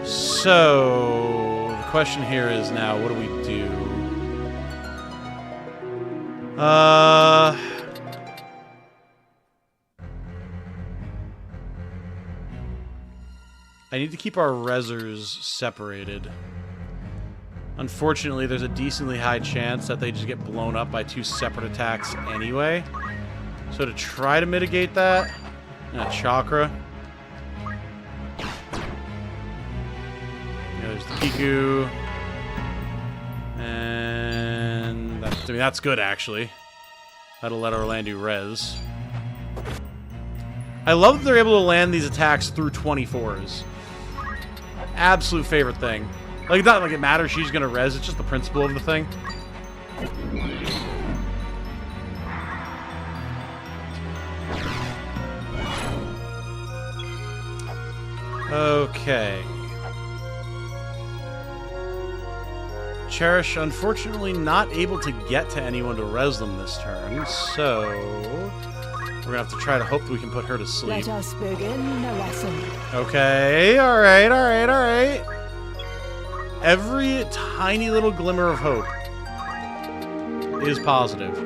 So, the question here is now, what do we do? I need to keep our resers separated. Unfortunately, there's a decently high chance that they just get blown up by 2 separate attacks anyway. So to try to mitigate that, Chakra. Yeah, there's the Kiku. And that, I mean, that's good, actually. That'll let Orlando res. I love that they're able to land these attacks through 24s. Absolute favorite thing. Like, not like it matters she's gonna res, it's just the principle of the thing. Okay. Cherish, unfortunately, not able to get to anyone to res them this turn, so we're gonna have to try to hope that we can put her to sleep. Let us begin the lesson. Okay, alright, alright, alright. Every tiny little glimmer of hope is positive.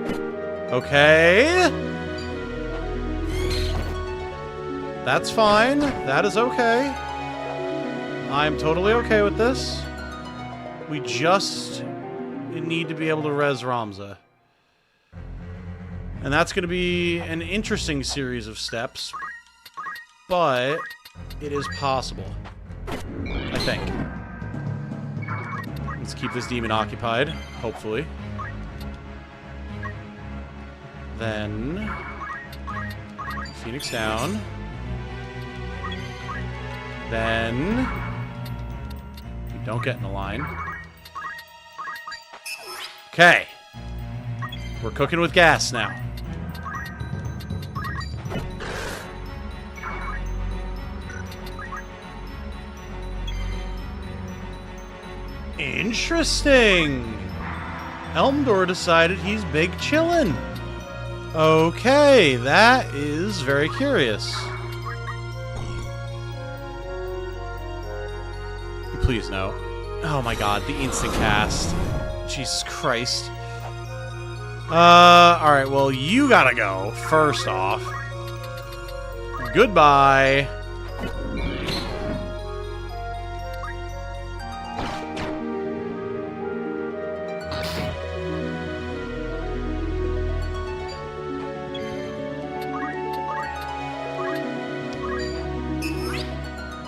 Okay. That's fine. That is okay. I'm totally okay with this. We just need to be able to res Ramza. And that's going to be an interesting series of steps. But it is possible. I think. Let's keep this demon occupied, hopefully. Then Phoenix down. Then we don't get in the line. Okay. We're cooking with gas now. Interesting. Elmdore decided he's big chillin'. Okay, that is very curious. Please no. Oh my god, the instant cast. Jesus Christ. Alright, well, you gotta go, first off. Goodbye.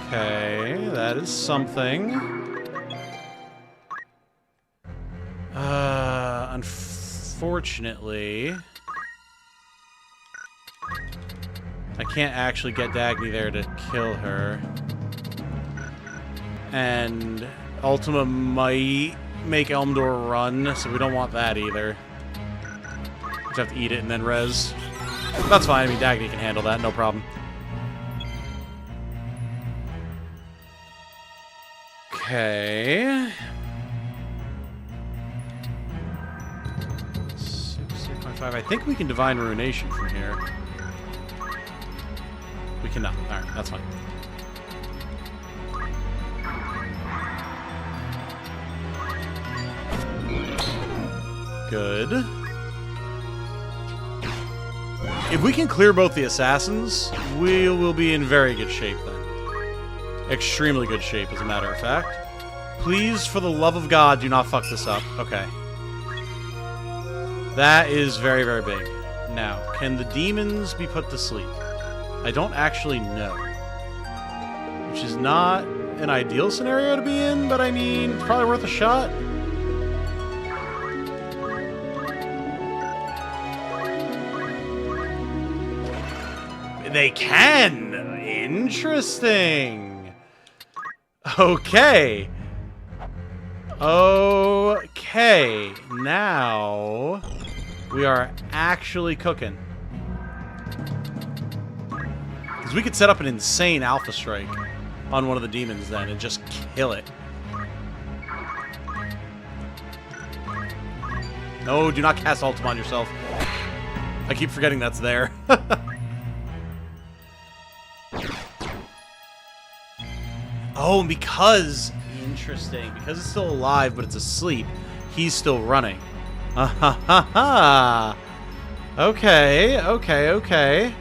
Okay, that is something. Unfortunately, I can't actually get Dagny there to kill her. And Ultima might make Elmdore run, so we don't want that either. Just have to eat it and then res. That's fine, I mean, Dagny can handle that, no problem. Okay. 6.5. I think we can Divine Ruination from here. We cannot. Alright, that's fine. Good. If we can clear both the assassins, we will be in very good shape then. Extremely good shape, as a matter of fact. Please, for the love of God, do not fuck this up. Okay. That is very, very big. Now, can the demons be put to sleep? I don't actually know. Which is not an ideal scenario to be in, but I mean, it's probably worth a shot. They can! Interesting! Okay. Okay. Now we are actually cooking. Because we could set up an insane Alpha Strike on one of the demons then and just kill it. No, do not cast Ultima on yourself. I keep forgetting that's there. Oh, and because... Interesting. Because it's still alive, but it's asleep, he's still running. Ha. Okay, okay, okay.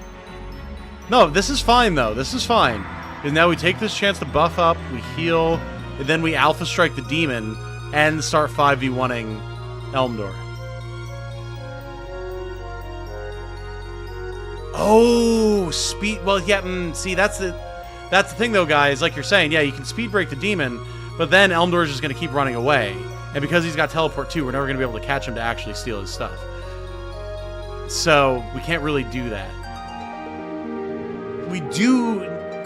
No, this is fine, though. This is fine. Because now we take this chance to buff up, we heal, and then we Alpha Strike the demon, and start 5v1ing Elmdore. Oh, speed... Well, yeah, see, that's the thing, though, guys. Like you're saying, yeah, you can speed break the demon, but then Elmdore is just going to keep running away. And because he's got teleport too, we're never going to be able to catch him to actually steal his stuff. So, we can't really do that. We do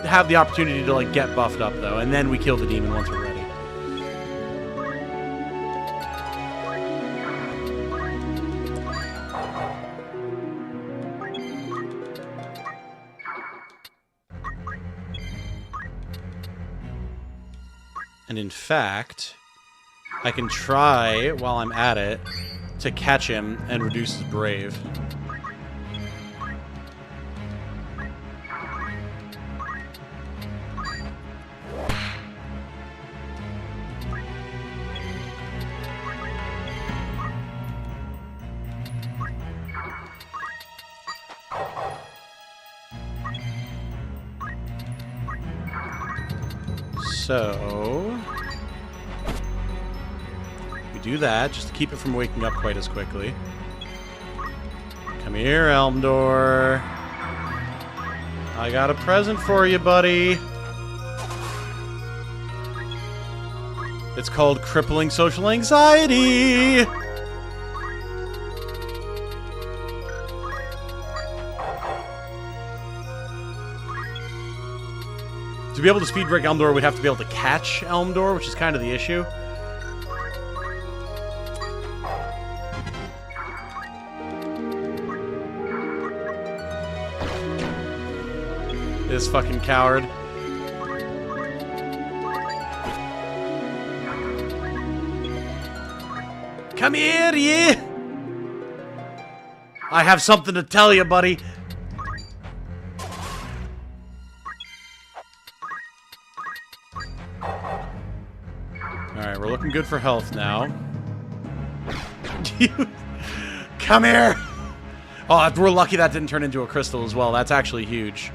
have the opportunity to, like, get buffed up, though, and then we kill the demon once we're ready. And in fact, I can try, while I'm at it, to catch him and reduce his brave. So we do that just to keep it from waking up quite as quickly. Come here, Elmdore. I got a present for you, buddy. It's called crippling social anxiety. To be able to speed break Elmdore, we'd have to be able to catch Elmdore, which is kind of the issue. This fucking coward. Come here, ye! I have something to tell you, buddy. Alright, we're looking good for health now. Come here! Oh, we're lucky that didn't turn into a crystal as well. That's actually huge.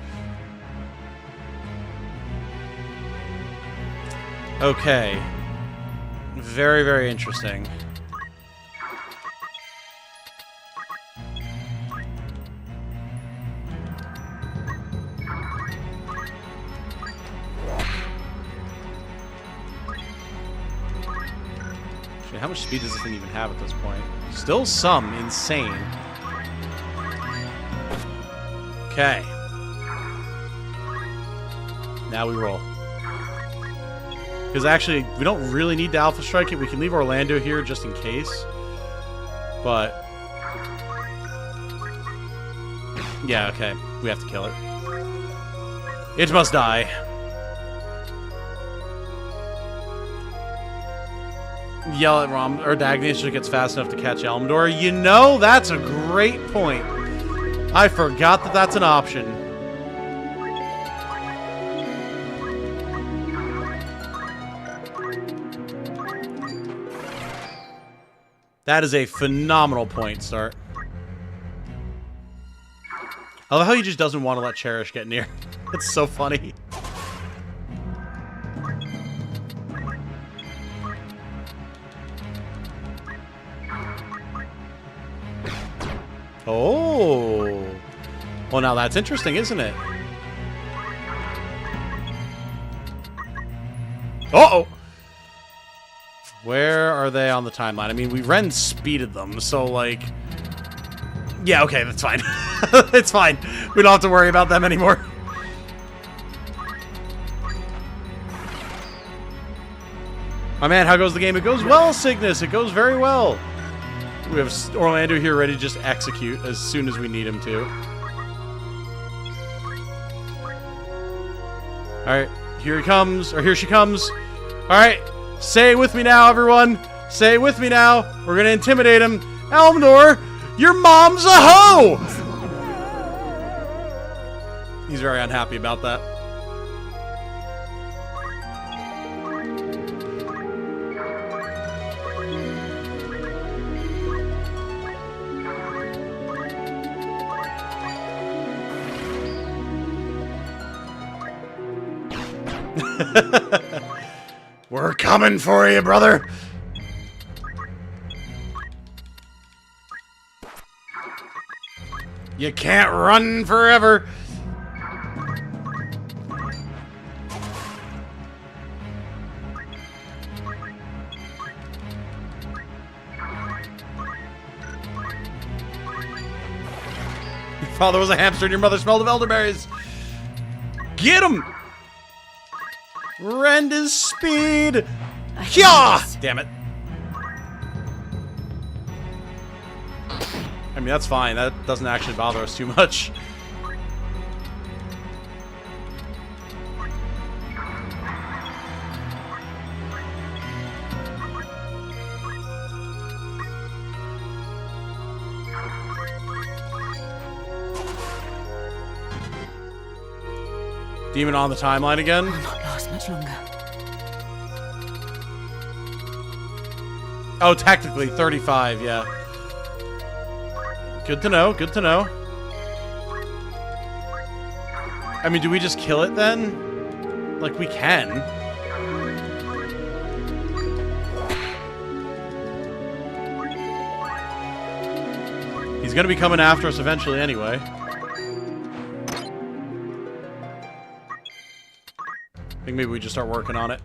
Okay. Very, very interesting. How much speed does this thing even have at this point? Still some. Insane. Okay. Now we roll. Because actually, we don't really need to Alpha Strike it. We can leave Orlando here just in case. But... yeah, okay. We have to kill it. It must die. Yell at Rom or Dagny so it gets fast enough to catch Elmdore. You know, that's a great point. I forgot that that's an option. That is a phenomenal point, Start. I love how he just doesn't want to let Cherish get near. It's so funny. Oh. Well, now that's interesting, isn't it? Uh-oh. Where are they on the timeline? I mean, we Ren speeded them, so, like... yeah, okay, that's fine. It's fine. We don't have to worry about them anymore. Oh, man, how goes the game? It goes well, Cygnus. It goes very well. We have Orlando here ready to just execute as soon as we need him to. Alright, here he comes, or here she comes. Alright, say it with me now, everyone. Say it with me now. We're gonna intimidate him. Elmdore, your mom's a hoe! He's very unhappy about that. We're coming for you, brother. You can't run forever. Your father was a hamster and your mother smelled of elderberries. Get him! Rend his speed! Hyah! Damn it. I mean, that's fine. That doesn't actually bother us too much. Demon on the timeline again? Will not last much longer. Oh, technically 35, yeah. Good to know, good to know. I mean, do we just kill it then? Like, we can. He's gonna be coming after us eventually anyway. I think maybe we just start working on it.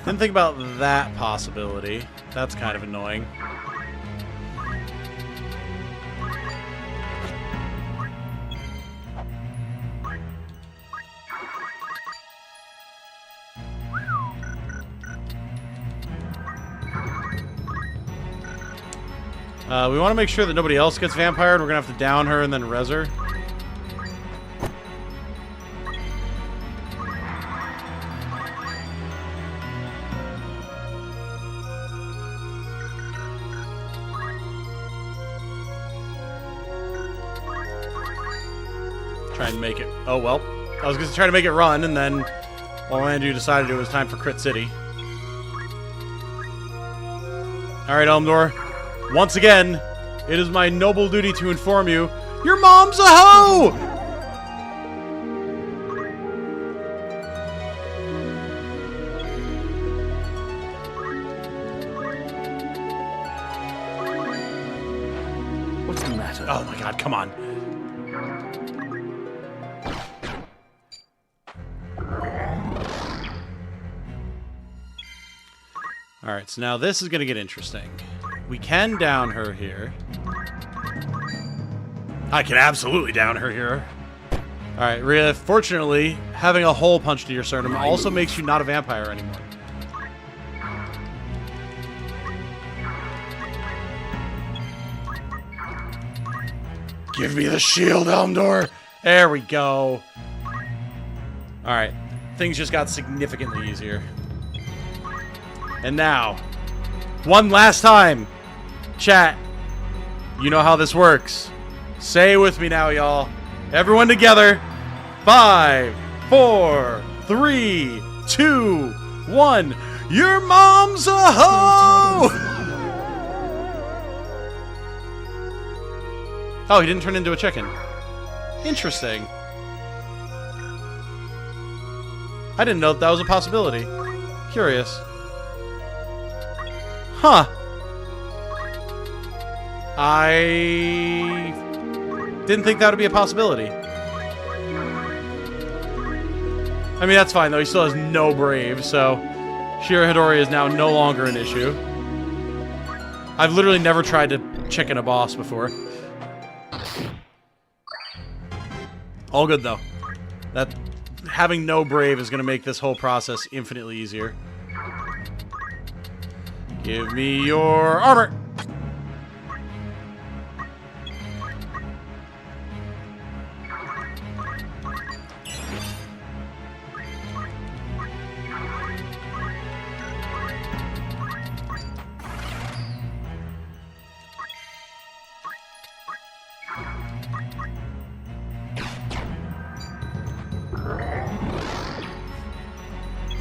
Didn't think about that possibility. That's kind of annoying. We want to make sure that nobody else gets vampired. We're going to have to down her and then res her. Try and make it. Oh, well. I was going to try to make it run, and then Orlando decided it was time for Crit City. Alright, Elmdore. Once again, it is my noble duty to inform you, your mom's a hoe! What's the matter? Oh my god, come on. Alright, so now this is going to get interesting. We can down her here. I can absolutely down her here. Alright, Rhea, fortunately, having a hole punched in your sternum also makes you not a vampire anymore. Give me the shield, Elmdore! There we go. Alright, things just got significantly easier. And now, one last time, chat, you know how this works. Say it with me now, y'all. Everyone together. 5, 4, 3, 2, 1. Your mom's a hoe! Oh, he didn't turn into a chicken. Interesting. I didn't know that was a possibility. Curious. Huh. I didn't think that would be a possibility. I mean, that's fine, though. He still has no brave, so Shira Hidori is now no longer an issue. I've literally never tried to chicken a boss before. All good, though. That having no brave is going to make this whole process infinitely easier. Give me your armor!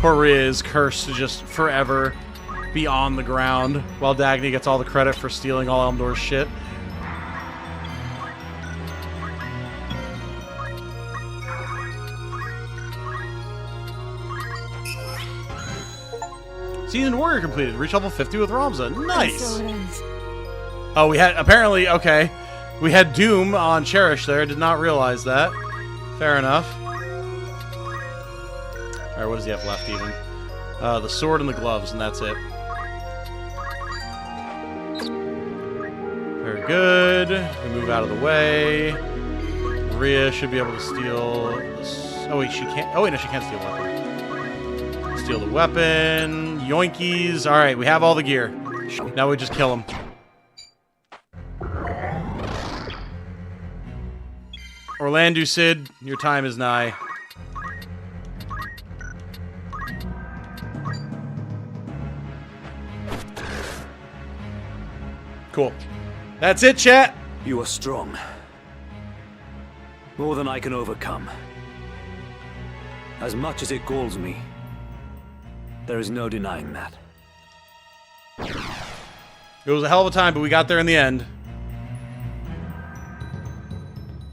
Poor Rhea is cursed to just forever be on the ground while Dagny gets all the credit for stealing all Elmdore's shit. Seasoned Warrior completed. Reach level 50 with Ramza. Nice! Oh, we had... Apparently, okay. We had Doom on Cherish there. Did not realize that. Fair enough. Alright, what does he have left even? The sword and the gloves, and that's it. Very good. We move out of the way. Rhea should be able to steal... Oh, wait, she can't... Oh, wait, no, she can't steal a weapon. Steal the weapon. Yoinkies. Alright, we have all the gear. Now we just kill him. Orlando Sid, your time is nigh. Cool. That's it, chat. You are strong. More than I can overcome. As much as it galls me, there is no denying that. It was a hell of a time, but we got there in the end.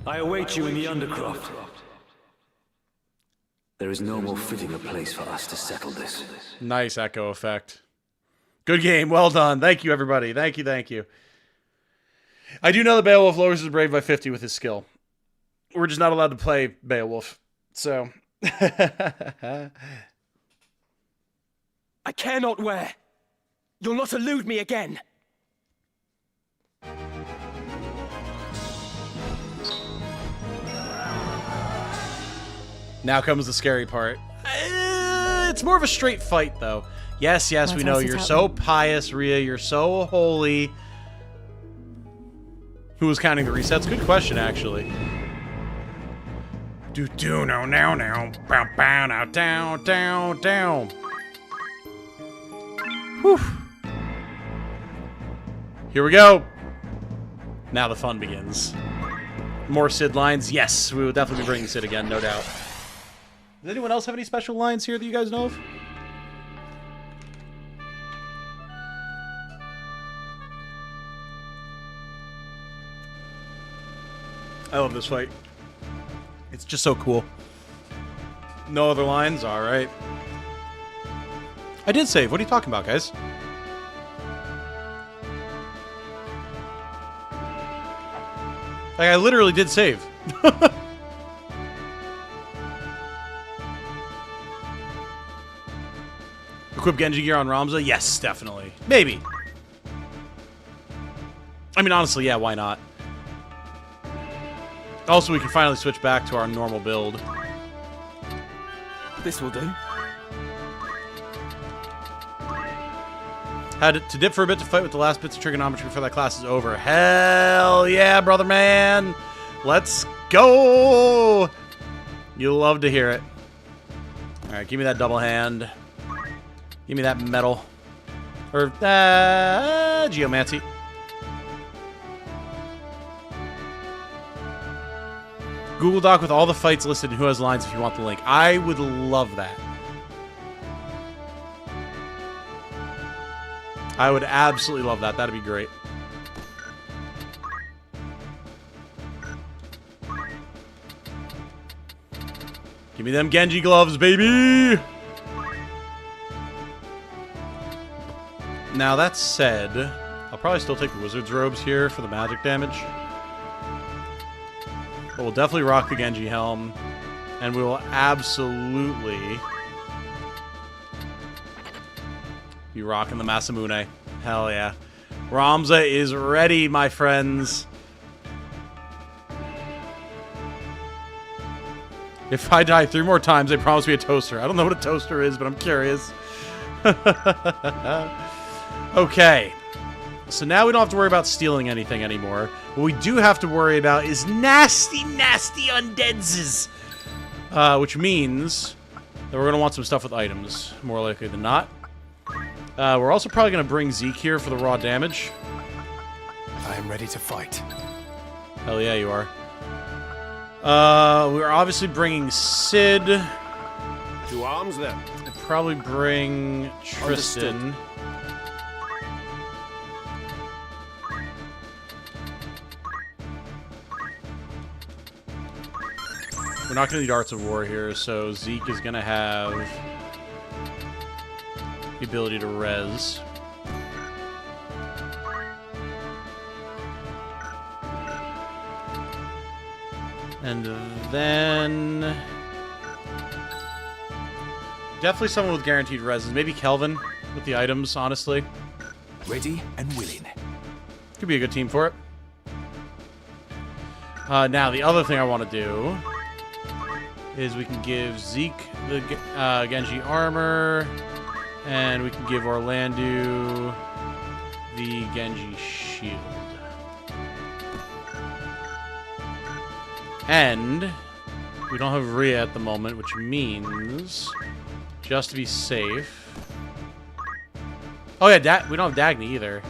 I await you in the Undercroft. There is no more fitting a place for us to settle this. Nice echo effect. Good game. Well done. Thank you, everybody. Thank you, thank you. I do know that Beowulf lowers his brave by 50 with his skill. We're just not allowed to play Beowulf. So. I care not where. You'll not elude me again. Now comes the scary part. It's more of a straight fight, though. Yes, yes, we know. You're so pious, Rhea. You're so holy. Who was counting the resets? Good question, actually. Do now now bow bow now down down down. Whew. Here we go. Now the fun begins. More Sid lines. Yes, we will definitely be bringing Sid again, no doubt. Does anyone else have any special lines here that you guys know of? I love this fight. It's just so cool. No other lines? Alright. I did save. What are you talking about, guys? Like, I literally did save. Equip Genji gear on Ramza? Yes, definitely. Maybe. I mean, honestly, yeah, why not? Also, we can finally switch back to our normal build. This will do. Had to dip for a bit to fight with the last bits of trigonometry before that class is over. Hell yeah, brother man! Let's go! You'll love to hear it. Alright, give me that double hand. Give me that metal. Or, geomancy. Google Doc with all the fights listed and who has lines if you want the link. I would love that. I would absolutely love that. That'd be great. Give me them Genji gloves, baby! Now, that said, I'll probably still take the Wizard's robes here for the magic damage. But we'll definitely rock the Genji helm. And we will absolutely be rocking the Masamune. Hell yeah. Ramza is ready, my friends. If I die 3 more times, they promise me a toaster. I don't know what a toaster is, but I'm curious. Okay. So now we don't have to worry about stealing anything anymore. What we do have to worry about is nasty, nasty undeads. Which means that we're going to want some stuff with items, more likely than not. We're also probably going to bring Zeke here for the raw damage. I am ready to fight. Hell yeah, you are. We're obviously bringing Sid. To arms, then. We'll probably bring Tristan. Understood. We're not going to need Arts of War here, so Zeke is going to have the ability to res. And then definitely someone with guaranteed reses. Maybe Kelvin with the items, honestly. Ready and willing. Could be a good team for it. Now, the other thing I want to do is we can give Zeke the Genji armor, and we can give Orlandu the Genji shield. And we don't have Rhea at the moment, which means, just to be safe... Oh yeah, we don't have Dagny either.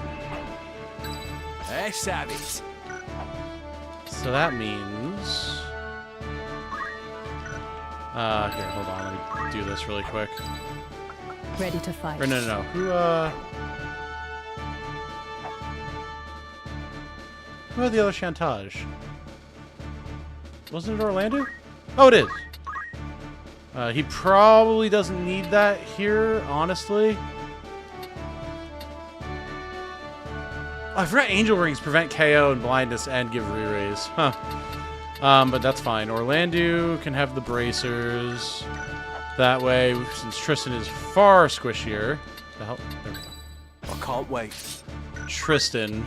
Hey, savage. So that means... here, hold on. Let me do this really quick. Ready to fight. Or no. Who had the other Chantage? Wasn't it Orlando? Oh, it is. He probably doesn't need that here, honestly. Oh, I forgot Angel Rings prevent KO and blindness and give re-raise. Huh. But that's fine. Orlando can have the bracers. That way, since Tristan is far squishier. The hell? There we go. I can't wait. Tristan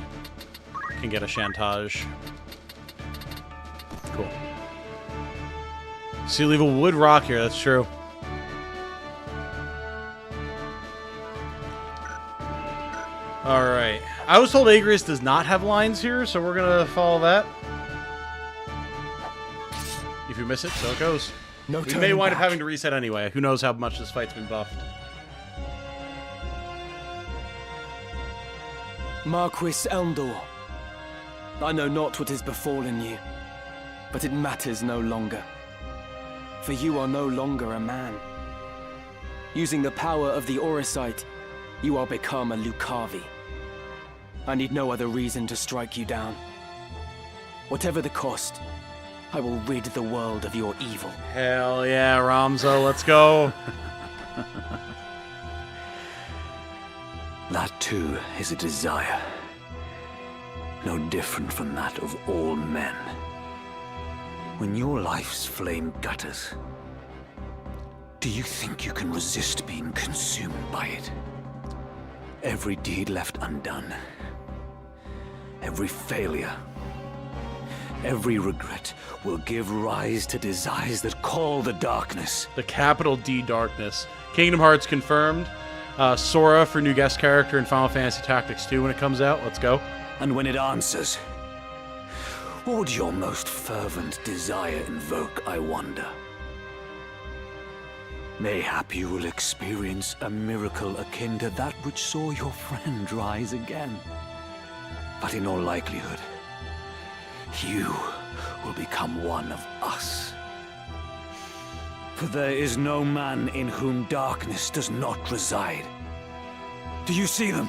can get a Chantage. Cool. So you leave a wood rock here, that's true. Alright. I was told Agrius does not have lines here, so we're gonna follow that. If you miss it, so it goes. No we may wind up having to reset anyway. Who knows how much this fight's been buffed. Marquis Elmdore, I know not what has befallen you, but it matters no longer. For you are no longer a man. Using the power of the Orosite, you are become a Lucavi. I need no other reason to strike you down. Whatever the cost, I will rid the world of your evil. Hell yeah, Ramzo, let's go. That too is a desire. No different from that of all men. When your life's flame gutters, do you think you can resist being consumed by it? Every deed left undone, every failure, every regret will give rise to desires that call the darkness. The capital D darkness. Kingdom Hearts confirmed. Sora for new guest character in Final Fantasy Tactics 2 when it comes out. Let's go. And when it answers, what would your most fervent desire invoke, I wonder? Mayhap you will experience a miracle akin to that which saw your friend rise again. But in all likelihood, you will become one of us. For there is no man in whom darkness does not reside. Do you see them?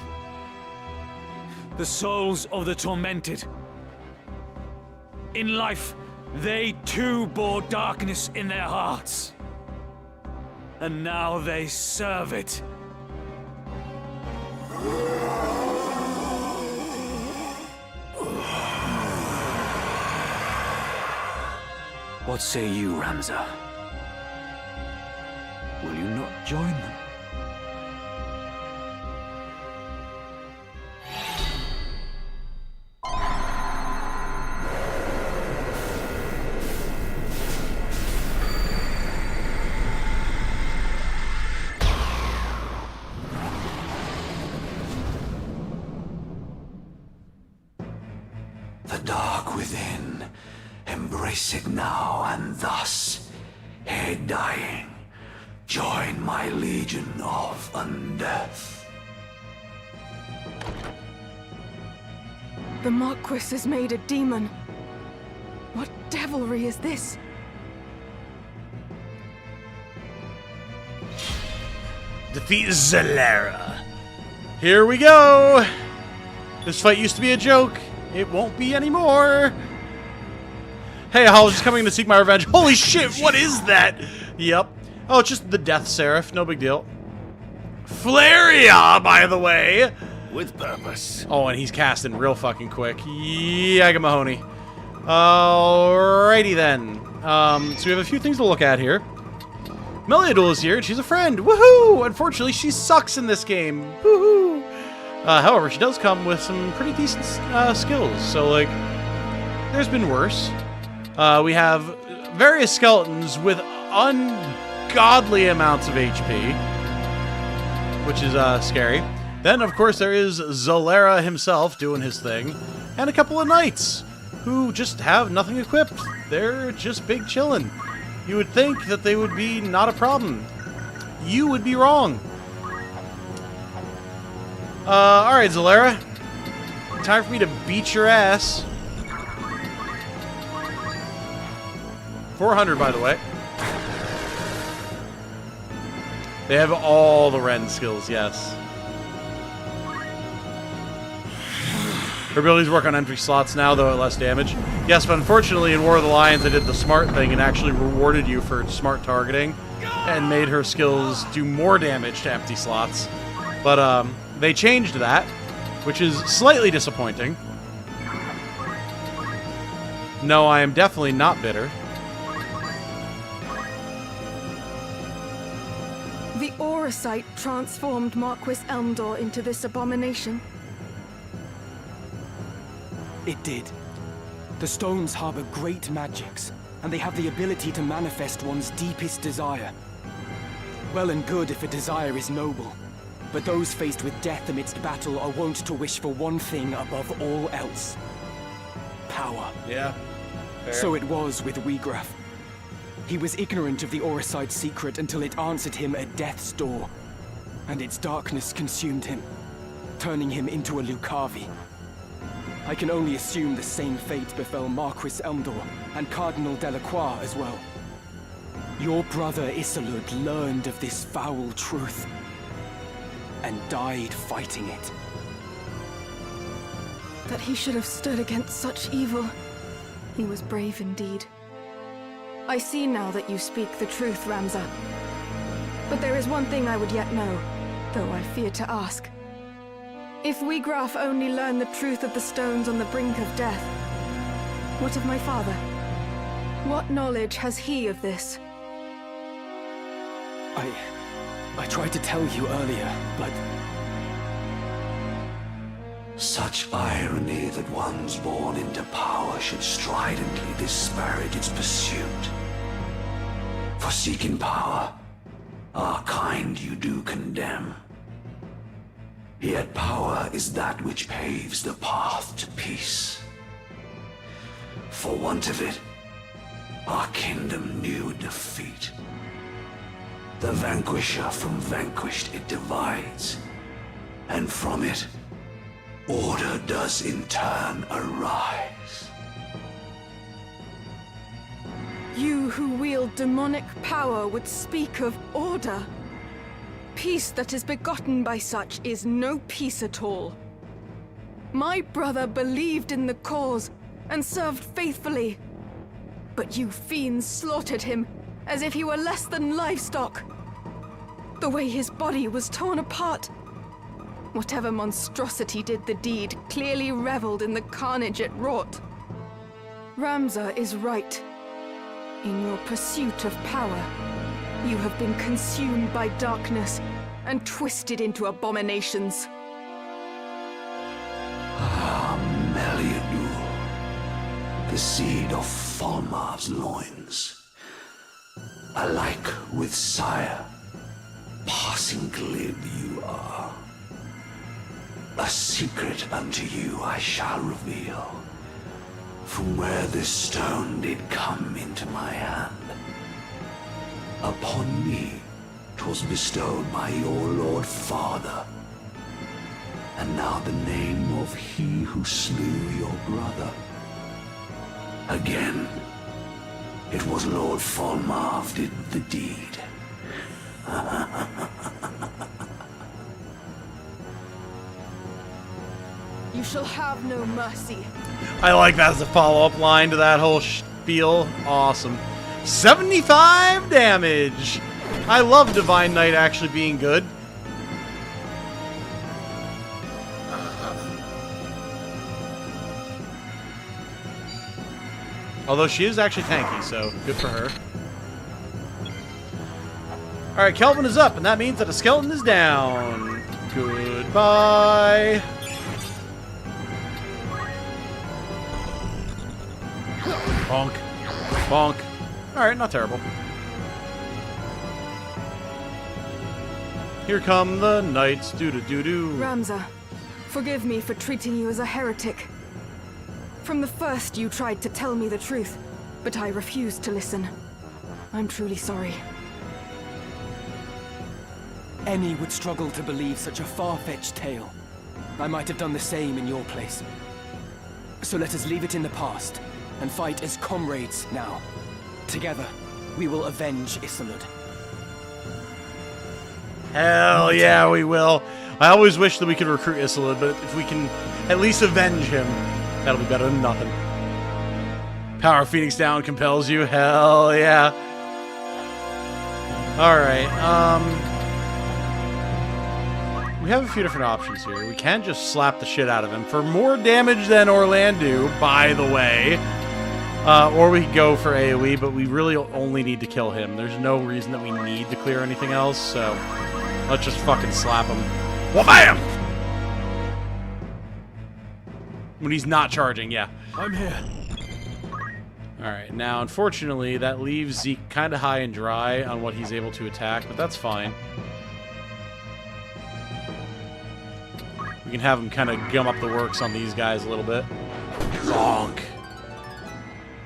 The souls of the tormented. In life, they too bore darkness in their hearts. And now they serve it. What say you, Ramza? Will you not join them? The dark within, embrace it now, and thus, ere dying, join my legion of undeath. The Marquis is made a demon. What devilry is this? Defeat Zalera. Here we go. This fight used to be a joke. It won't be anymore. Hey, I was just coming to seek my revenge. Holy shit, what is that? Yep. Oh, it's just the Death Seraph. No big deal. Flaria, by the way. With purpose. Oh, and he's casting real fucking quick. Yaga Mahoney. Alrighty then. So we have a few things to look at here. Meliadul is here, and she's a friend. Woohoo! Unfortunately, she sucks in this game. Woohoo! However, she does come with some pretty decent skills. So, like, there's been worse. We have various skeletons with ungodly amounts of HP, which is scary. Then, of course, there is Zalera himself doing his thing, and a couple of knights who just have nothing equipped. They're just big chillin'. You would think that they would be not a problem. You would be wrong. Alright, Zalera. Time for me to beat your ass. 400, by the way. They have all the Ren skills, yes. Her abilities work on empty slots now, though at less damage. Yes, but unfortunately in War of the Lions they did the smart thing and actually rewarded you for smart targeting and made her skills do more damage to empty slots. But they changed that, which is slightly disappointing. No, I am definitely not bitter. The Auracite transformed Marquis Elmdore into this abomination. It did. The stones harbor great magics, and they have the ability to manifest one's deepest desire. Well and good if a desire is noble, but those faced with death amidst battle are wont to wish for one thing above all else. Power. Yeah. Fair. So it was with Wiegraf. He was ignorant of the Auracite's secret until it answered him at death's door, and its darkness consumed him, turning him into a Lucavi. I can only assume the same fate befell Marquis Elmdore and Cardinal Delacroix as well. Your brother Isolud learned of this foul truth and died fighting it. That he should have stood against such evil. He was brave indeed. I see now that you speak the truth, Ramza. But there is one thing I would yet know, though I fear to ask. If Wiegraf only learned the truth of the stones on the brink of death, what of my father? What knowledge has he of this? I tried to tell you earlier, but... Such irony that ones born into power should stridently disparage its pursuit. For seeking power, our kind you do condemn. Yet power is that which paves the path to peace. For want of it, our kingdom knew defeat. The vanquisher from vanquished it divides, and from it, order does in turn arise. You who wield demonic power would speak of order. Peace that is begotten by such is no peace at all. My brother believed in the cause and served faithfully. But you fiends slaughtered him as if he were less than livestock. The way his body was torn apart. Whatever monstrosity did the deed clearly reveled in the carnage it wrought. Ramza is right. In your pursuit of power, you have been consumed by darkness and twisted into abominations. Ah, Meliadul, the seed of Falmar's loins. Alike with sire, passing glib you are. A secret unto you I shall reveal. From where this stone did come into my hand. Upon me 'twas bestowed by your lord father. And now the name of he who slew your brother. Again, it was Lord Falmar did the deed. You shall have no mercy. I like that as a follow-up line to that whole spiel. Awesome. 75 damage! I love Divine Knight actually being good. Although she is actually tanky, so good for her. Alright, Kelvin is up, and that means that a skeleton is down. Goodbye. Bonk. Bonk. Alright, not terrible. Here come the knights. Doo-doo-doo-doo. Ramza, forgive me for treating you as a heretic. From the first, you tried to tell me the truth, but I refused to listen. I'm truly sorry. Any would struggle to believe such a far-fetched tale. I might have done the same in your place. So let us leave it in the past, and fight as comrades now. Together, we will avenge Isolud. Hell yeah, we will. I always wish that we could recruit Isolud, but if we can At least avenge him. That'll be better than nothing. Power of Phoenix down compels you. Hell yeah. Alright, we have a few different options here. We can just slap the shit out of him for more damage than Orlando, by the way. Or we could go for AoE, but we really only need to kill him. There's no reason that we need to clear anything else, so let's just fucking slap him. Wha-bam! When he's not charging, yeah. I'm here. Alright, now unfortunately that leaves Zeke kind of high and dry on what he's able to attack, but that's fine. We can have him kind of gum up the works on these guys a little bit. Zonk.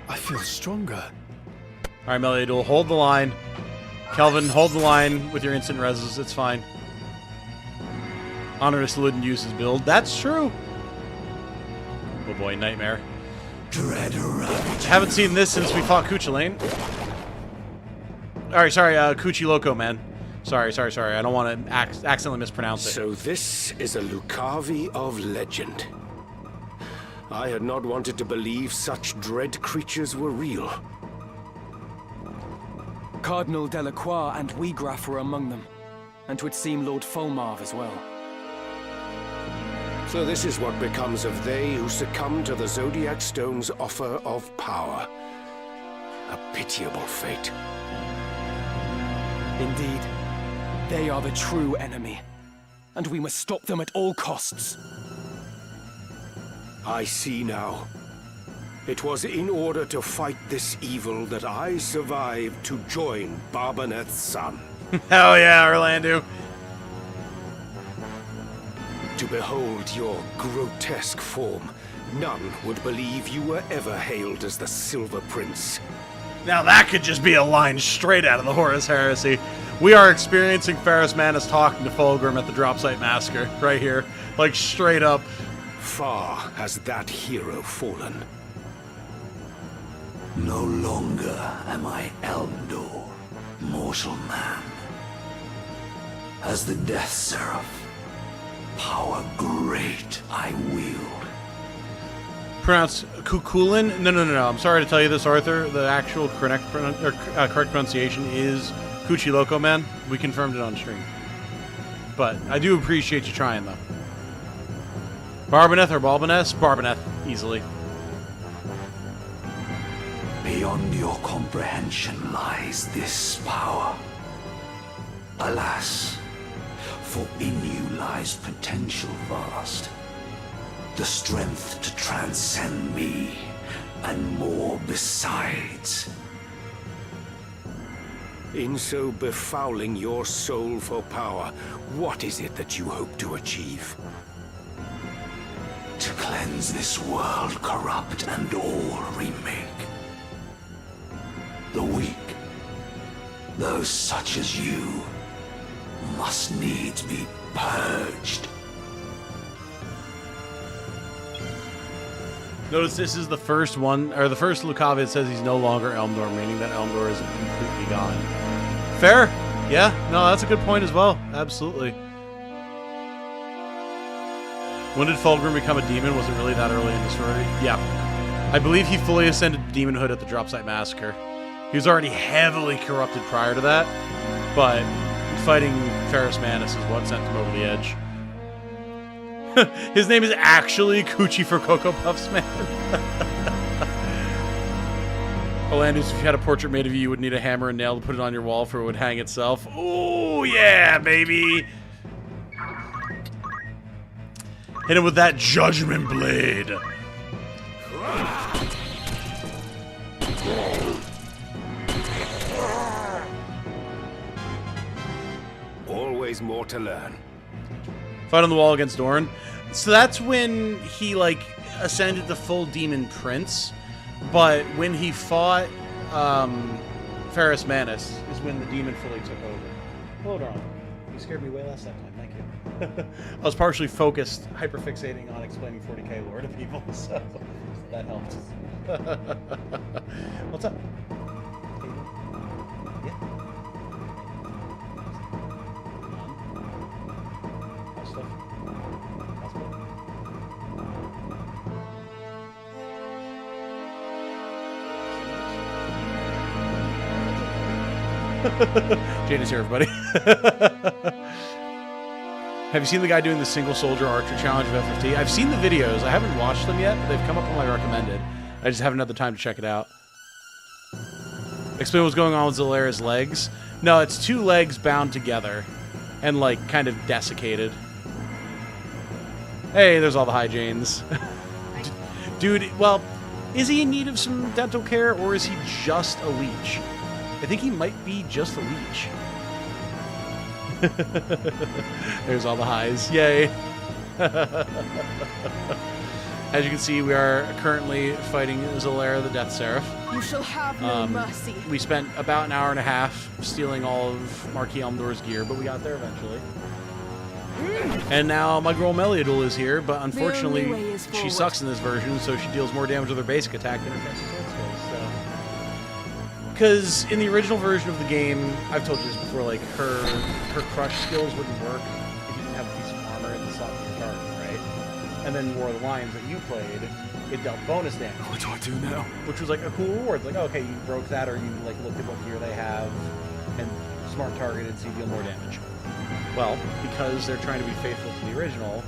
I feel stronger. Alright, Meliadul, hold the line. Kelvin, hold the line with your instant reses, it's fine. Honorous didn't use his build. That's true. Oh boy, nightmare. Haven't seen this since we fought Cuchulain. Alright, sorry, Cuchi Loco, man. Sorry. I don't want to accidentally mispronounce it. So this is a Lucavi of legend. I had not wanted to believe such dread creatures were real. Cardinal Delacroix and Weegraf were among them, and 'twould seem Lord Folmarv as well. So this is what becomes of they who succumb to the Zodiac Stone's offer of power. A pitiable fate. Indeed. They are the true enemy, and we must stop them at all costs. I see now. It was in order to fight this evil that I survived to join Barbaneth's son. Hell yeah, Orlando. To behold your grotesque form, none would believe you were ever hailed as the Silver Prince. Now that could just be a line straight out of the Horus Heresy. We are experiencing Ferrus Manus talking to Fulgrim at the Dropsite Massacre, right here. Like, straight up. Far has that hero fallen. No longer am I Elmdore, mortal man. As the Death Seraph, power great I wield. Pronounced Kukulin? No. I'm sorry to tell you this, Arthur. The actual correct pronunciation is Cuchi Loco, man. We confirmed it on stream. But I do appreciate you trying, though. Barbaneth or Balbaness? Barbaneth, easily. Beyond your comprehension lies this power. Alas, for in you lies potential vast. The strength to transcend me, and more besides. In so befouling your soul for power, what is it that you hope to achieve? To cleanse this world corrupt and all remake. The weak, those such as you, must needs be purged. Notice this is the first one, or the first Lucavi that says he's no longer Elmdore, meaning that Elmdore is completely gone. Fair? Yeah, no, that's a good point as well. Absolutely. When did Fulgrim become a demon? Was it really that early in the story? Yeah. I believe he fully ascended to demonhood at the Dropsite Massacre. He was already heavily corrupted prior to that, but fighting Ferrus Manus is what sent him over the edge. His name is actually Coochie for Cocoa Puffs, man. Orlandus, if you had a portrait made of you, you would need a hammer and nail to put it on your wall for it would hang itself. Oh, yeah, baby. Hit him with that Judgment Blade. Always more to learn. Fight on the wall against Doran. So that's when he, like, ascended to full Demon Prince. But when he fought Ferrus Manus is when the demon fully took over. Hold on. You scared me way less that time. Thank you. I was partially focused, hyperfixating on explaining 40k lore to people, so that helped. What's up? Yeah. Jane is here, everybody. Have you seen the guy doing the single soldier archer challenge of FFT? I've seen the videos. I haven't watched them yet, but they've come up on my recommended. I just haven't had the time to check it out. Explain what's going on with Zalera's legs. No, it's 2 legs bound together and, like, kind of desiccated. Hey, there's all the Hygienes. Dude, well, is he in need of some dental care, or is he just a leech? I think he might be just a leech. There's all the highs. Yay. As you can see, we are currently fighting Zalera, the Death Seraph. You shall have no mercy. We spent about an hour and a half stealing all of Marquis Elmdore's gear, but we got there eventually. And now my girl Meliadul is here, but unfortunately she sucks in this version, so she deals more damage with her basic attack than her fancy sword skills. So, because in the original version of the game, I've told you this before, like her crush skills wouldn't work if you didn't have a piece of armor in the slot of your target, right? And then War of the Lions that you played, it dealt bonus damage. What do I do now? Which was like a cool reward. It's like, okay, you broke that, or you like looked at what gear they have and smart targeted, so you deal more damage. Well, because they're trying to be faithful to the original,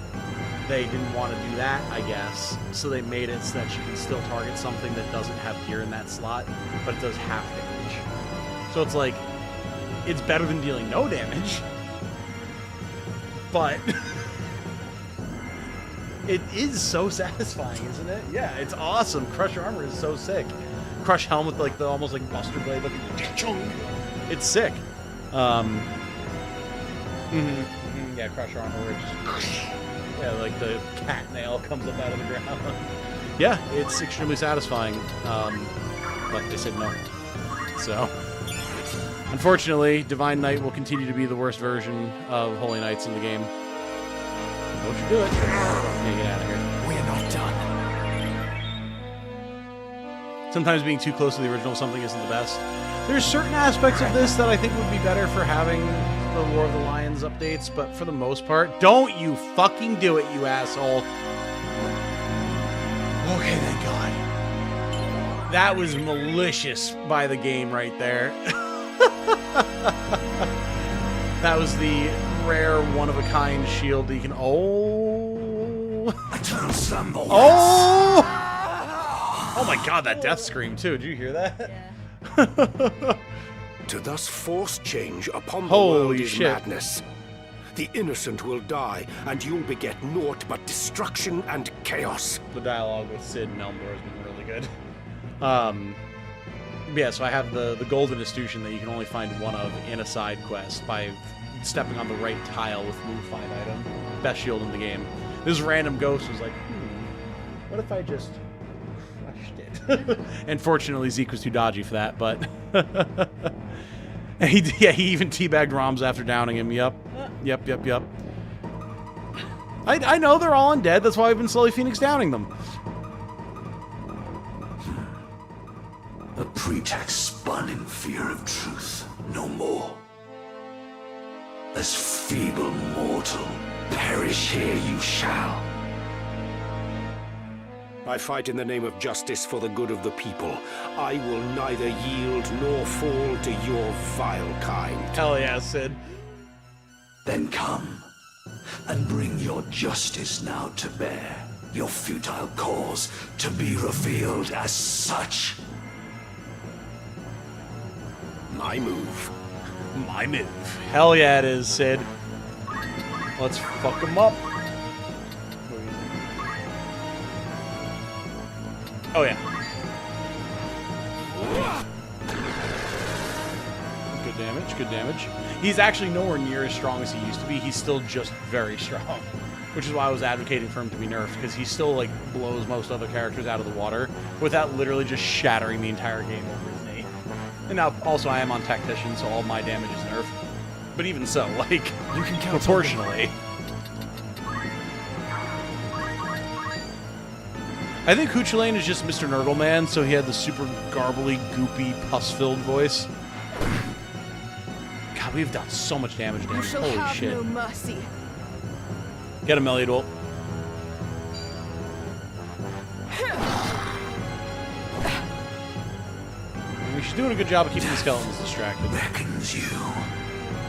they didn't want to do that, I guess. So they made it so that she can still target something that doesn't have gear in that slot, but it does half damage. So it's like, it's better than dealing no damage, but it is so satisfying, isn't it? Yeah, it's awesome. Crush armor is so sick. Crush helm with like the almost like Buster Blade looking chung. It's sick. Yeah, crush armor where it just yeah, like the cat nail comes up out of the ground. Yeah, it's extremely satisfying. But they said no. So unfortunately, Divine Knight will continue to be the worst version of Holy Knights in the game. Don't you do it. Yeah, get out of here. We're not done. Sometimes being too close to the original something isn't the best. There's certain aspects of this that I think would be better for having the War of the Lions updates, but for the most part, don't you fucking do it, you asshole. Okay, thank God. That was malicious by the game right there. That was the rare one-of-a-kind shield that you can... Oh! Oh! Oh my God, that death scream too. Did you hear that? Yeah. To thus force change upon the Holy world is shit. madness. The innocent will die, and you'll beget naught but destruction and chaos. The dialogue with Sid and Elmdore has been really good. Yeah, so I have the golden institution that you can only find one of in a side quest by stepping on the right tile with move find item. Best shield in the game. This random ghost was like, what if I just crushed it? And fortunately, Zeke was too dodgy for that, but... he even teabagged Roms after downing him. Yep. I know they're all undead. That's why I've been slowly Phoenix downing them. A pretext spun in fear of truth, no more. As feeble mortal, perish here you shall. I fight in the name of justice for the good of the people. I will neither yield nor fall to your vile kind. Hell yeah, Sid. Then come, and bring your justice now to bear, your futile cause to be revealed as such. My move. My move. Hell yeah, it is, Sid. Let's fuck him up. Oh, yeah. Good damage, good damage. He's actually nowhere near as strong as he used to be. He's still just very strong. Which is why I was advocating for him to be nerfed, because he still, like, blows most other characters out of the water without literally just shattering the entire game over his knee. And now, also, I am on Tactician, so all my damage is nerfed. But even so, like, you can count proportionally. I think Cuchulainn is just Mr. Nurgleman, so he had the super garbly, goopy, pus-filled voice. God, we've done so much damage to him. You shall Holy have shit. no mercy. Get him, Meliadul. mean, she's doing a good job of keeping the skeletons distracted. Beckons you.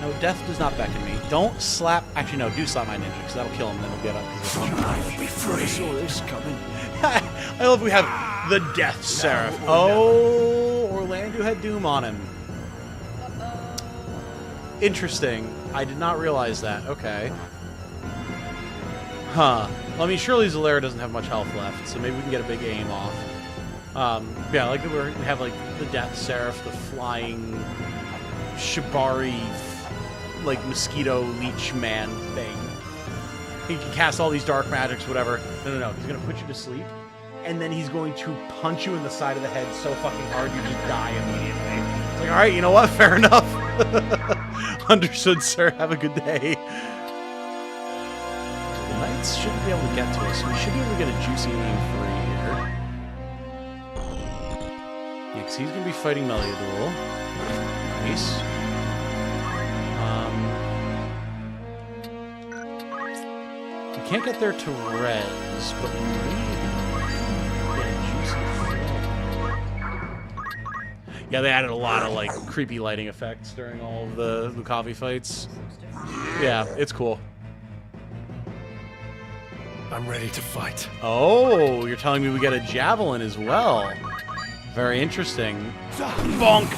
No, death does not beckon me. Don't slap... Actually, no, do slap my ninja, because that'll kill him, and then he'll get up. I'll be free. I saw this coming. I love we have the Death Seraph. Oh, Orlando had Doom on him. Interesting. I did not realize that. Okay. Huh. Well, I mean, surely Zalera doesn't have much health left, so maybe we can get a big aim off. Yeah, like we have like the Death Seraph, the flying Shibari, like mosquito leech man thing. He can cast all these dark magics, whatever. No. He's gonna put you to sleep, and then he's going to punch you in the side of the head so fucking hard you just die immediately. It's like, all right, you know what? Fair enough. Understood, sir. Have a good day. The knights shouldn't be able to get to us. We should be able to get a juicy aim free here. Yeah, because he's gonna be fighting Meliador. Nice. We can't get there to res, but we may get a juicy flare. Yeah, they added a lot of like creepy lighting effects during all of the Lucavi fights. Yeah, it's cool. I'm ready to fight. Oh, you're telling me we get a javelin as well. Very interesting. Bonk!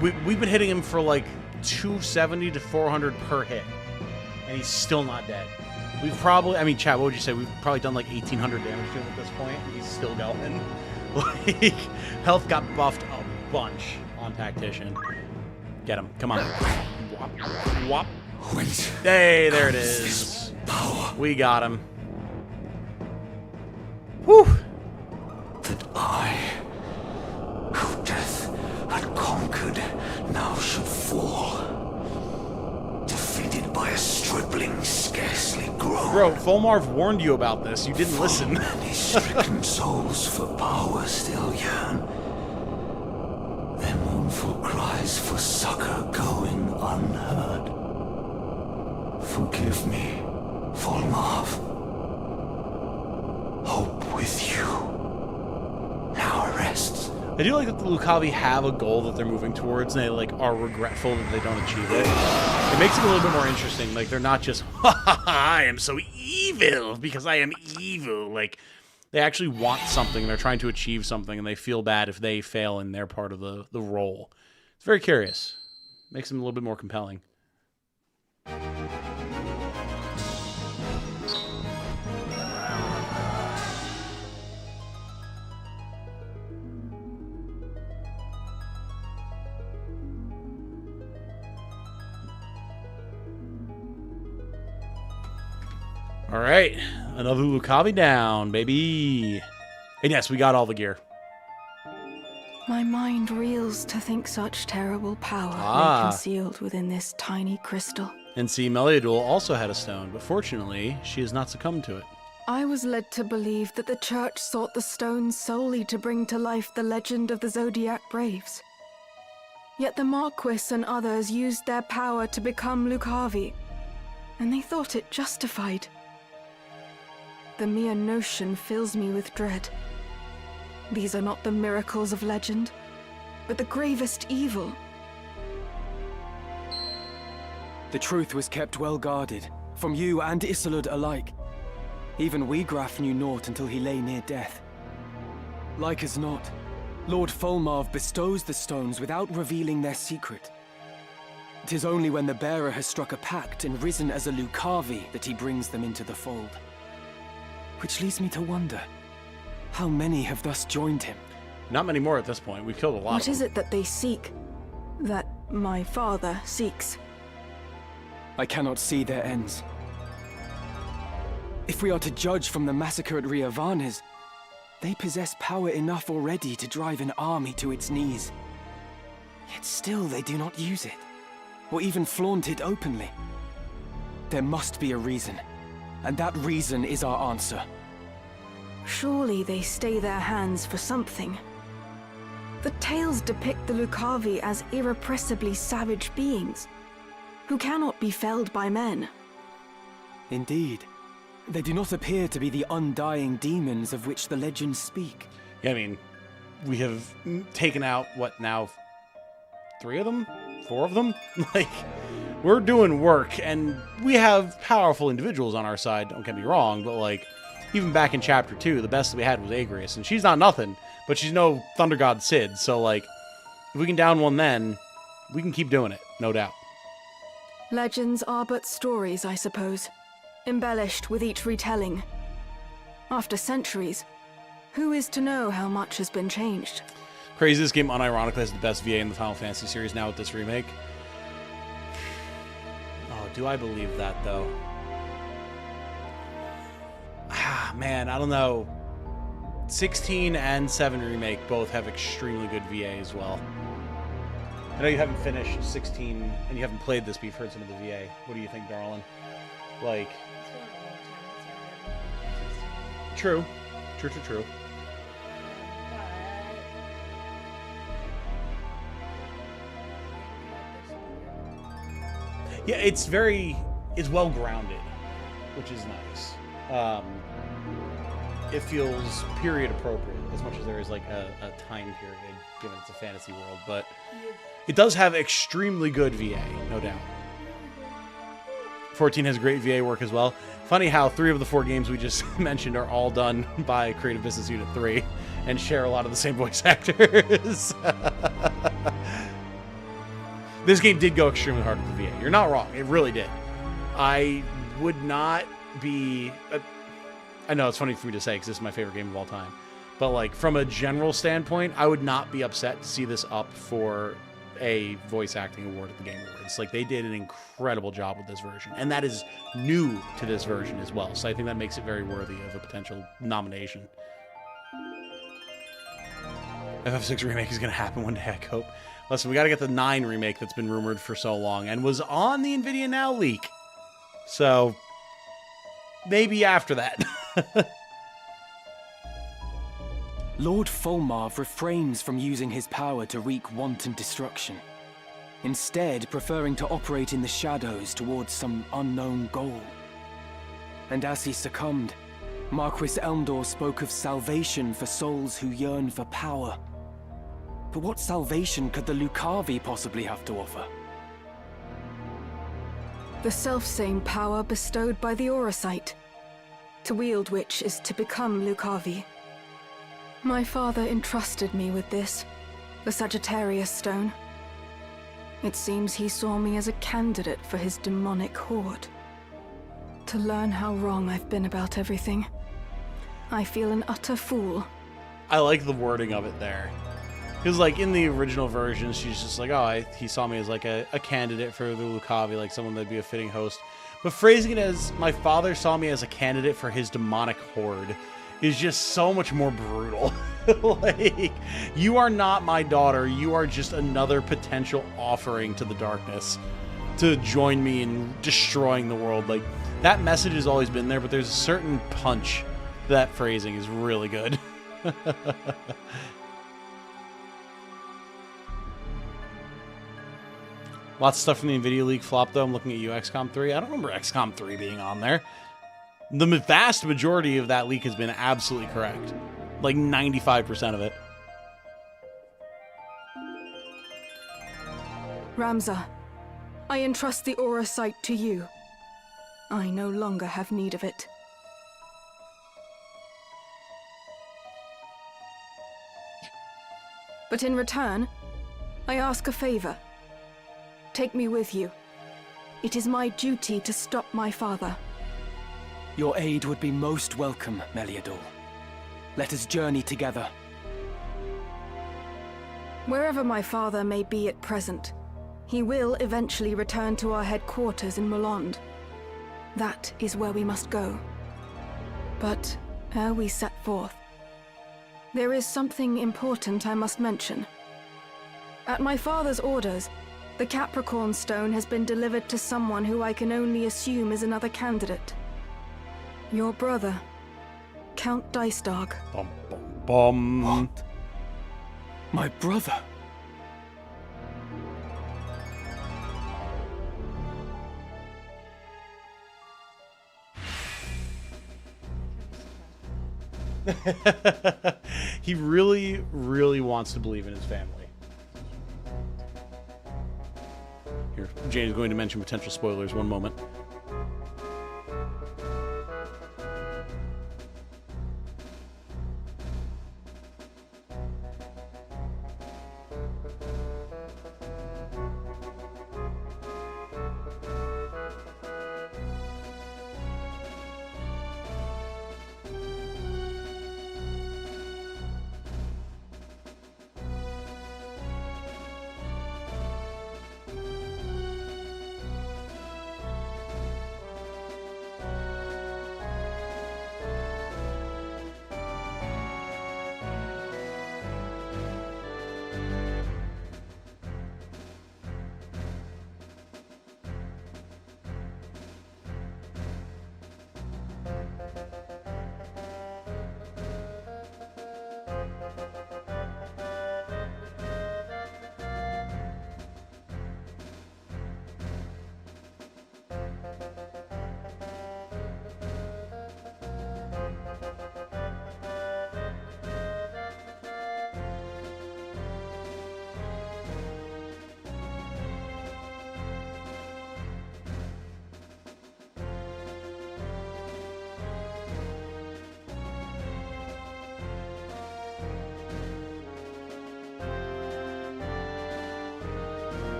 We've been hitting him for like 270 to 400 per hit. And he's still not dead. We've probably, I mean, chat, what would you say? We've probably done like 1,800 damage to him at this point, and he's still going. Like, health got buffed a bunch on Tactician. Get him. Come on. Whop. Whop. Hey, there it is. We got him. Whew. That I, who death had conquered, now should fall. Defeated by a stripling scarcely grown. Bro, Fulmarv warned you about this. You didn't listen. Many stricken souls for power still yearn. Their mournful cries for succor going unheard. Forgive me, Fulmarv. Hope with you now rests. I do like that the Lucavi have a goal that they're moving towards, and they like are regretful that they don't achieve it. It makes it a little bit more interesting. Like they're not just, ha ha ha, I am so evil because I am evil. Like they actually want something, and they're trying to achieve something, and they feel bad if they fail in their part of the role. It's very curious. Makes them a little bit more compelling. All right, another Lucavi down, baby. And yes, we got all the gear. My mind reels to think such terrible power lay concealed within this tiny crystal. And see, Meliador also had a stone, but fortunately, she has not succumbed to it. I was led to believe that the church sought the stone solely to bring to life the legend of the Zodiac Braves. Yet the Marquis and others used their power to become Lucavi, and they thought it justified. The mere notion fills me with dread. These are not the miracles of legend, but the gravest evil. The truth was kept well guarded, from you and Isolde alike. Even Wiegraf knew naught until he lay near death. Like as not, Lord Fulmarv bestows the stones without revealing their secret. 'Tis only when the bearer has struck a pact and risen as a Lucavi that he brings them into the fold. Which leads me to wonder, how many have thus joined him? Not many more at this point. We've killed a lot. What is it that they seek? That my father seeks? I cannot see their ends. If we are to judge from the massacre at Riavanes, they possess power enough already to drive an army to its knees. Yet still they do not use it, or even flaunt it openly. There must be a reason, and that reason is our answer. Surely they stay their hands for something. The tales depict the Lucavi as irrepressibly savage beings, who cannot be felled by men. Indeed. They do not appear to be the undying demons of which the legends speak. Yeah, I mean, we have taken out, what now, 3 of them? 4 of them? Like, we're doing work, and we have powerful individuals on our side, don't get me wrong, but like, even back in Chapter 2, the best that we had was Agrias, and she's not nothing, but she's no Thunder God Cid, so like, if we can down one then, we can keep doing it, no doubt. Legends are but stories, I suppose, embellished with each retelling. After centuries, who is to know how much has been changed? Crazy, this game unironically has the best VA in the Final Fantasy series now with this remake. Oh, do I believe that, though? Ah, man, I don't know. 16 and 7 remake both have extremely good VA as well. I know you haven't finished 16 and you haven't played this, but you've heard some of the VA. What do you think, darling? Like... True. True. Yeah, it's well grounded, which is nice. It feels period appropriate as much as there is like a time period, given it's a fantasy world, but it does have extremely good VA, no doubt. 14 has great VA work as well. Funny how 3 of the 4 games we just mentioned are all done by Creative Business Unit 3 and share a lot of the same voice actors. This game did go extremely hard with the VA. You're not wrong. It really did. I would not be... I know it's funny for me to say because this is my favorite game of all time. But like from a general standpoint, I would not be upset to see this up for a voice acting award at the Game Awards. Like, they did an incredible job with this version, and that is new to this version as well, so I think that makes it very worthy of a potential nomination. FF6 remake is going to happen one day, I hope. Listen, we got to get the 9 remake that's been rumored for so long and was on the NVIDIA Now leak, so maybe after that. Lord Fulmar refrains from using his power to wreak wanton destruction, instead preferring to operate in the shadows towards some unknown goal. And as he succumbed, Marquis Elmdore spoke of salvation for souls who yearn for power. But what salvation could the Lucavi possibly have to offer? The selfsame power bestowed by the Auracite, to wield which is to become Lucavi. My father entrusted me with this, the Sagittarius Stone. It seems he saw me as a candidate for his demonic horde. To learn how wrong I've been about everything, I feel an utter fool. I like the wording of it there. Because, like, in the original version, she's just like, oh, he saw me as, like, a candidate for the Lucavi, like someone that'd be a fitting host. But phrasing it as, my father saw me as a candidate for his demonic horde is just so much more brutal. Like, you are not my daughter. You are just another potential offering to the darkness to join me in destroying the world. Like, that message has always been there, but there's a certain punch. That phrasing is really good. Lots of stuff from the NVIDIA leak flop, though. I'm looking at you, XCOM 3. I don't remember XCOM 3 being on there. The vast majority of that leak has been absolutely correct. Like 95% of it. Ramza, I entrust the Auracite to you. I no longer have need of it. But in return, I ask a favor. Take me with you. It is my duty to stop my father. Your aid would be most welcome, Meliador. Let us journey together. Wherever my father may be at present, he will eventually return to our headquarters in Molond. That is where we must go. But ere we set forth, there is something important I must mention. At my father's orders, the Capricorn Stone has been delivered to someone who I can only assume is another candidate. Your brother, Count Dicedarg. Bum, bum, bum. What? My brother? He really, really wants to believe in his family. Here, Jane's going to mention potential spoilers. One moment.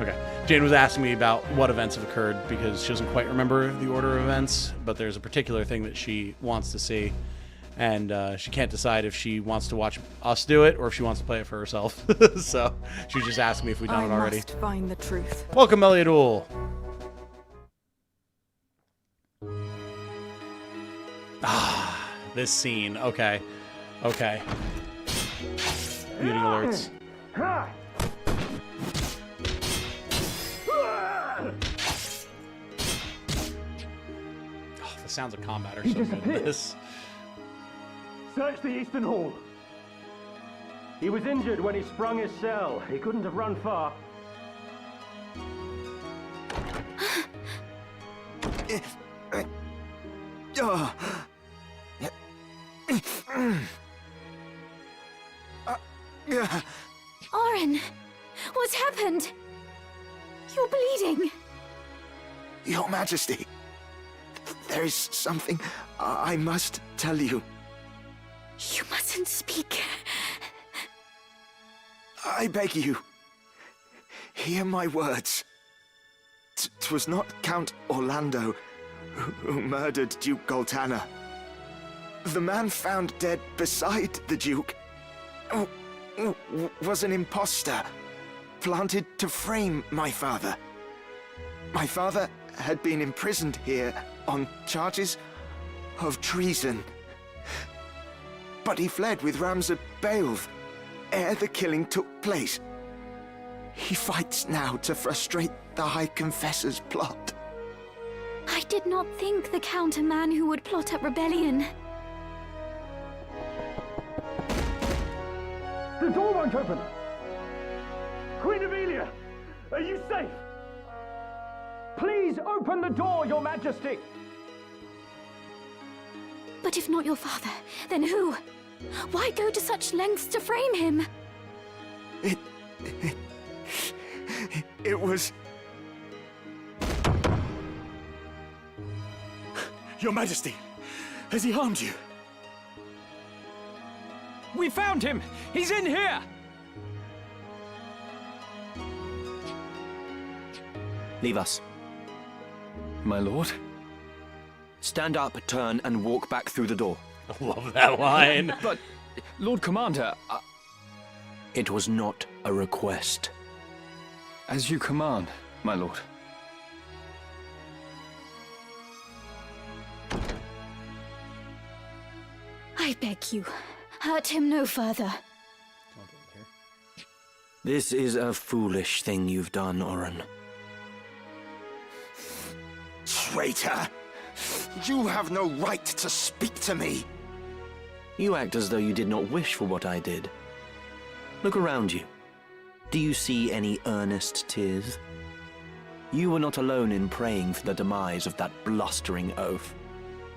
Okay. Jane was asking me about what events have occurred because she doesn't quite remember the order of events, but there's a particular thing that she wants to see, and she can't decide if she wants to watch us do it or if she wants to play it for herself. So she was just asking me if we've done it already. I must find the truth. Welcome, Eliadul. Ah, this scene. Okay. Okay. Muting alerts. The sounds of combat are so good in this. Search the eastern hall. He was injured when he sprung his cell. He couldn't have run far. Oren, what's happened? You're bleeding. Your Majesty, there is something I must tell you. You mustn't speak. I beg you, hear my words. 'Twas not Count Orlando who murdered Duke Goltana. The man found dead beside the Duke was an imposter planted to frame my father. My father had been imprisoned here on charges of treason. But he fled with Ramza Beowulf ere the killing took place. He fights now to frustrate the High Confessor's plot. I did not think the Count a man who would plot up rebellion. The door won't open! Queen Amelia, are you safe? Please open the door, Your Majesty! But if not your father, then who? Why go to such lengths to frame him? It was... Your Majesty, has he harmed you? We found him! He's in here! Leave us. My lord? Stand up, turn, and walk back through the door. I love that line. But, Lord Commander, It was not a request. As you command, my lord. I beg you, hurt him no further. This is a foolish thing you've done, Oren. Traitor! You have no right to speak to me! You act as though you did not wish for what I did. Look around you. Do you see any earnest tears? You were not alone in praying for the demise of that blustering oaf.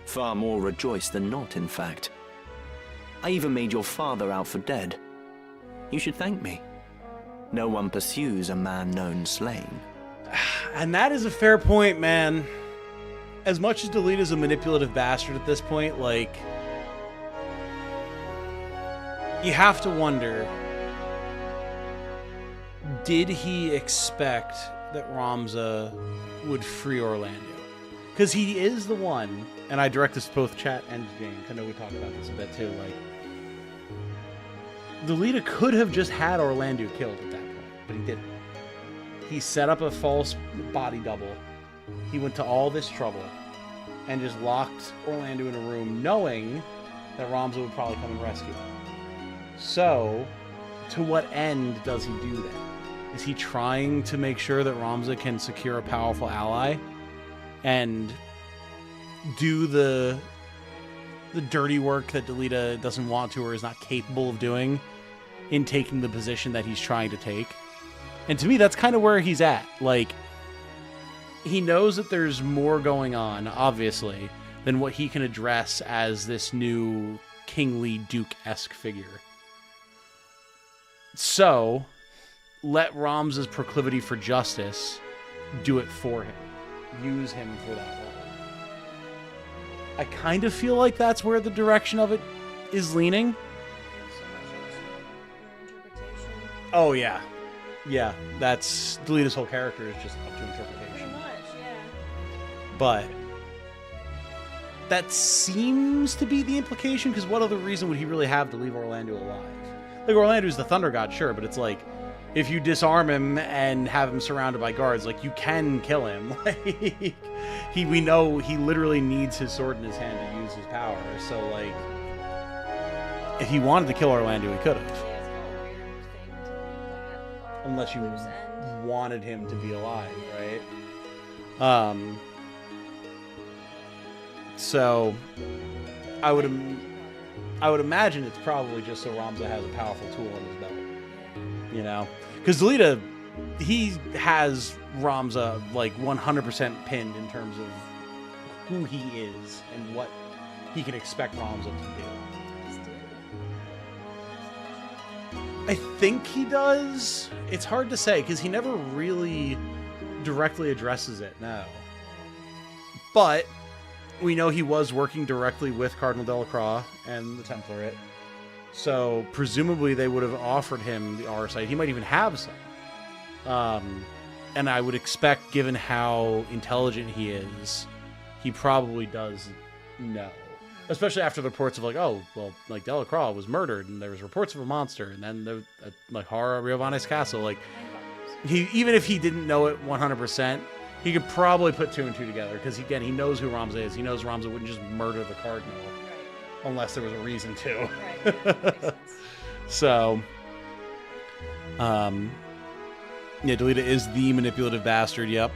Far more rejoiced than not, in fact. I even made your father out for dead. You should thank me. No one pursues a man known slain. And that is a fair point, man. As much as Delita's a manipulative bastard at this point, like, you have to wonder, did he expect that Ramza would free Orlando? Because he is the one, and I direct this to both chat and James. I know we talked about this a bit too. Like, Delita could have just had Orlando killed at that point, but he didn't. He set up a false body double. He went to all this trouble and just locked Orlando in a room, knowing that Ramza would probably come and rescue him. So, to what end does he do that? Is he trying to make sure that Ramza can secure a powerful ally and do the dirty work that Delita doesn't want to or is not capable of doing in taking the position that he's trying to take? And to me, that's kind of where he's at. Like, he knows that there's more going on, obviously, than what he can address as this new kingly duke-esque figure. So, let Ramza's proclivity for justice do it for him. Use him for that role. I kind of feel like that's where the direction of it is leaning. Oh, yeah. Yeah, that's Delita's whole character is just up to interpretation. Pretty much, yeah. But that seems to be the implication, because what other reason would he really have to leave Orlando alive? Like, Orlando's the Thunder God, sure, but it's like, if you disarm him and have him surrounded by guards, like, you can kill him. Like, we know he literally needs his sword in his hand to use his power. So, like, if he wanted to kill Orlando, he could have. Unless you wanted him to be alive, right? So I would imagine it's probably just so Ramza has a powerful tool in his belt, you know? Because Delita, he has Ramza like 100% pinned in terms of who he is and what he can expect Ramza to do. I think he does. It's hard to say because he never really directly addresses it, no. But we know he was working directly with Cardinal Delacroix and the Template. So presumably they would have offered him the R site. He might even have some. And I would expect, given how intelligent he is, he probably does know. Especially after the reports of like, oh, well, like Delacroix was murdered, and there was reports of a monster, and then there, like horror at Ivalice Castle. Like, he, even if he didn't know it 100%, he could probably put 2 and 2 together because again, he knows who Ramza is. He knows Ramza wouldn't just murder the cardinal unless there was a reason to. Right. So, yeah, Delita is the manipulative bastard. Yep.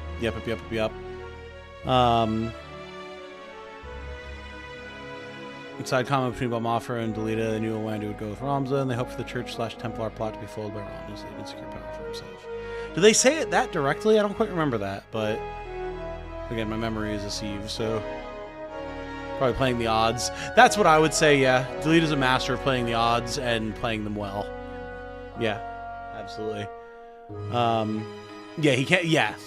Side comment between Balmafra and Delita, they knew Orlando would go with Ramza, and they hoped for the Church/Templar plot to be foiled by Ramza so he can secure power for himself. Do they say it that directly? I don't quite remember that, but again, my memory is a sieve, so probably playing the odds. That's what I would say, yeah. Delita's a master of playing the odds and playing them well. Yeah, absolutely. Yeah,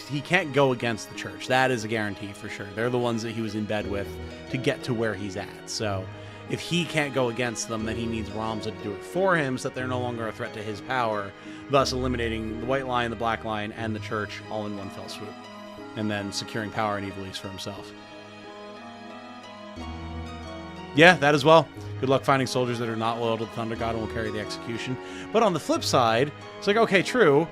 he can't go against the Church. That is a guarantee for sure. They're the ones that he was in bed with to get to where he's at. So if he can't go against them, then he needs Ramza to do it for him so that they're no longer a threat to his power, thus eliminating the White Line, the Black Line, and the Church all in one fell swoop, and then securing power in Ivalice for himself. Yeah, that as well. Good luck finding soldiers that are not loyal to the Thunder God and will carry the execution. But on the flip side, it's like, okay, true,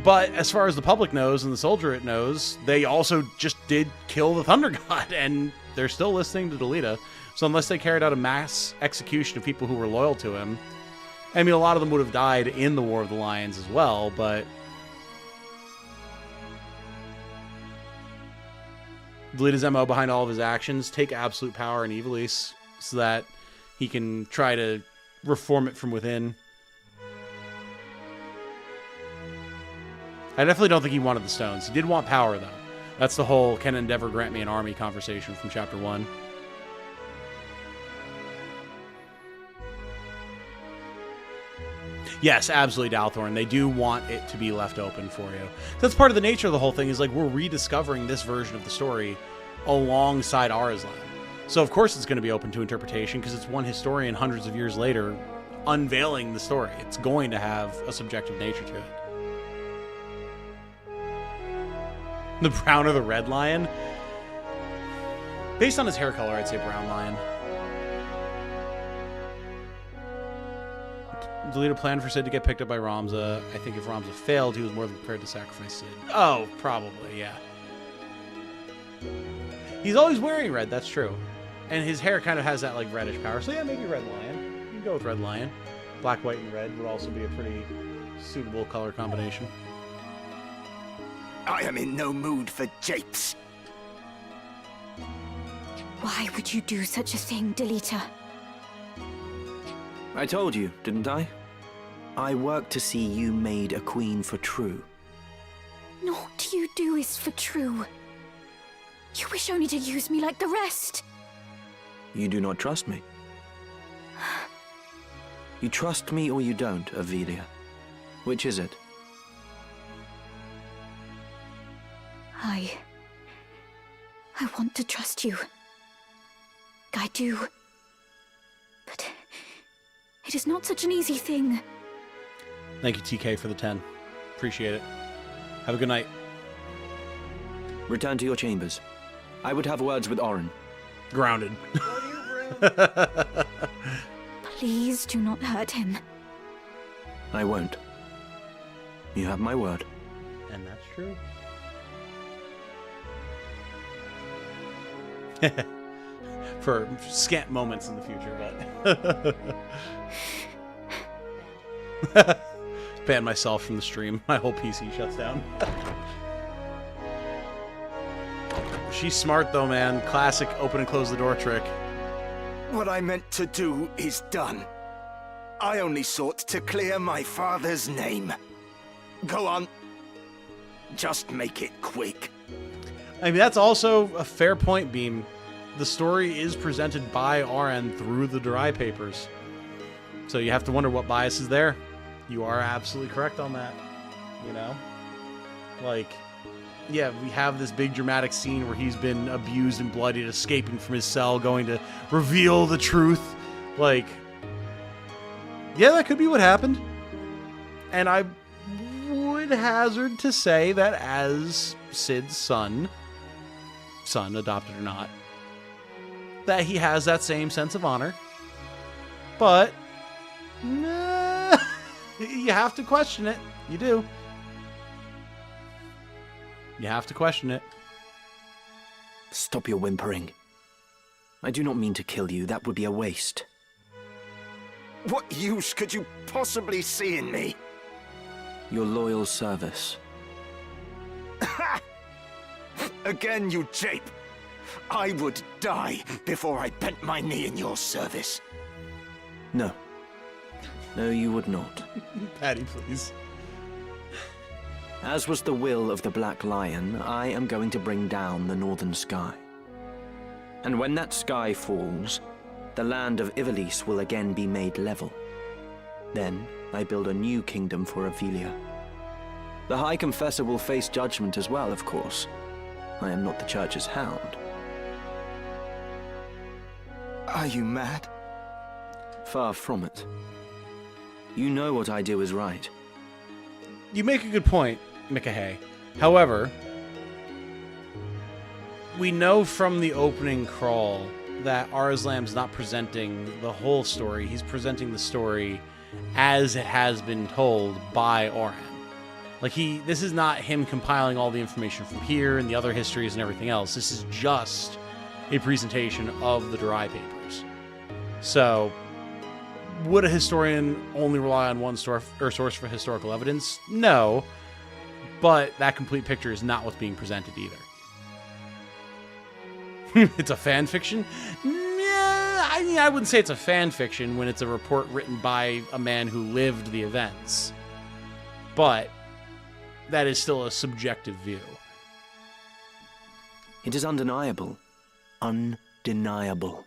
but as far as the public knows and the soldierate knows, they also just did kill the Thunder God, and they're still listening to Delita. So unless they carried out a mass execution of people who were loyal to him, I mean, a lot of them would have died in the War of the Lions as well, but Delita's MO behind all of his actions, take absolute power in Ivalice so that he can try to reform it from within. I definitely don't think he wanted the stones. He did want power, though. That's the whole "can Endeavor grant me an army" conversation from Chapter 1. Yes, absolutely, Dalthorn. They do want it to be left open for you. That's part of the nature of the whole thing, is like we're rediscovering this version of the story alongside Arslan. So of course it's going to be open to interpretation, because it's one historian hundreds of years later unveiling the story. It's going to have a subjective nature to it. The brown or the red lion? Based on his hair color, I'd say brown lion. Delete a plan for Sid to get picked up by Ramza. I think if Ramza failed, he was more than prepared to sacrifice Sid. Oh, probably, yeah. He's always wearing red, that's true. And his hair kind of has that, like, reddish power. So yeah, maybe red lion. You can go with red lion. Black, white, and red would also be a pretty suitable color combination. I am in no mood for japes. Why would you do such a thing, Deleter? I told you, didn't I? I work to see you made a queen for true. Naught you do is for true. You wish only to use me like the rest. You do not trust me. You trust me or you don't, Avelia. Which is it? I want to trust you. I do. But it is not such an easy thing. Thank you, TK, for the 10. Appreciate it. Have a good night. Return to your chambers. I would have words with Orin. Grounded. Please do not hurt him. I won't. You have my word. And that's true. For scant moments in the future, but... Ban myself from the stream. My whole PC shuts down. She's smart though, man. Classic open and close the door trick. What I meant to do is done. I only sought to clear my father's name. Go on. Just make it quick. I mean, that's also a fair point, Beam. The story is presented by RN through the Dry Papers. So you have to wonder what bias is there. You are absolutely correct on that. You know? Like, yeah, we have this big dramatic scene where he's been abused and bloodied, escaping from his cell, going to reveal the truth. Like, yeah, that could be what happened. And I would hazard to say that as Sid's son, adopted or not, that he has that same sense of honor. But, nah, you have to question it. You do. You have to question it. Stop your whimpering. I do not mean to kill you. That would be a waste. What use could you possibly see in me? Your loyal service. Again, you jape. I would die before I bent my knee in your service. No. No, you would not. Patty, please. As was the will of the Black Lion, I am going to bring down the northern sky. And when that sky falls, the land of Ivalice will again be made level. Then I build a new kingdom for Avelia. The High Confessor will face judgment as well, of course. I am not the Church's hound. Are you mad? Far from it. You know what I do is right. You make a good point, Mikahay. However, we know from the opening crawl that Arslan's not presenting the whole story. He's presenting the story as it has been told by Oran. Like, this is not him compiling all the information from here and the other histories and everything else. This is just a presentation of the Dry Papers. So, would a historian only rely on one source for historical evidence? No. But that complete picture is not what's being presented either. It's a fan fiction? Yeah, I mean, I wouldn't say it's a fan fiction when it's a report written by a man who lived the events. But that is still a subjective view. It is undeniable. Undeniable.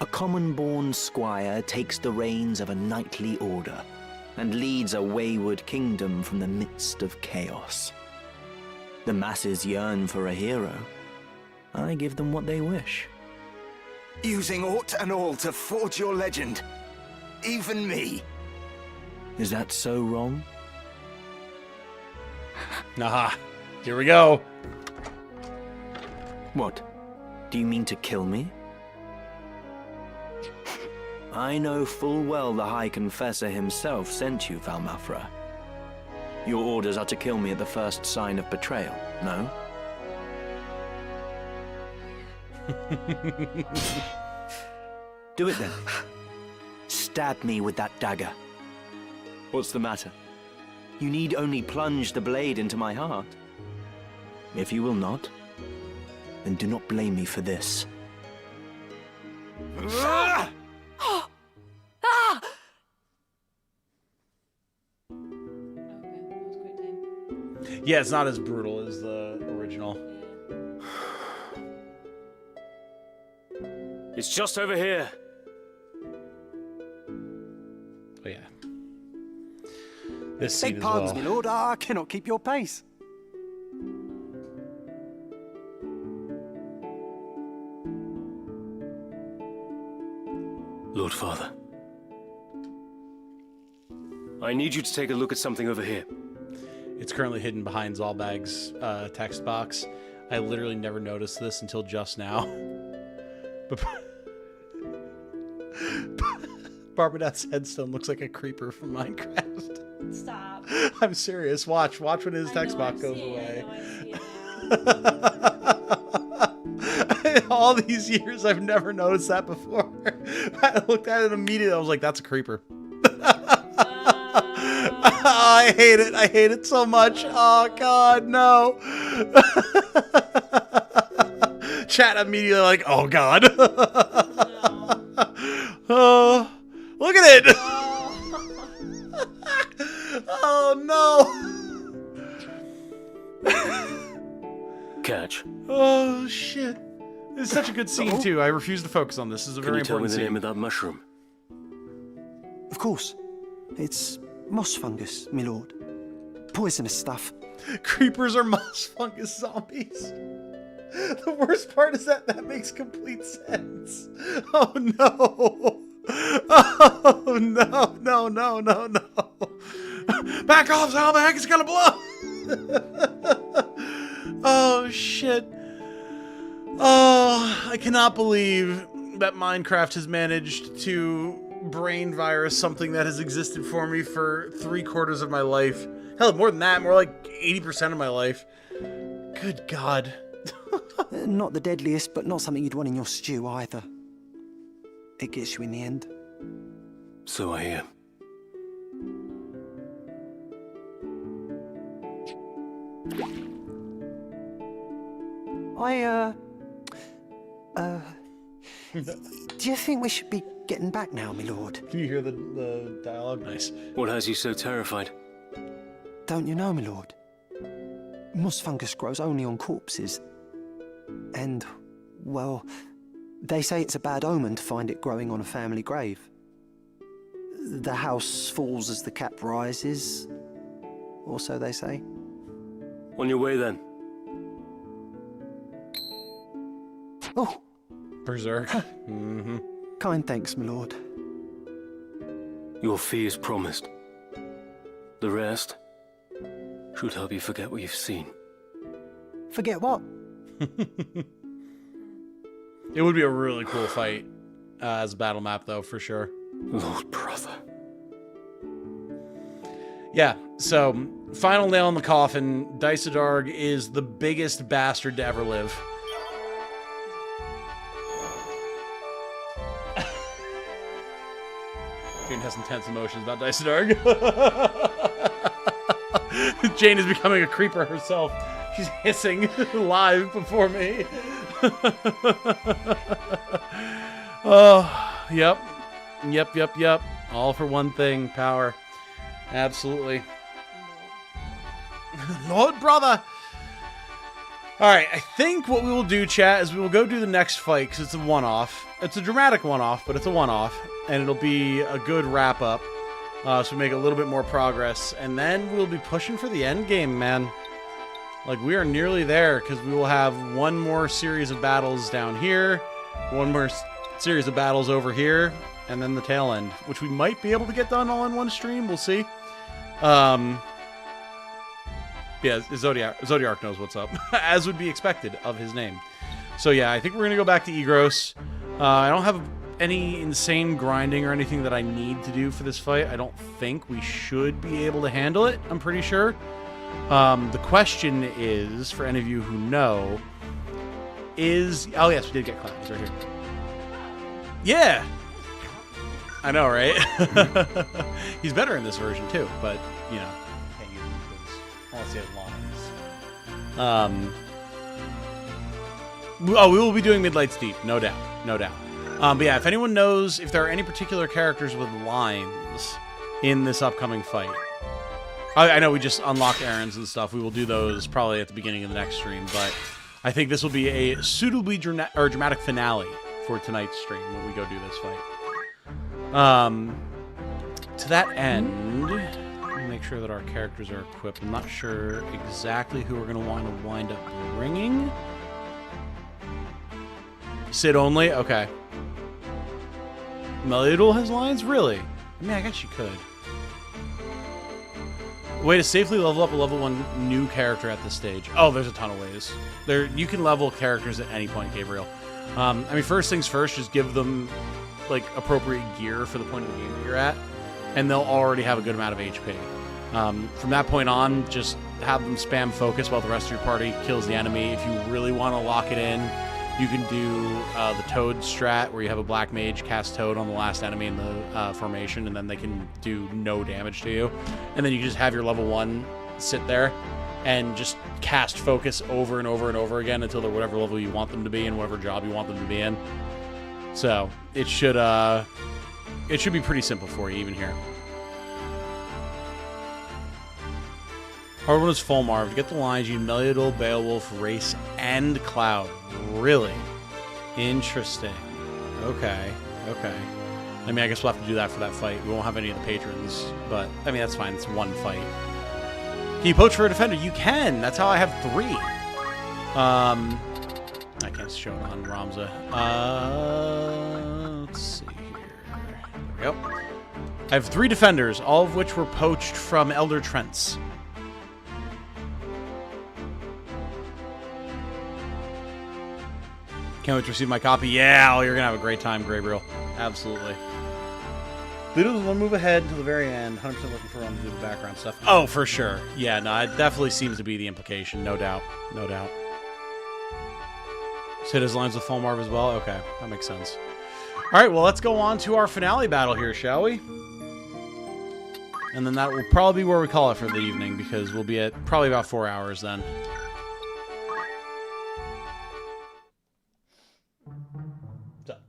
A common-born squire takes the reins of a knightly order. and leads a wayward kingdom from the midst of chaos. The masses yearn for a hero. I give them what they wish. Using aught and all to forge your legend. Even me. Is that so wrong? Aha. Here we go. What? Do you mean to kill me? I know full well the High Confessor himself sent you, Valmafra. Your orders are to kill me at the first sign of betrayal, no? Do it then. Stab me with that dagger. What's the matter? You need only plunge the blade into my heart. If you will not, then do not blame me for this. Yeah, it's not as brutal as the original. It's just over here. Oh yeah. This scene Beg as pardons, well. my lord, I cannot keep your pace. Lord Father, I need you to take a look at something over here. It's currently hidden behind Zalbag's text box. I literally never noticed this until just now. Barbadeth's headstone looks like a creeper from Minecraft. Stop. I'm serious. Watch when his text box goes away. All these years, I've never noticed that before. I looked at it immediately. I was like, that's a creeper. I hate it. I hate it so much. Oh, God, no. Chat immediately like, oh, God. Oh, look at it. Oh, no. Catch. Oh, shit. This is such a good scene, too. I refuse to focus on this. This is a very important scene. Can you tell me the name of that mushroom? Of course. It's moss fungus, my lord. Poisonous stuff. Creepers are moss fungus zombies. The worst part is that makes complete sense. Oh no. Oh no, no, no, no, no. Back off, Zalbag, it's gonna blow. Oh shit. Oh, I cannot believe that Minecraft has managed to brain virus something that has existed for me for 3/4 of my life. Hell, more than that, more like 80% of my life. Good God. Not the deadliest, but not something you'd want in your stew either. It gets you in the end. So I hear. Do you think we should be getting back now, my lord? Can you hear the dialogue? Nice. What has you so terrified? Don't you know, my lord? Moss fungus grows only on corpses. And, well, they say it's a bad omen to find it growing on a family grave. The house falls as the cap rises, or so they say. On your way then. Oh! Berserk. Mm-hmm. Kind thanks, my lord. Your fee is promised. The rest should help you forget what you've seen. Forget what? It would be a really cool fight as a battle map, though, for sure. Lord Brother. Yeah, so, final nail in the coffin. Dysadarg is the biggest bastard to ever live. Jane has intense emotions about Dysadarg. Jane is becoming a creeper herself. She's hissing live before me. Oh, yep. Yep. All for one thing, power. Absolutely. Lord brother! Alright, I think what we will do, chat, is we will go do the next fight, because it's a one-off. It's a dramatic one-off, but it's a one-off. And it'll be a good wrap-up So we make a little bit more progress, and then we'll be pushing for the end game, man. Like, we are nearly there, because we will have one more series of battles down here, one more series of battles over here, and then the tail end, which we might be able to get done all in one stream. We'll see. Yeah, Zodiac knows what's up, as would be expected of his name. So yeah, I think we're going to go back to Egros. I don't have any insane grinding or anything that I need to do for this fight. I don't think we should be able to handle it, I'm pretty sure. The question is, for any of you who know, is... Oh yes, we did get Cloud. He's right here. Yeah! I know, right? He's better in this version too, but, you know, can't use him because unless he has lines. Oh, we will be doing Midlight's Deep, no doubt, no doubt. But yeah, if anyone knows if there are any particular characters with lines in this upcoming fight, I know we just unlocked errands and stuff. We will do those probably at the beginning of the next stream, but I think this will be a suitably dramatic finale for tonight's stream when we go do this fight. To that end, let me make sure that our characters are equipped. I'm not sure exactly who we're going to want to wind up bringing. Sid only? Okay. Melidol has lines? Really? I mean, I guess you could. Way to safely level up a level 1 new character at this stage. Oh, there's a ton of ways. You can level characters at any point, Gabriel. I mean, first things first, just give them like appropriate gear for the point of the game that you're at, and they'll already have a good amount of HP. From that point on, just have them spam focus while the rest of your party kills the enemy. If you really want to lock it in, you can do the Toad strat, where you have a Black Mage cast Toad on the last enemy in the formation, and then they can do no damage to you. And then you can just have your level 1 sit there and just cast focus over and over and over again until they're whatever level you want them to be in, whatever job you want them to be in. So it should be pretty simple for you, even here. Hard one is Fulmar. To get the lines, you need Melidol, Beowulf, Race, and Cloud. Really? Interesting. Okay. Okay. I mean, I guess we'll have to do that for that fight. We won't have any of the patrons, but, I mean, that's fine. It's one fight. Can you poach for a defender? You can! That's how I have 3. I can't show it on Ramza. Let's see here. There we go. I have 3 defenders, all of which were poached from Elder Trents. Can't wait to receive my copy. Yeah, you're going to have a great time, Gabriel. Absolutely. Lidl's one move ahead to the very end. 100% looking for him to do the background stuff. Oh, for sure. Yeah, no, it definitely seems to be the implication. No doubt. No doubt. Hit his lines with Fulmarv as well? Okay, that makes sense. Alright, well, let's go on to our finale battle here, shall we? And then that will probably be where we call it for the evening, because we'll be at probably about 4 hours then. What's up?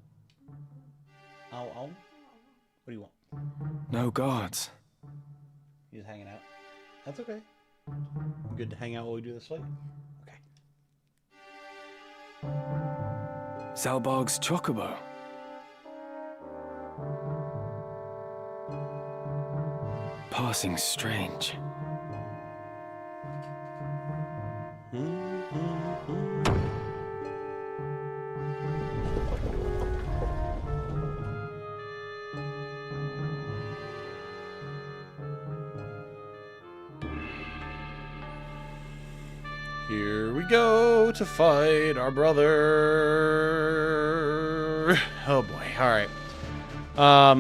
What do you want? No guards. You just hanging out? That's okay. You good to hang out while we do this fight? Okay. Zalbag's Chocobo. Passing strange. Here we go to fight our brother. Oh boy. Alright. I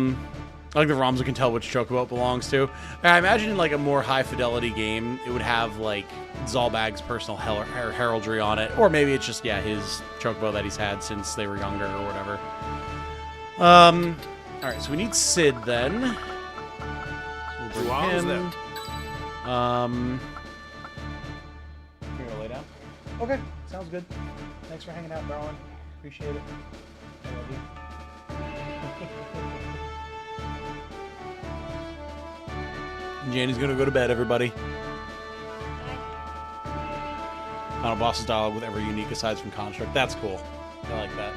think the Ramza can tell which Chocobo it belongs to. I imagine in like a more high fidelity game, it would have like Zalbag's personal heraldry on it. Or maybe it's just, yeah, his Chocobo that he's had since they were younger or whatever. Alright, so we need Sid then. So we'll bring him. You're gonna lay down? Okay, sounds good. Thanks for hanging out, darling. Appreciate it. I love you. Janie's gonna go to bed, everybody. Final boss's dialogue with every unique aside from construct. That's cool. I like that.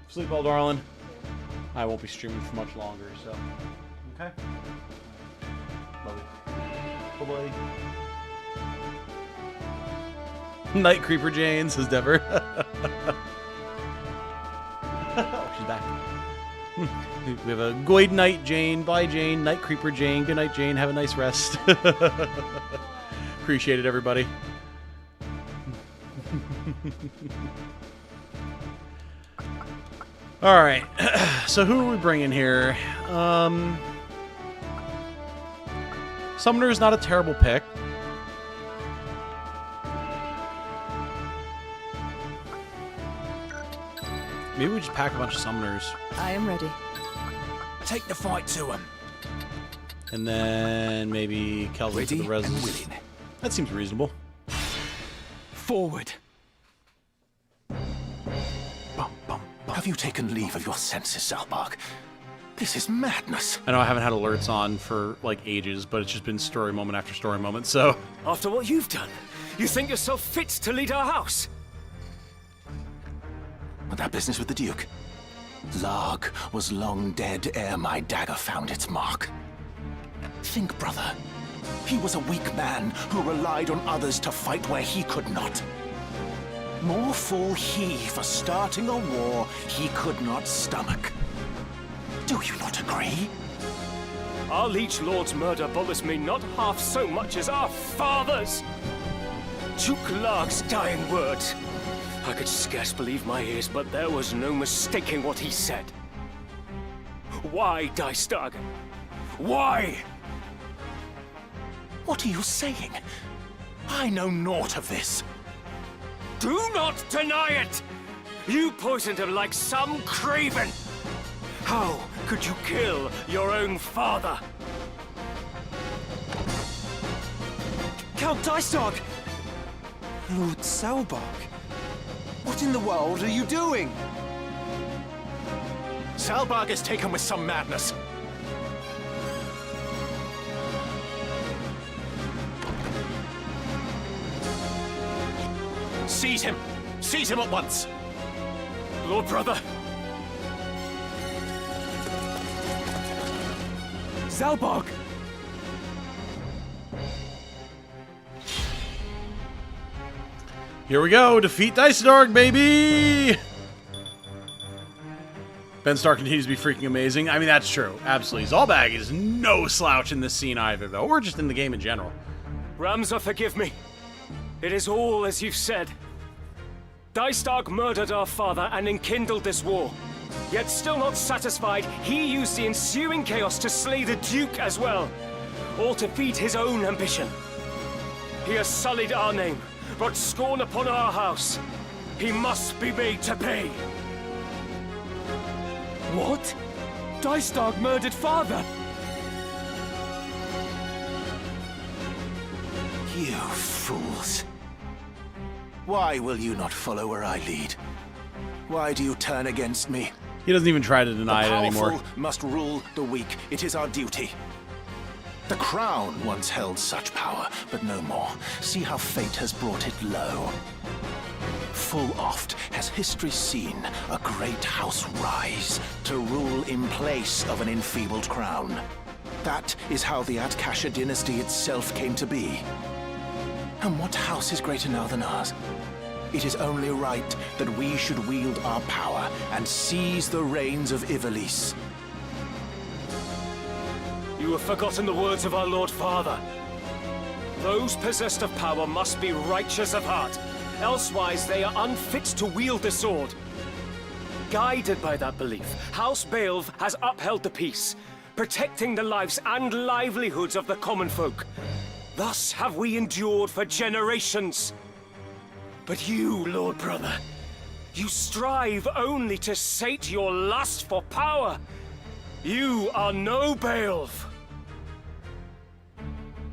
Sleep well, darling. I won't be streaming for much longer, so. Okay. Love you. Bye-bye. Night Creeper Jane, says Dever. Oh, she's back. We have a good night, Jane. Bye, Jane. Night Creeper Jane. Good night, Jane. Have a nice rest. Appreciate it, everybody. All right. So who are we bringing here? Summoner is not a terrible pick. Maybe we just pack a bunch of summoners. I am ready. Take the fight to him. And then maybe Kelvin for the reses. That seems reasonable. Forward. Have you taken leave of your senses, Zalbag? This is madness. I know I haven't had alerts on for, like, ages, but it's just been story moment after story moment, so... After what you've done, you think yourself fit to lead our house? But that business with the Duke? Larg was long dead ere my dagger found its mark. Think, brother. He was a weak man who relied on others to fight where he could not. More fool he for starting a war he could not stomach. Do you not agree? Our liege lord's murder bothers me not half so much as our father's. Duke Larg's dying words. I could scarce believe my ears, but there was no mistaking what he said. Why, Dystag? Why? What are you saying? I know naught of this. Do not deny it! You poisoned him like some craven! How could you kill your own father? Count Dystag! Lord Zalbag! What in the world are you doing? Zalbag is taken with some madness. Seize him! Seize him at once! Lord brother! Zalbag! Here we go! Defeat Dystag, baby! Ben Starr continues to be freaking amazing. I mean, that's true. Absolutely. Zalbag is no slouch in this scene either, though. Or just in the game in general. Ramza, forgive me. It is all as you've said. Dystag murdered our father and enkindled this war. Yet still not satisfied, he used the ensuing chaos to slay the Duke as well. All to feed his own ambition. He has sullied our name, brought scorn upon our house. He must be made to pay. What? Dystag murdered father? You fools. Why will you not follow where I lead? Why do you turn against me? He doesn't even try to deny it anymore. The powerful must rule the weak. It is our duty. The crown once held such power, but no more. See how fate has brought it low. Full oft has history seen a great house rise to rule in place of an enfeebled crown. That is how the Atkasha dynasty itself came to be. And what house is greater now than ours? It is only right that we should wield our power and seize the reins of Ivalice. You have forgotten the words of our Lord Father. Those possessed of power must be righteous of heart, elsewise they are unfit to wield the sword. Guided by that belief, House Baelv has upheld the peace, protecting the lives and livelihoods of the common folk. Thus have we endured for generations. But you, Lord Brother, you strive only to sate your lust for power. You are no Baelv.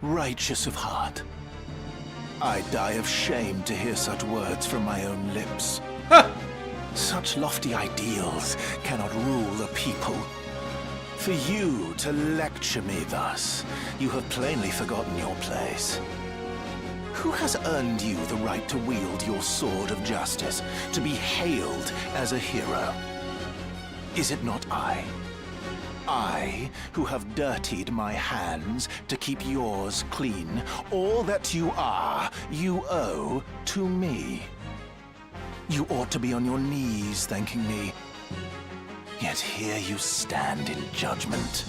Righteous of heart. I die of shame to hear such words from my own lips. Such lofty ideals cannot rule the people. For you to lecture me thus, you have plainly forgotten your place. Who has earned you the right to wield your sword of justice, to be hailed as a hero? Is it not I? I, who have dirtied my hands to keep yours clean. All that you are, you owe to me. You ought to be on your knees thanking me. Yet here you stand in judgment.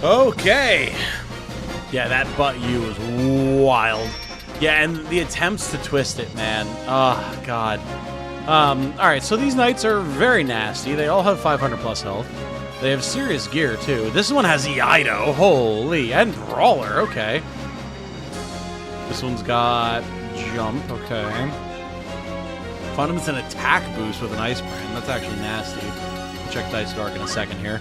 Okay. Yeah, that butt U was wild. Yeah, and the attempts to twist it, man. Oh, God. Alright, so these knights are very nasty. They all have 500 plus health. They have serious gear, too. This one has Eido. Holy. And Brawler. Okay. This one's got Jump. Okay. Fundament's an attack boost with an Ice Brand. That's actually nasty. We'll check Dice Dark in a second here.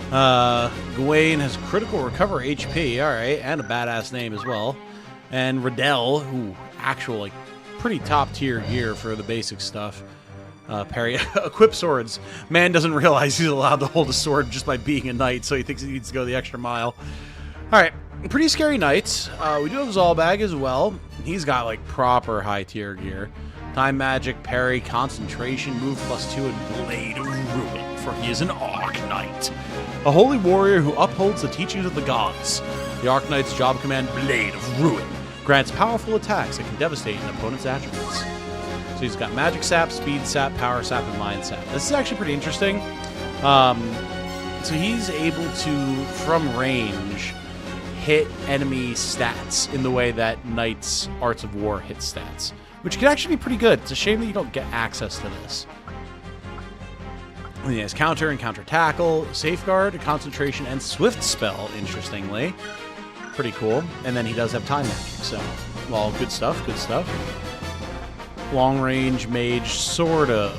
Gawain has critical recover HP. Alright. And a badass name as well. And Riddell, who actual, like, pretty top-tier gear for the basic stuff. Parry. Equip swords. Man doesn't realize he's allowed to hold a sword just by being a knight, so he thinks he needs to go the extra mile. Alright, pretty scary knights. We do have Zalbag as well. He's got, like, proper high-tier gear. Time magic, parry, concentration, move +2, and blade of ruin, for he is an Arc Knight. A holy warrior who upholds the teachings of the gods. The Arc Knight's job command, Blade of Ruin, grants powerful attacks that can devastate an opponent's attributes. So he's got Magic Sap, Speed Sap, Power Sap, and Mind Sap. This is actually pretty interesting. So he's able to, from range, hit enemy stats in the way that Knight's Arts of War hit stats, which can actually be pretty good. It's a shame that you don't get access to this. And he has Counter and Counter Tackle, Safeguard, Concentration, and Swift Spell, interestingly. Pretty cool. And then he does have Time Magic, so, well, good stuff, good stuff. Long Range Mage, sort of.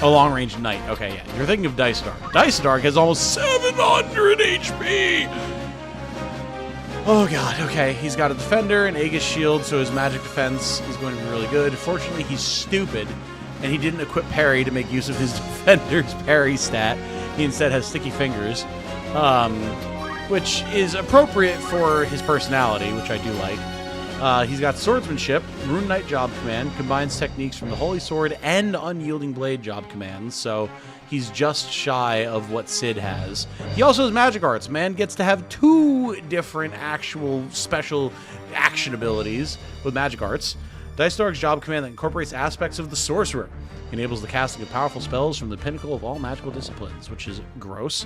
Oh, Long Range Knight. Okay, yeah. You're thinking of Dice Dark. Dice Dark has almost 700 HP! Oh god, okay. He's got a Defender, an Aegis Shield, so his magic defense is going to be really good. Fortunately, he's stupid, and he didn't equip Parry to make use of his Defender's Parry stat. He instead has Sticky Fingers, which is appropriate for his personality, which I do like. He's got Swordsmanship, Rune Knight Job Command, combines techniques from the Holy Sword and Unyielding Blade Job Commands, so he's just shy of what Sid has. He also has Magic Arts. Man gets to have 2 different actual special action abilities with Magic Arts. Dice Dark's Job Command that incorporates aspects of the Sorcerer. Enables the casting of powerful spells from the pinnacle of all magical disciplines, which is gross.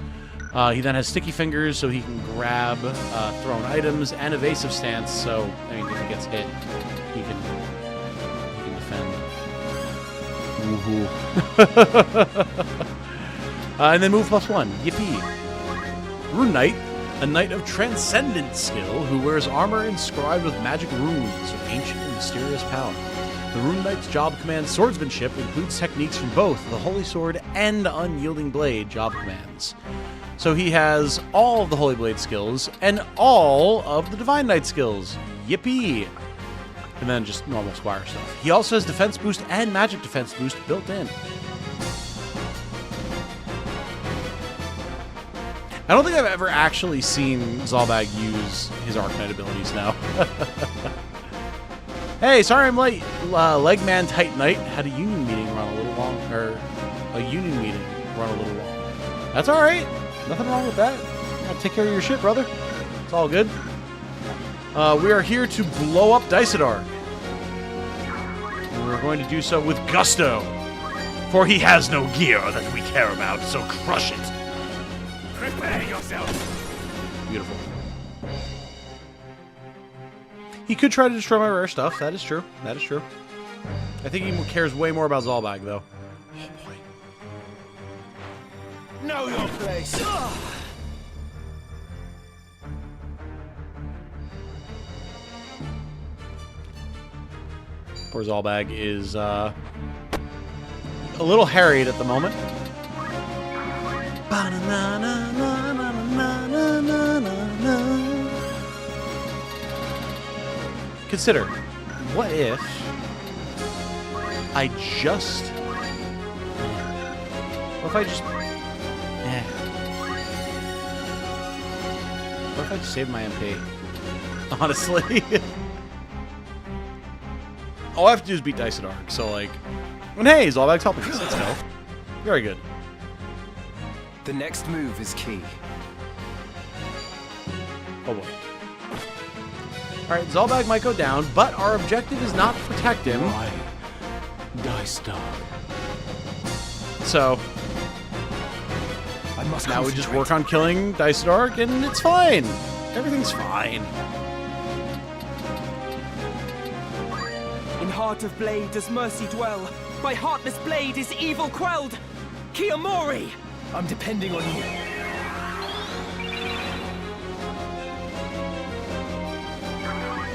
He then has Sticky Fingers, so he can grab thrown items, and Evasive Stance, so, I mean, if he gets hit, he can defend. Woohoo. And then move +1. Yippee. Rune Knight, a knight of transcendent skill who wears armor inscribed with magic runes of ancient and mysterious power. The Rune Knight's job command Swordsmanship includes techniques from both the Holy Sword and Unyielding Blade job commands. So he has all of the Holy Blade skills and all of the Divine Knight skills. Yippee! And then just normal Squire stuff. He also has Defense Boost and Magic Defense Boost built in. I don't think I've ever actually seen Zalbag use his Arc Knight abilities now. Hey, sorry I'm late. Legman Tight Knight had a union meeting run a little long, That's all right. Nothing wrong with that. Gotta take care of your shit, brother. It's all good. We are here to blow up Daisadar. And we're going to do so with gusto, for he has no gear that we care about. So crush it. Prepare yourself. Beautiful. He could try to destroy my rare stuff. That is true. That is true. I think he cares way more about Zalbag, though. Oh, boy. Know your place. Poor Zalbag is a little harried at the moment. Consider, what if I just... What if I just... What if I just save my MP? Honestly. all I have to do is beat Dice Dark. So like, and hey, Zalbag's helping us. Let's go. Very good. The next move is key. Oh boy. Alright, Zalbag might go down, but our objective is not to protect him. Dice Dark. So I must now we just work on killing Dice Dark and it's fine. Everything's fine. In heart of blade does mercy dwell. By heartless blade is evil quelled. Kiyomori! I'm depending on you.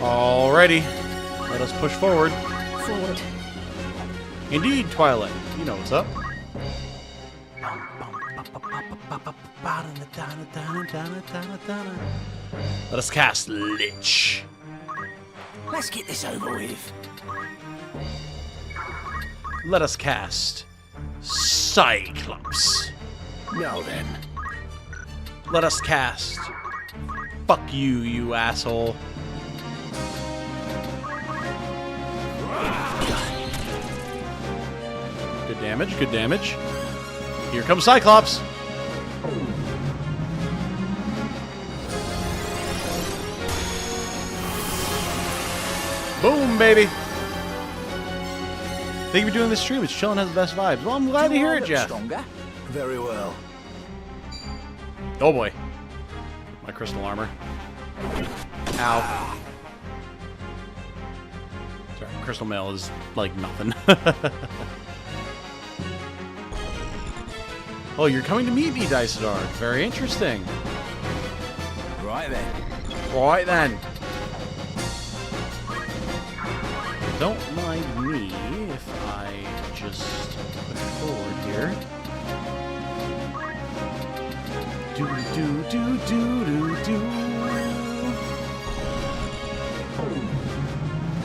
Alrighty. Let us push forward. Forward. Indeed, Twilight. You know what's up. Let us cast Lich. Let's get this over with. Let us cast Cyclops. Now then. Let us cast Fuck you, you asshole. Good damage, good damage. Here comes Cyclops. Boom, baby. Thank you for doing this stream. It's chillin', has the best vibes. Well, I'm glad to hear it, Jeff. Stronger? Very well. Oh boy. My crystal armor. Ow. Sorry, crystal mail is like nothing. Oh, you're coming to meet me, Dice Dark. Very interesting. Right then. Right then. Don't mind me if I just push forward here. Do.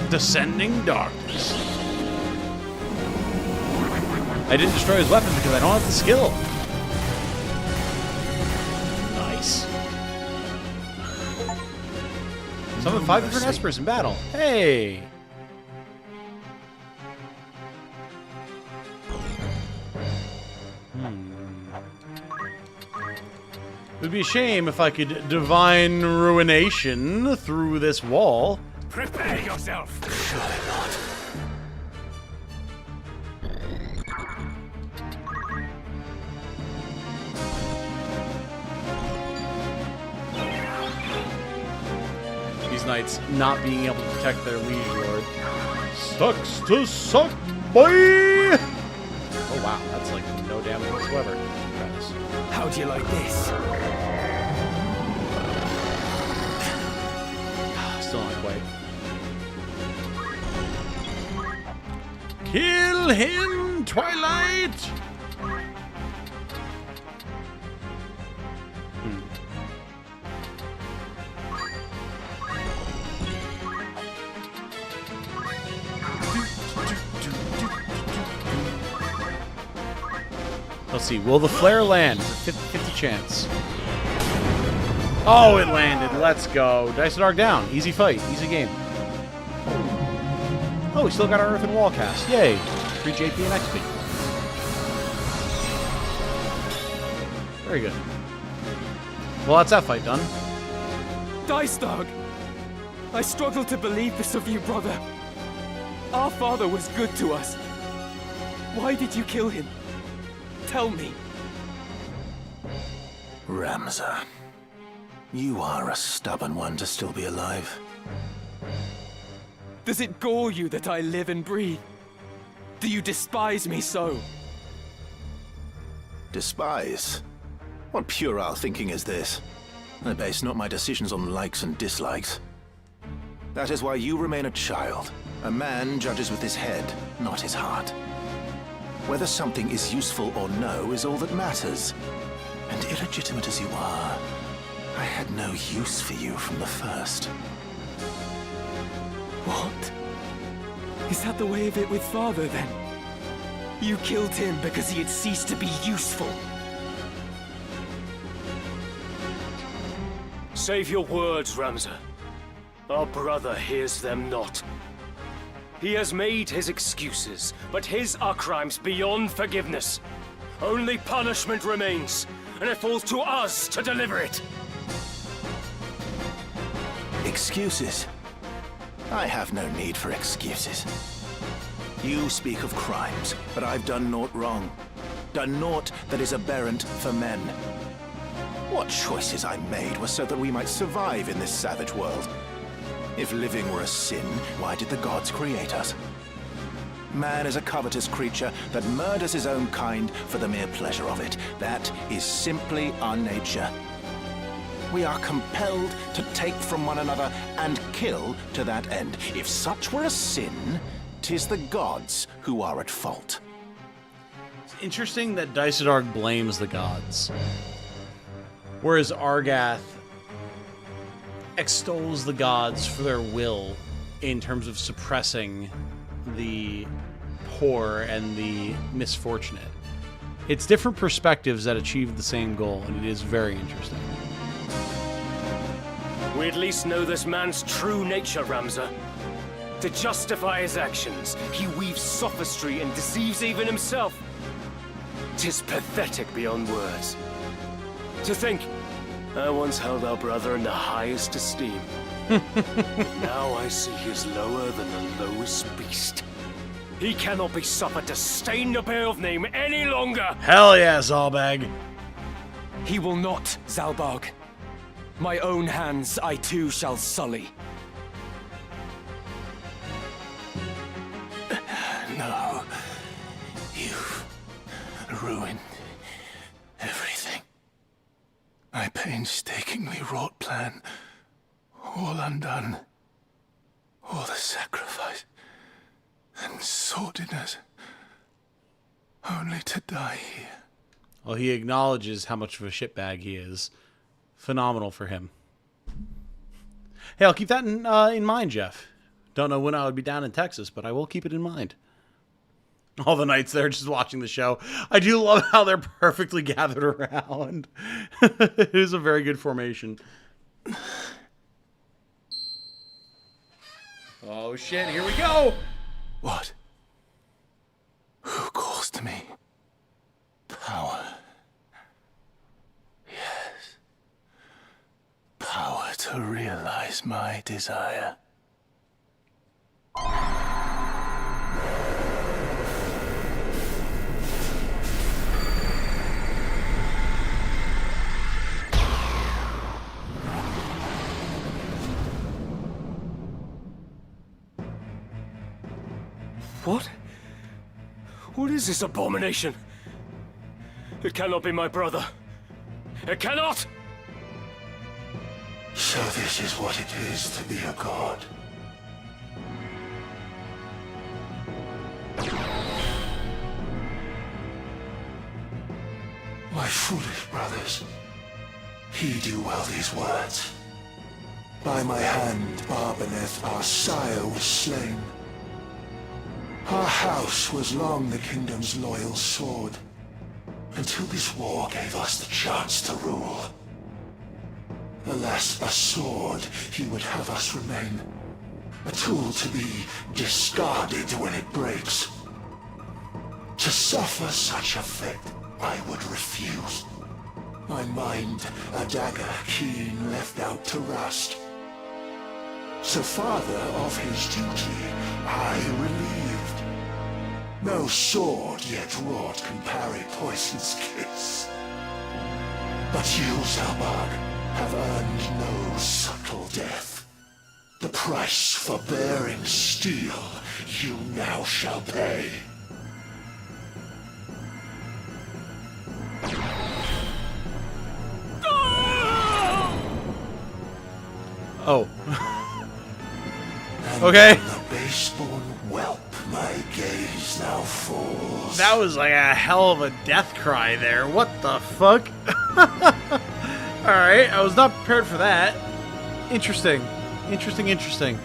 Descending darkness. I didn't destroy his weapon because I don't have the skill. Nice. Summon 5 different espers in battle. Hey! It would be a shame if I could divine ruination through this wall. Prepare yourself. Surely not. These knights not being able to protect their liege lord. Sucks to suck, boy! Oh wow, that's like no damage whatsoever. How do you like this? Still not quite. Kill him, Twilight! Let's see, will the flare land? It's a 50-50 chance. Oh, it landed. Let's go. Dice Dark down. Easy fight. Easy game. Oh, we still got our Earthen Wall cast. Yay. Free JP and XP. Very good. Well, that's that fight done. Dice Dog! I struggle to believe this of you, brother. Our father was good to us. Why did you kill him? Tell me. Ramza, you are a stubborn one to still be alive. Does it gore you that I live and breathe? Do you despise me so? Despise? What puerile thinking is this? I base not my decisions on likes and dislikes. That is why you remain a child. A man judges with his head, not his heart. Whether something is useful or no is all that matters. And illegitimate as you are, I had no use for you from the first. What? Is that the way of it with father, then? You killed him because he had ceased to be useful. Save your words, Ramza. Our brother hears them not. He has made his excuses, but his are crimes beyond forgiveness. Only punishment remains, and it falls to us to deliver it. Excuses? I have no need for excuses. You speak of crimes, but I've done naught wrong. Done naught that is aberrant for men. What choices I made were so that we might survive in this savage world. If living were a sin, why did the gods create us? Man is a covetous creature that murders his own kind for the mere pleasure of it. That is simply our nature. We are compelled to take from one another and kill to that end. If such were a sin, 'tis the gods who are at fault. It's interesting that Dysadarg blames the gods, whereas Argath extols the gods for their will in terms of suppressing the poor and the misfortunate. It's different perspectives that achieve the same goal, and it is very interesting. We at least know this man's true nature, Ramza. To justify his actions, he weaves sophistry and deceives even himself. 'Tis pathetic beyond words. To think, I once held our brother in the highest esteem. But now I see he is lower than the lowest beast. He cannot be suffered to stain the Beowulf name any longer! Hell yeah, Zalbag! He will not, Zalbag. My own hands I too shall sully. No. You've ruined everything. My painstakingly wrought plan, all undone. All the sacrifice and sordidness, only to die here. Well, he acknowledges how much of a shitbag he is. Phenomenal for him. Hey, I'll keep that in mind, Jeff. Don't know when I would be down in Texas, but I will keep it in mind. All the knights there just watching the show. I do love how they're perfectly gathered around. It is a very good formation. Oh shit, here we go! What? Who calls to me? Power. Yes. Power to realize my desire. What? What is this abomination? It cannot be my brother. It cannot! So this is what it is to be a god. My foolish brothers, heed you well these words. By my hand, Barbaneth, our sire, was slain. Our house was long the kingdom's loyal sword, until this war gave us the chance to rule. Alas, a sword he would have us remain, a tool to be discarded when it breaks. To suffer such a fate, I would refuse. My mind, a dagger keen left out to rust. So father of his duty, I relieved. No sword yet wrought can parry poison's kiss. But you, Zalbag, have earned no subtle death. The price for bearing steel you now shall pay. Oh. Okay. The base-born whelp my gaze now falls. That was like a hell of a death cry there. What the fuck? Alright, I was not prepared for that. Interesting. Interesting.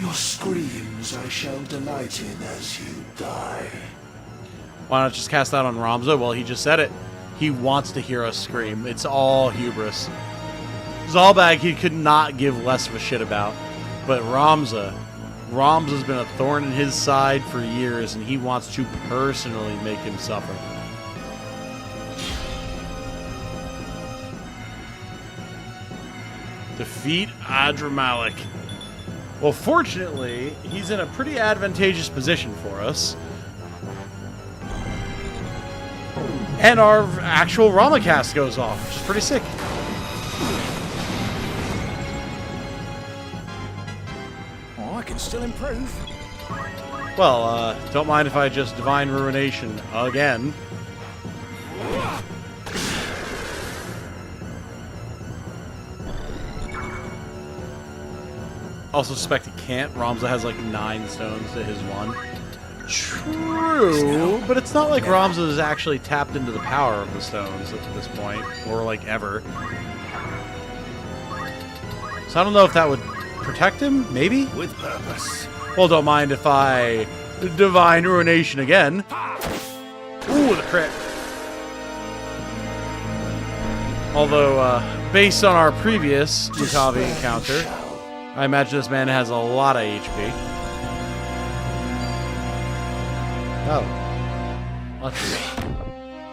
Your screams I shall delight in as you die. Why not just cast that on Ramza? Well, he just said it. He wants to hear us scream. It's all hubris. Zalbag he could not give less of a shit about. But Ramza, Roms has been a thorn in his side for years, and he wants to personally make him suffer. Defeat Adrammelech. Well, fortunately, he's in a pretty advantageous position for us. And our actual Ramacast goes off, which is pretty sick. Oh, I can still improve. Well, don't mind if I just Divine Ruination again. Also suspect he can't. Ramza has like 9 stones to his 1. True, but it's not like Ramza has actually tapped into the power of the stones at this point, or like ever. So I don't know if that would protect him, maybe? With purpose. Well, don't mind if I Divine Ruination again. Ooh, the crit. Although, based on our previous Lucavi encounter, I imagine this man has a lot of HP. Oh.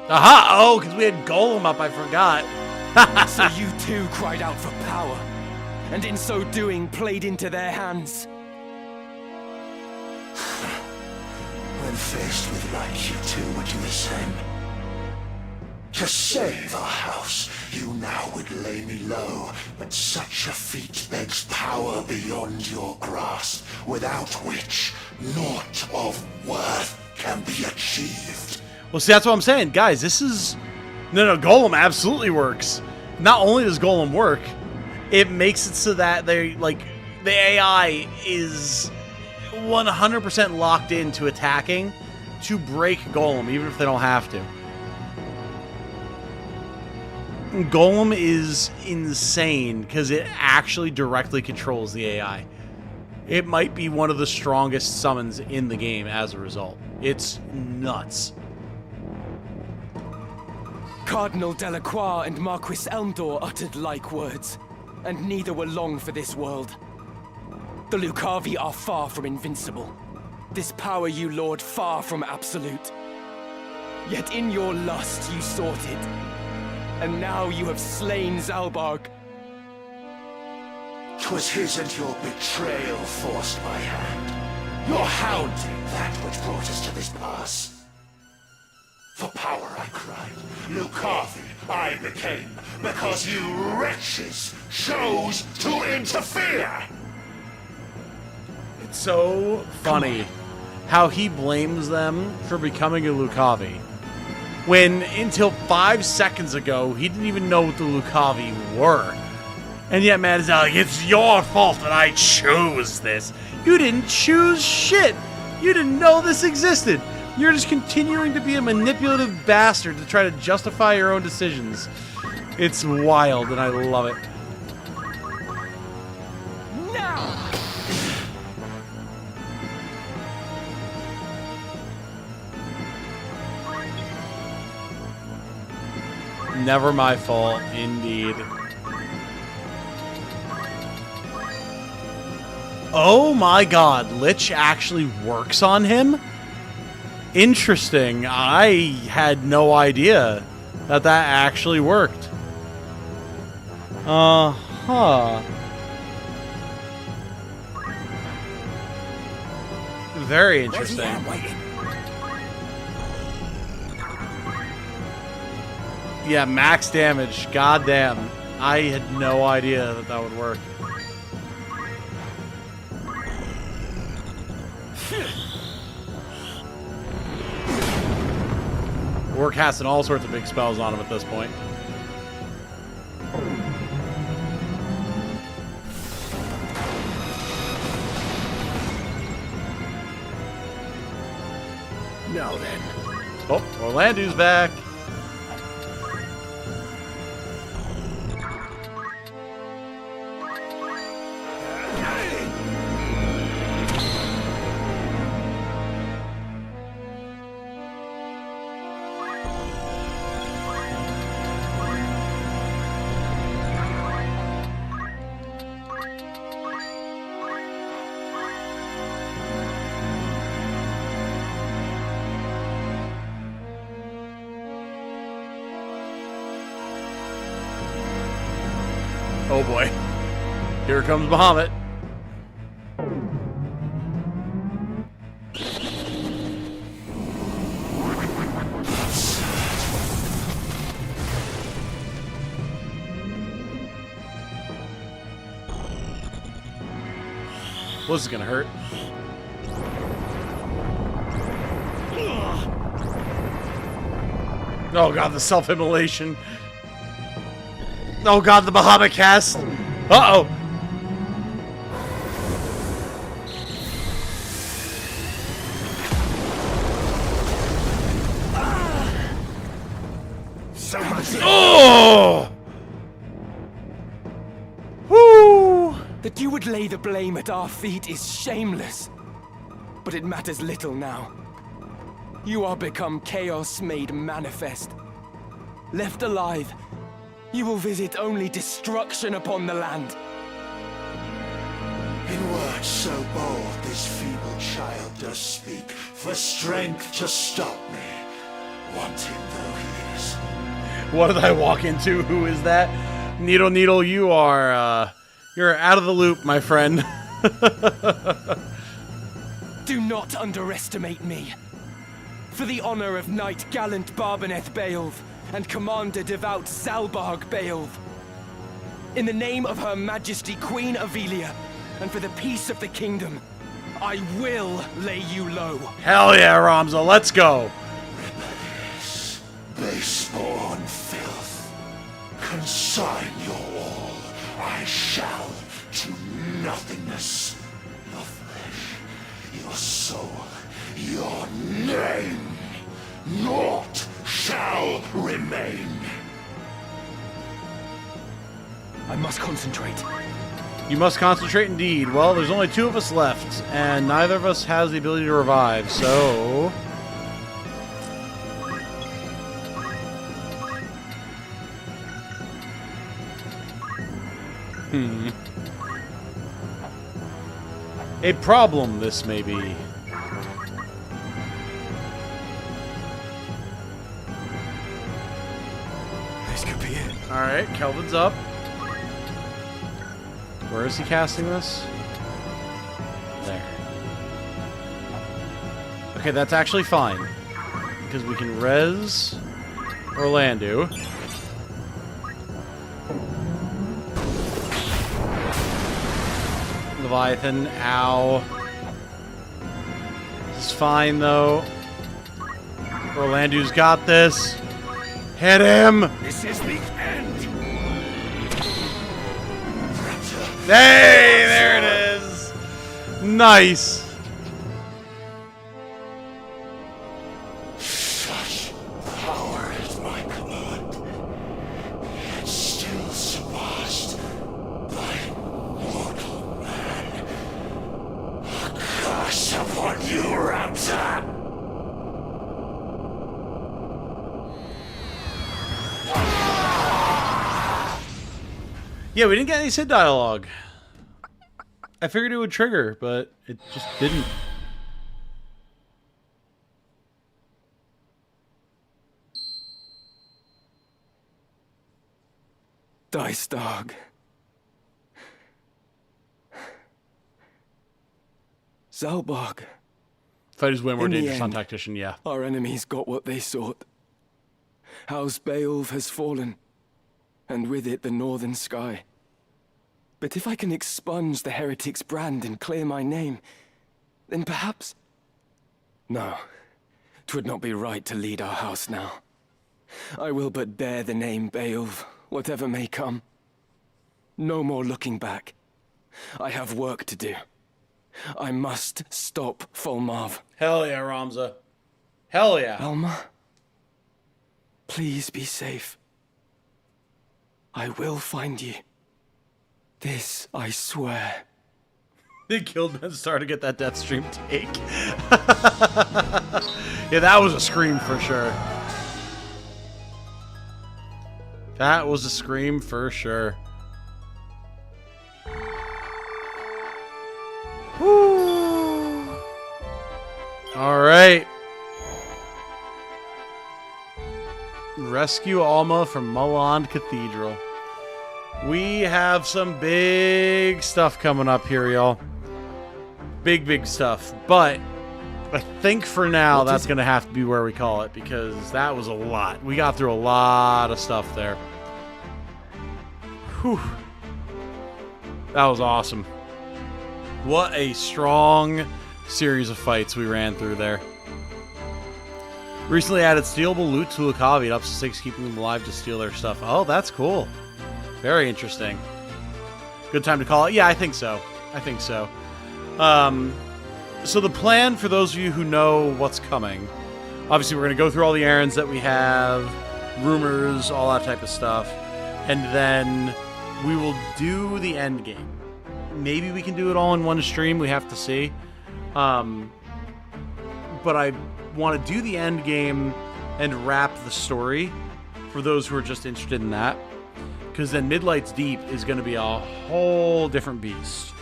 Aha! Oh, because we had Golem up, I forgot. So you too cried out for power, and in so doing played into their hands. When faced with like, you two would do the same. To save our house, you now would lay me low, but such a feat begs power beyond your grasp, without which naught of worth can be achieved. Well, see, that's what I'm saying. Guys, this is... No, Golem absolutely works. Not only does Golem work, it makes it so that they like the AI is 100% locked into attacking to break Golem, even if they don't have to. Golem is insane because it actually directly controls the AI. It might be one of the strongest summons in the game as a result. It's nuts. Cardinal Delacroix and Marquis Elmdore uttered like words, and neither were long for this world. The Lucavi are far from invincible. This power you lord far from absolute. Yet in your lust you sought it, and now you have slain Zalbag. 'Twas his and your betrayal forced my hand. Your hounding that which brought us to this pass. For power I cried, Lucavi I became, because you wretches chose to interfere! It's so funny how he blames them for becoming a Lucavi, when until 5 seconds ago, he didn't even know what the Lucavi were. And yet, man, is like, it's your fault that I chose this. You didn't choose shit. You didn't know this existed. You're just continuing to be a manipulative bastard to try to justify your own decisions. It's wild, and I love it. Now! Never my fault, indeed. Oh my god, Lich actually works on him? Interesting. I had no idea that that actually worked. Uh-huh. Very interesting. Yeah, max damage. Goddamn. I had no idea that that would work. We're casting all sorts of big spells on him at this point. Now then. Oh, Orlando's back. boy. Here comes Bahamut. Well, this is gonna hurt. Oh god, the self-immolation. Oh god, the Bahamut cast. Uh-oh. So much. Oh! Woo! That you would lay the blame at our feet is shameless. But it matters little now. You are become chaos made manifest. Left alive, you will visit only destruction upon the land. In words so bold, this feeble child does speak, for strength to stop me, wanting though he is. What did I walk into? Who is that? Needle, you are, you're out of the loop, my friend. Do not underestimate me. For the honor of Knight Gallant Barbaneth Beowulf and Commander Devout Zalbag Beowulf. In the name of Her Majesty Queen Avelia, and for the peace of the kingdom, I will lay you low. Hell yeah, Ramza, let's go. Rebellious, base-born filth, consign your all. I shall to nothingness. Your flesh, your soul, your name, naught shall remain. I must concentrate. You must concentrate indeed. Well, there's only 2 of us left, and neither of us has the ability to revive, so... A problem, this may be. This could be it. Alright, Kelvin's up. Where is he casting this? There. Okay, that's actually fine. Because we can res Orlando. Leviathan, ow. This is fine though. Orlando's got this. Hit him! This is the end. Hey, there it is. Nice. Such power at my command, yet still surpassed by mortal man. A curse upon you, Ramza! Yeah, we didn't get any Sid dialogue. I figured it would trigger, but it just didn't. Dice dog. Zalbag. Fight is way more In the dangerous on end, Tactician, yeah. Our enemies got what they sought. House Beowulf has fallen, and with it the northern sky. But if I can expunge the heretic's brand and clear my name, then perhaps... No, 'twould not be right to lead our house now. I will but bear the name Beowulf, whatever may come. No more looking back. I have work to do. I must stop Fulmarv. Hell yeah, Ramza. Hell yeah. Alma, please be safe. I will find you. This I swear. The Guildmen started to get that death stream take. Yeah, that was a scream for sure. That was a scream for sure. Woo! All right. Rescue Alma from Mulland Cathedral. We have some big stuff coming up here, y'all. Big stuff. But I think for now, that's going to have to be where we call it, because that was a lot. We got through a lot of stuff there. Whew. That was awesome. What a strong series of fights we ran through there. Recently added stealable loot to Lucavi. It ups to 6, keeping them alive to steal their stuff. Oh, that's cool. Very interesting. Good time to call it? Yeah, I think so. I think so. So the plan, for those of you who know what's coming, obviously we're going to go through all the errands that we have, rumors, all that type of stuff, and then we will do the end game. Maybe we can do it all in one stream. We have to see. But I want to do the end game and wrap the story for those who are just interested in that. Because then Midlight's Deep is going to be a whole different beast.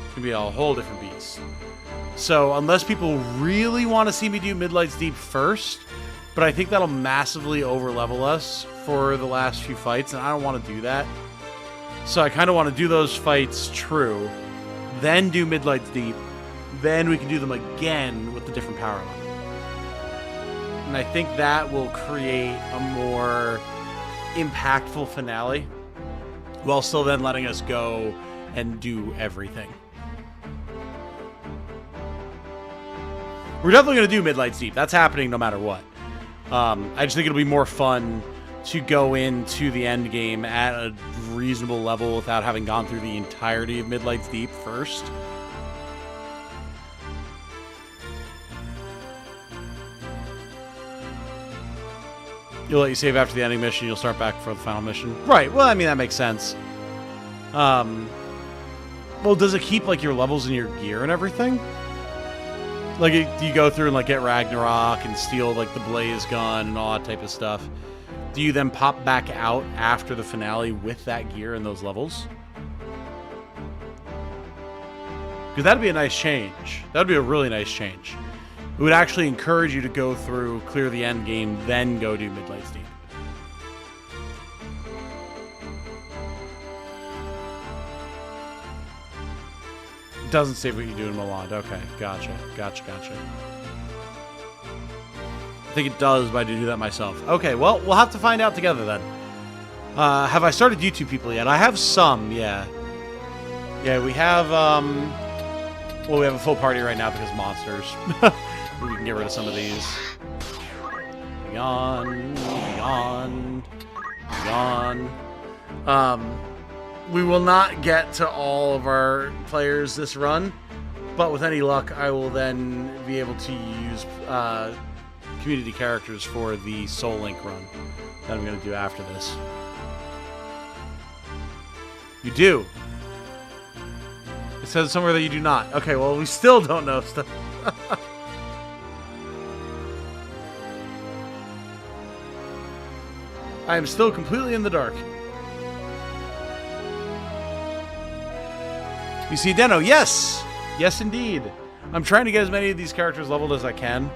It's going to be a whole different beast. So unless people really want to see me do Midlight's Deep first, but I think that'll massively overlevel us for the last few fights, and I don't want to do that. So I kind of want to do those fights true, then do Midlight's Deep, then we can do them again with the different power level. And I think that will create a more impactful finale, while still then letting us go and do everything. We're definitely going to do Midlight's Deep. That's happening no matter what. I just think it'll be more fun to go into the end game at a reasonable level without having gone through the entirety of Midlight's Deep first. You'll let you save after the ending mission, you'll start back for the final mission. Right, well, I mean, that makes sense. Well, does it keep, like, your levels in your gear and everything? Like, do you go through and, like, get Ragnarok and steal, like, the Blaze gun and all that type of stuff? Do you then pop back out after the finale with that gear and those levels? Because that'd be a nice change. That'd be a really nice change. It would actually encourage you to go through, clear the end game, then go do Midlight's Deep. It doesn't say what you do in Milan. Okay, gotcha. I think it does, but I do that myself. Okay, well, we'll have to find out together then. Have I started YouTube people yet? I have some, yeah. Yeah, we have, well, we have a full party right now because monsters. We can get rid of some of these. Gone. We will not get to all of our players this run, but with any luck, I will then be able to use community characters for the Soul Link run that I'm going to do after this. You do. It says somewhere that you do not. Okay, well, we still don't know stuff. I am still completely in the dark. You see Deno? Yes! Yes, indeed. I'm trying to get as many of these characters leveled as I can.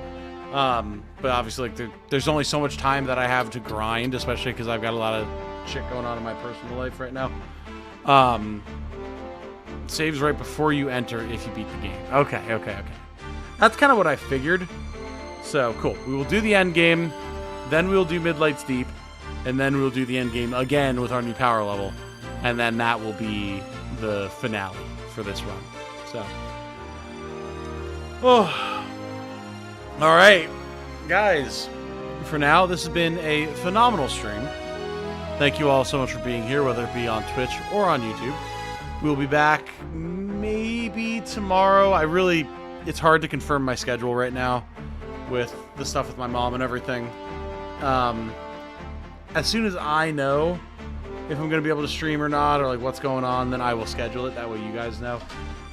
But obviously, like, there's only so much time that I have to grind, especially because I've got a lot of shit going on in my personal life right now. Saves right before you enter if you beat the game. Okay. That's kind of what I figured. So, cool. We will do the end game, then we'll do Midlight's Deep, and then we'll do the end game again with our new power level. And then that will be the finale for this run. So. Oh. Alright. Guys. For now, this has been a phenomenal stream. Thank you all so much for being here, whether it be on Twitch or on YouTube. We'll be back maybe tomorrow. It's hard to confirm my schedule right now with the stuff with my mom and everything. As soon as I know if I'm going to be able to stream or not, or like what's going on, then I will schedule it. That way you guys know.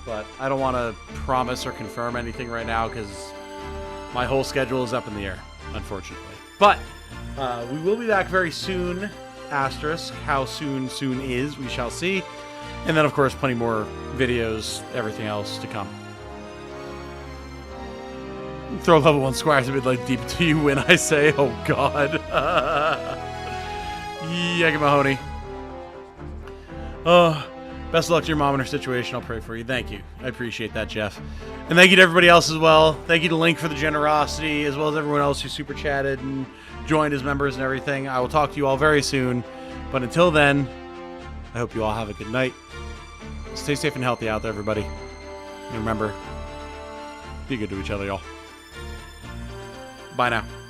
But I don't want to promise or confirm anything right now because my whole schedule is up in the air, unfortunately. But we will be back very soon. Asterisk. How soon is, we shall see. And then, of course, plenty more videos, everything else to come. Throw level 1 squires a bit like deep until you win, I say. Oh, God. Yeah, Mahoney. Best of luck to your mom in her situation. I'll pray for you. Thank you. I appreciate that, Jeff. And thank you to everybody else as well. Thank you to Link for the generosity, as well as everyone else who super chatted and joined as members and everything. I will talk to you all very soon. But until then, I hope you all have a good night. Stay safe and healthy out there, everybody. And remember, be good to each other, y'all. Bye now.